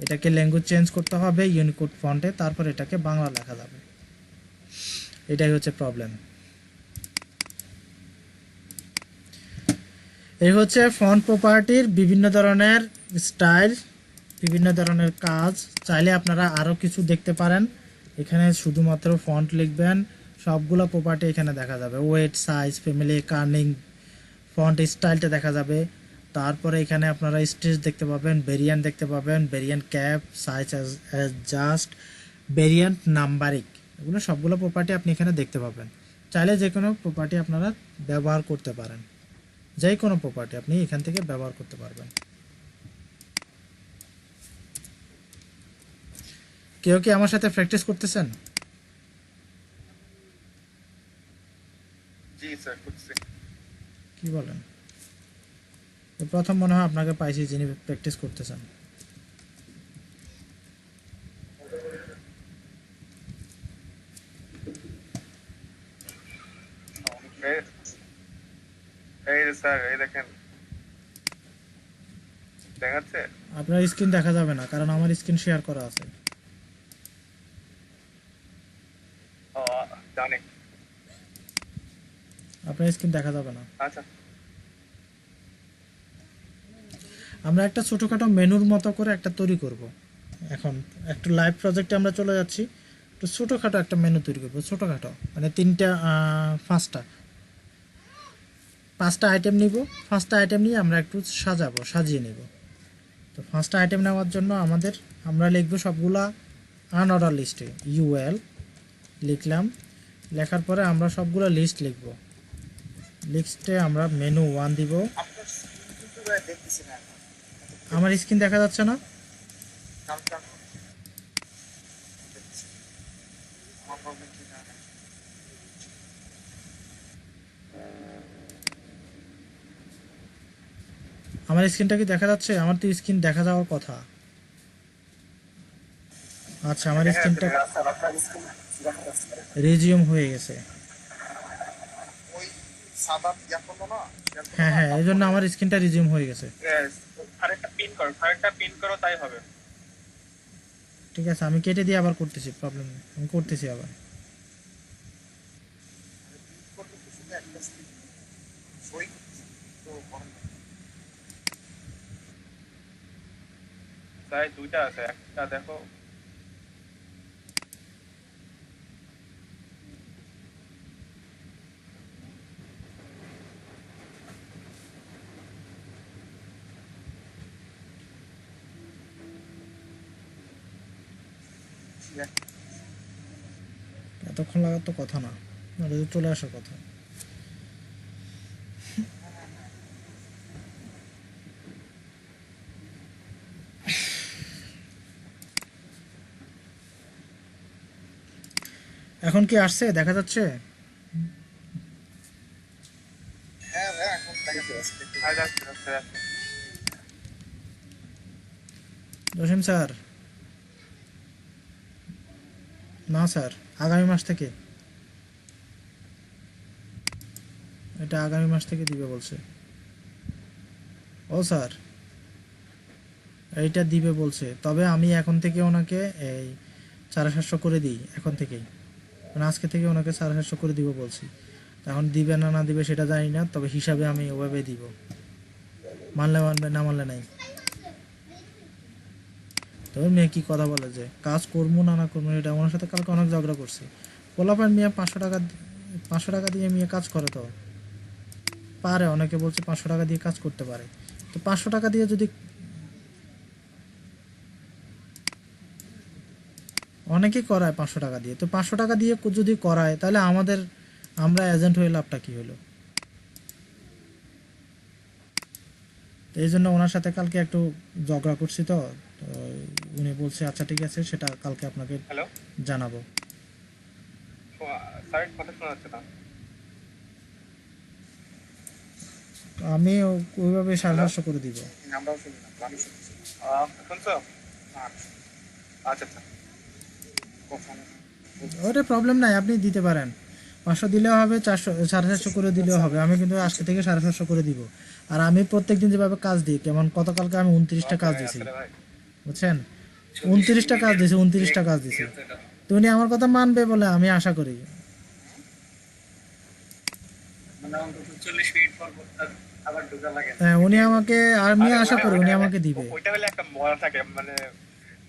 এটাকে ল্যাঙ্গুয়েজ চেঞ্জ করতে হবে ইউনিকোড ফন্টে, তারপর এটাকে বাংলা লেখা যাবে। এটাই হচ্ছে প্রবলেম। এই হচ্ছে ফন্ট প্রপার্টির বিভিন্ন ধরনের স্টাইল, বিভিন্ন ধরনের কাজ। চাইলে আপনারা আরও কিছু দেখতে পারেন। এখানে শুধুমাত্র ফন্ট লিখবেন, সবগুলো প্রপার্টি এখানে দেখা যাবে। ওয়েট, সাইজ, ফ্যামিলি, কার্নিং, ফন্ট স্টাইলটা দেখা যাবে। তারপরে এখানে আপনারা স্টেজ দেখতে পাবেন, ভেরিয়েন্ট দেখতে পাবেন, variant cap, size adjust, variant numbering, এগুলো সবগুলো প্রপার্টি আপনি এখানে দেখতে পাবেন। চাইলে যে কোনো প্রপার্টি আপনারা ব্যবহার করতে পারেন, যে কোনো প্রপার্টি আপনি এখান থেকে ব্যবহার করতে পারবেন। কেউ কি আমার সাথে প্র্যাকটিস করতেছেন? জি স্যার করছি। কি বলেন? তো প্রথম মনে হয় আপনাকে পাইছি যিনি প্র্যাকটিস করতেছেন। এই- এই যে স্যার এই দেখেন দেখাচ্ছে। আপনার স্ক্রিন দেখা যাবে না, কারণ আমার স্ক্রিন শেয়ার করা আছে। ও জানি। আপনার স্ক্রিন দেখা যাবে না। আচ্ছা আমরা একটা ছোটোখাটো মেনুর মতো করে একটা তৈরি করব। এখন একটু লাইভ প্রজেক্টে আমরা চলে যাচ্ছি, একটু ছোটোখাটো একটা মেনু তৈরি করবো, ছোটোখাটো মানে পাঁচটা আইটেম নিব। পাঁচটা আইটেম নিয়ে আমরা একটু সাজিয়ে নিব। তো পাঁচটা আইটেম নেওয়ার জন্য আমরা লিখব সবগুলা আনঅর্ডার লিস্টে, ইউএল লিখলাম। লেখার পরে আমরা সবগুলো লিস্ট লিখব। লিস্টে আমরা মেনু 1 দিব। আপনার screen কিন্তু দেখতেছি না এখন। আমার স্ক্রিন দেখা যাচ্ছে না? কালকে এখন দেখতেছি। আমার প্রবলেম কি না? আমার স্ক্রিনটা কি দেখা যাচ্ছে? আমার তো স্ক্রিন দেখা যাওয়ার কথা। আচ্ছা, আমার স্ক্রিনটা রেজিউম হয়ে গেছে। ওই সাদা ইয়া করলো না? হ্যাঁ হ্যাঁ, এই জন্য আমার স্ক্রিনটা রিজিউম হয়ে গেছে। আরেকটা পিন করো তাই হবে। ঠিক আছে, আমি কেটে দিয়ে আবার করতেছি, প্রবলেম নেই, আমি করতেছি আবার। করলে তো শুধু একটা স্ক্রিন সই করতেছি তো বড় না। তাই দুইটা আছে, একটা দেখো। এতক্ষণ লাগার তো কথা না, এটা তো চলে আসার কথা। এখন কি আসছে, দেখা যাচ্ছে? হ্যাঁ ভাই এখন দেখা যাচ্ছে দেখতে আর যাচ্ছে যাচ্ছে যাচ্ছে। জসিম স্যার? না স্যার, আগামী মাস থেকে, এটা আগামী মাস থেকে দিবে বলছে। ও স্যার, এইটা দিবে বলছে, তবে আমি এখন থেকে ওনাকে এই 750 করে দিই, এখন থেকেই, মানে আজকে থেকে ওনাকে 750 করে দিব বলছি। এখন দিবে না না দিবে সেটা জানি না, তবে হিসাবে আমি ওভাবে দিব, মানলে মানবে, না মানলে নাই। তবে মেয়ে কি কথা বলে যে কাজ করবো না না করবো, এটা আমার সাথে কালকে অনেক ঝগড়া করছে। পোলাপান মেয়ে 500 টাকা দিয়ে মেয়ে কাজ করে, তো পারে, অনেকে বলছে 500 টাকা দিয়ে কাজ করতে পারে। তো 500 টাকা দিয়ে যদি, অনেকেই করায় 500 টাকা দিয়ে, তো 500 টাকা দিয়ে যদি করায় তাহলে আমরা এজেন্ট হয়ে লাভটা কি হলো? তো এই জন্য ওনার সাথে কালকে একটু ঝগড়া করছি। তো তো উনি বলছে আচ্ছা ঠিক আছে, সেটা কালকে আপনাকে হ্যালো জানাবো। স্যারের কথা শোনা যাচ্ছে না। তো আমি ওইভাবে 750 করে দিব। আমরাও শুনি না, আমি শুনছি শুনছো? না আচ্ছা আচ্ছা। কখনো ওটা প্রবলেম নাই, আপনি দিতে পারেন। 500 দিলেও হবে, 400 করে দিলেও হবে। আমি কিন্তু আজকে থেকে 750 করে দিব। আর আমি প্রত্যেকদিন যেভাবে কাজ দিই, কেমন গতকালকে আমি 29টা কাজ দিছি, আসলে ভাই বুঝছেন? 29টা কাজ দিছি, 29টা কাজ দিছি। তো উনি আমার কথা মানবে বলে আমি আশা করি। হ্যাঁ, আমি আশা করি উনি আমাকে দিবে। ওইটা হলে একটা মজা থাকে, মানে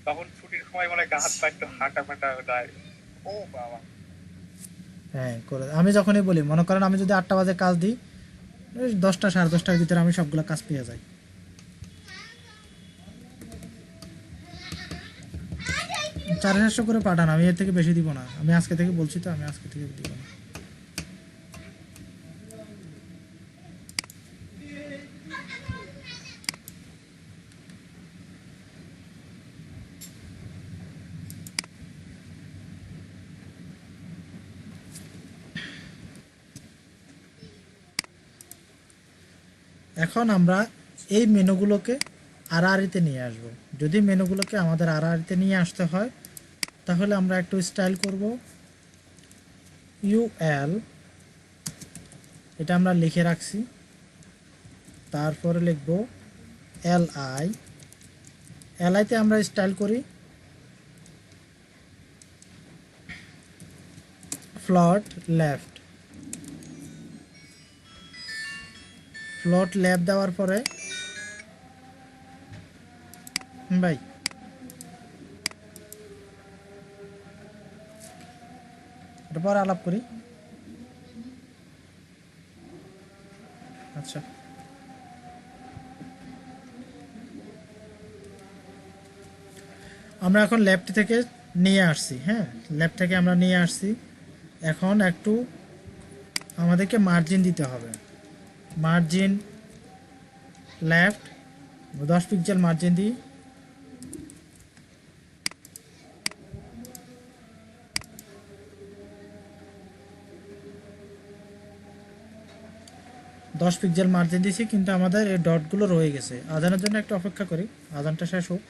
তখন ছুটির সময় মানে গা হাত পা একটু হাঁটা ফাটা যায়। ও বাবা হ্যাঁ করে, আমি যখনই বলি, মনে করেন আমি যদি 8টা বাজে কাজ দিই, এই 10টা 10:30টার ভিতরে আমি সবগুলো কাজ পেয়ে যাই। চার 400 করে পাঠান, আমি এর থেকে বেশি দিব না। আমি আজকে থেকে বলছি তো, আমি আজকে থেকে দিব না। এখন আমরা এই মেনুগুলোকে আড়াআড়িতে নিয়ে আসব। যদি মেনুগুলোকে আমাদের আড়াআড়িতে নিয়ে আসতে হয় তাহলে আমরা একটু স্টাইল করব, UL, এটা আমরা লিখে রাখছি। তারপরে লিখব LI, LI তে আমরা স্টাইল করি ফ্লট লেফট। ফ্লট লেফট দেওয়ার পরে ভাই এরপর আলাপ করি। আচ্ছা, আমরা এখন লেফট থেকে নিয়ে আসছি। হ্যাঁ, লেফট থেকে আমরা নিয়ে আসছি। এখন একটু আমাদেরকে মার্জিন দিতে হবে। মার্জিন লেফট 10 পিক্সেল মার্জিন দিই। দশ পিক্সেল মার্জিন দিয়েছি, কিন্তু আমাদের এই ডটগুলো রয়ে গেছে। আজানের জন্য একটু অপেক্ষা করি, আজানটা শেষ হোক।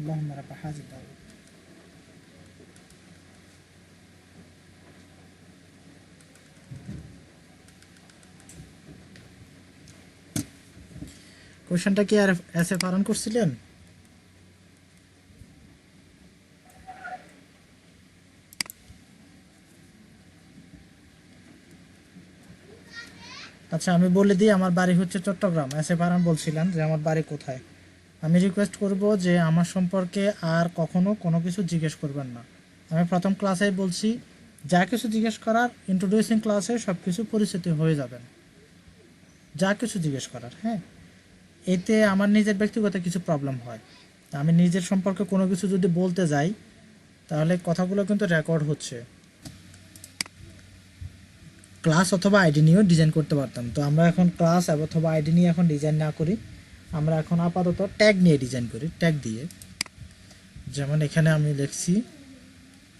اللهم رب هذه الدعوة। কোশ্চেনটা কি আর এসে পালন করছিলেন? আচ্ছা, আমি বলে দিই, আমার বাড়ি হচ্ছে চট্টগ্রাম। এসে পারান বলছিলেন যে আমার বাড়ি কোথায়। আমি রিকোয়েস্ট করব যে আমার সম্পর্কে আর কখনো কোনো কিছু জিজ্ঞেস করবেন না। আমি প্রথম ক্লাসেই বলছি, যা কিছু জিজ্ঞেস করার ইন্ট্রোডিউসিং ক্লাসে সব কিছু পরিচিতি হয়ে যাবেন, যা কিছু জিজ্ঞেস করার। হ্যাঁ, এতে আমার নিজের ব্যক্তিগত কিছু প্রবলেম হয়। আমি নিজের সম্পর্কে কোনো কিছু যদি বলতে যাই তাহলে কথাগুলো কিন্তু রেকর্ড হচ্ছে। ক্লাস অথবা আইডি নিয়েও ডিজাইন করতে পারতাম, তো আমরা এখন ক্লাস অথবা আইডি নিয়ে এখন ডিজাইন না করি। আমরা এখন আপাতত ট্যাগ নিয়ে ডিজাইন করি, ট্যাগ দিয়ে। যেমন এখানে আমি লিখছি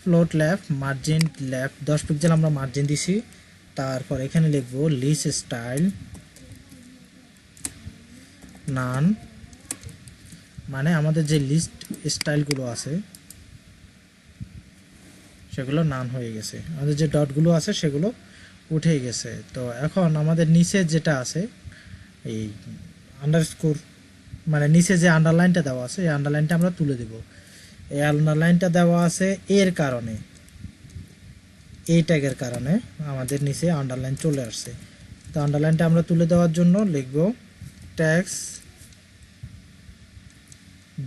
float left, margin left 10 pixel আমরা মার্জিন দিছি। তারপর এখানে লিখবো লিস্ট স্টাইল নান, মানে আমাদের যে লিস্ট স্টাইলগুলো আছে সেগুলো নান হয়ে গেছে, আমাদের যে ডটগুলো আছে সেগুলো উঠে গেছে। তো এখন আমাদের নিচে যেটা আছে এই আন্ডারস্কোর, মানে নিচে যে আন্ডারলাইনটা দেওয়া আছে এই আন্ডারলাইনটা আমরা তুলে দেব। এই আন্ডারলাইনটা দেওয়া আছে এর কারণে, এই ট্যাগের কারণে আমাদের নিচে আন্ডারলাইন চলে আসছে। তো আন্ডারলাইনটা আমরা তুলে দেওয়ার জন্য লিখব ট্যাক্স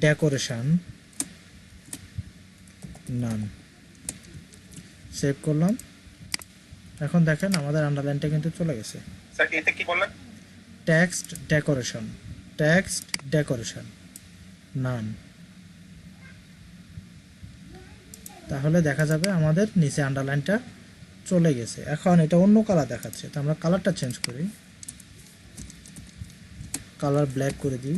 ডেকোরেশন নান, সেভ করলাম। এখন দেখেন আমাদের আন্ডারলাইনটা কিন্তু চলে গেছে। স্যার এতে কি বললেন? টেক্সট ডেকোরেশন নান, তাহলে দেখা যাবে আমাদের নিচে আন্ডারলাইনটা চলে গেছে। এখন এটা অন্য কালার দেখাচ্ছে, তো আমরা কালারটা চেঞ্জ করি, কালার ব্ল্যাক করে দিই,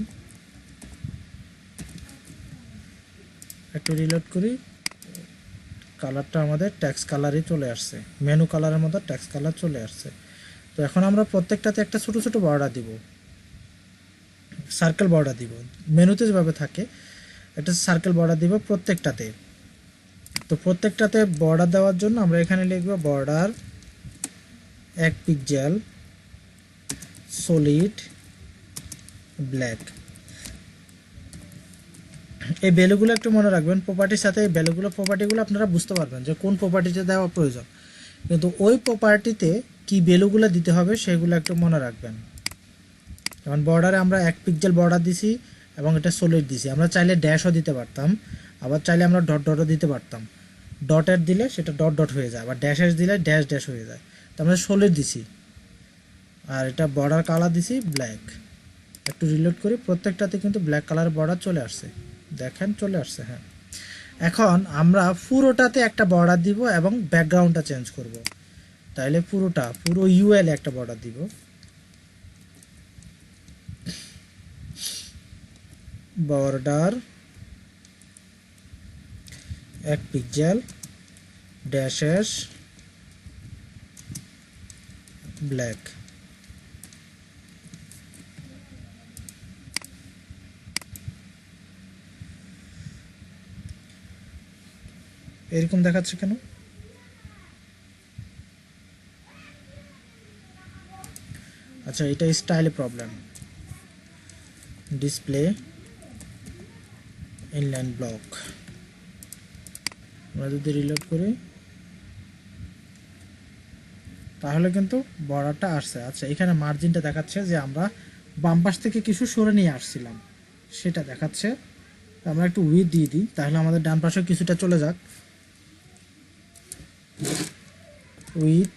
একটু রিলোড করি, কালারটা আমাদের টেক্সট কালারই চলে আসছে, মেনু কালারের মতো টেক্সট কালার চলে আসছে। তো এখন আমরা প্রত্যেকটাতে একটা ছোট ছোট বর্ডার দিব, সার্কেল বর্ডার দিব, মেনুতে যেভাবে থাকে একটা সার্কেল বর্ডার দিব প্রত্যেকটাতে। তো প্রত্যেকটাতে বর্ডার দেওয়ার জন্য আমরা এখানে লিখব বর্ডার 1 পিক্সেল সলিড ব্ল্যাক। এই ভ্যালুগুলো একটু মনে রাখবেন, প্রপার্টির সাথে এই প্রপার্টিগুলো আপনারা বুঝতে পারবেন যে কোন প্রপার্টিতে দেওয়া প্রয়োজন, কিন্তু ওই প্রপার্টিতে কি ভ্যালুগুলো দিতে হবে সেগুলো একটু মনে রাখবেন। যেমন বর্ডারে আমরা 1 পিক্সেল বর্ডার দিছি এবং এটা সলিড দিছি, আমরা চাইলে ড্যাশও দিতে পারতাম, আবার চাইলে আমরা ডট ডটও দিতে পারতাম। ডটের দিলে সেটা ডট ডট হয়ে যায়, আবার ড্যাশের দিলে ড্যাশ ড্যাশ হয়ে যায়। তো আমরা সলিড দিছি আর এটা বর্ডার কালার দিছি ব্ল্যাক। একটু রিলোড করি, প্রত্যেকটাতে কিন্তু ব্ল্যাক কালার বর্ডার চলে আসছে, দেখেন চলে আসছে। হ্যাঁ, এখন আমরা পুরোটাতে একটা বর্ডার দিব এবং ব্যাকগ্রাউন্ডটা চেঞ্জ করব। তাইলে পুরো ইউএল একটা বর্ডার দিব, বর্ডার 1 পিক্সেল ড্যাশেস ব্ল্যাক। এরকম দেখাচ্ছে কেন? আচ্ছা, এটা স্টাইলে প্রবলেম। ডিসপ্লে ইনলাইন ব্লক, আমরা যদি রিলোড করি তাহলে কিন্তু বর্ডারটা আসছে। আচ্ছা, এখানে মার্জিনটা দেখাচ্ছে যে আমরা বাম পাশ থেকে কিছু সরে নিয়ে আসছিলাম, সেটা দেখাচ্ছে। আমরা একটু উইথ দিয়ে দিই, তাহলে আমাদের ডান পাশে কিছুটা চলে যাক। উইথ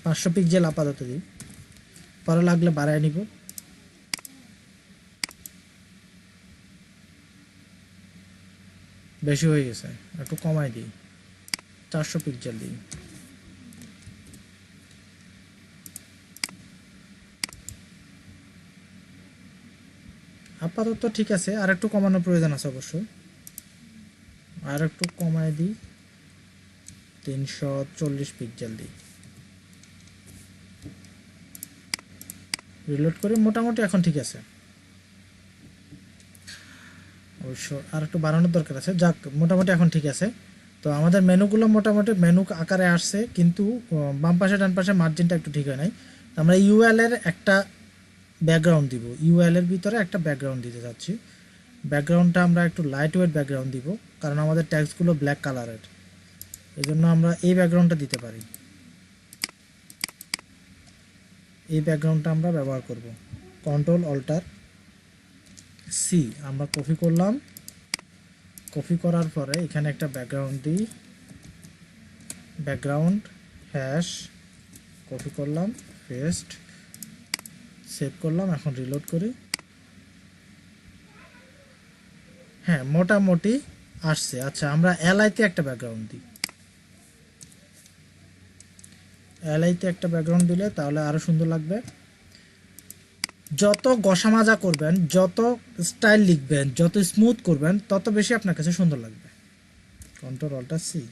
500 পিক্সেল আপাতত দিই, পরে লাগলে বাড়ায় নিব। বেশি হয়ে গেছে, একটু কমাই দিই, 400 পিক্সেল দিই। আপাতত ঠিক আছে, আর একটু কমানোর প্রয়োজন আছে অবশ্য, আর একটু কমাই দিই, 340 পিক্সেল দিই। রিলোড করে মোটামুটি এখন ঠিক আছে, অবশ্য আর একটু বাড়ানোর দরকার আছে। যাক, মোটামুটি এখন ঠিক আছে। তো আমাদের মেনুগুলো মোটামুটি মেনু আকারে আসছে, কিন্তু বাম পাশে ডান পাশে মার্জিনটা একটু ঠিক হয় নাই। আমরা ইউএল এর একটা ব্যাকগ্রাউন্ড দিব, ইউএল এর ভিতরে একটা ব্যাকগ্রাউন্ড দিতে যাচ্ছি। ব্যাকগ্রাউন্ডটা আমরা একটু লাইট ওয়েট ব্যাকগ্রাউন্ড দিব, কারণ আমাদের ট্যাক্সগুলো ব্ল্যাক কালারের, এই জন্য আমরা এই ব্যাকগ্রাউন্ডটা দিতে পারি। এই ব্যাকগ্রাউন্ডটা আমরা ব্যবহার করব। কন্ট্রোল অল্টার সি আমরা কপি করলাম, কপি করার পরে এখানে একটা ব্যাকগ্রাউন্ড দিই, ব্যাকগ্রাউন্ড হ্যাশ কপি করলাম, পেস্ট, সেভ করলাম। এখন রিলোড করি। হ্যাঁ, মোটামুটি আসছে। আচ্ছা, আমরা এলআইতে একটা ব্যাকগ্রাউন্ড দিই, এলআইতে একটা ব্যাকগ্রাউন্ড দিলে তাহলে আরো সুন্দর লাগবে। যত ঘষা মাজা করবেন, যত স্টাইল লিখবেন, যত স্মুথ করবেন, তত বেশি আপনার কাছে সুন্দর লাগবে। Control alt C.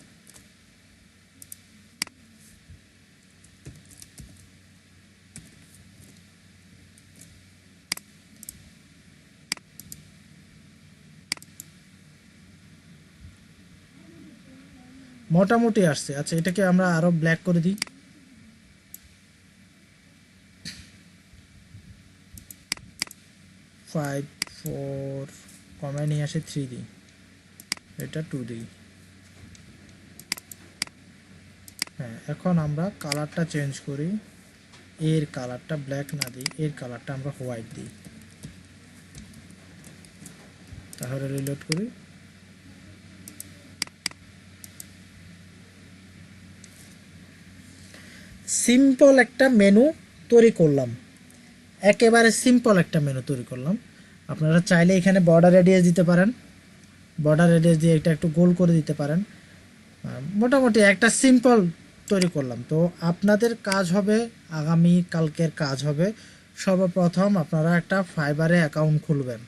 মোটামুটি আসছে। আচ্ছা, এটাকে আমরা আরো ব্ল্যাক করে দিই। 5 4 কমায় নিয়ে আসি 3 দিই, এটা 2 দিই। হ্যাঁ, এখন আমরা কালারটা চেঞ্জ করি, এর কালারটা ব্ল্যাক না দিই, এর কালারটা আমরা হোয়াইট দিই। তাহলে রিলোড করি, সিম্পল একটা মেনু তৈরি করলাম, একেবারে সিম্পল একটা মেনু তৈরি করলাম। আপনারা চাইলে এখানে বর্ডার রেডিয়াস দিতে পারেন, বর্ডার রেডিয়াস দিয়ে এটা একটু গোল করে দিতে পারেন। মোটামুটি একটা সিম্পল তৈরি করলাম। তো আপনাদের কাজ হবে, আগামী কালকের কাজ হবে, সর্বপ্রথম আপনারা একটা ফাইবারে অ্যাকাউন্ট খুলবেন।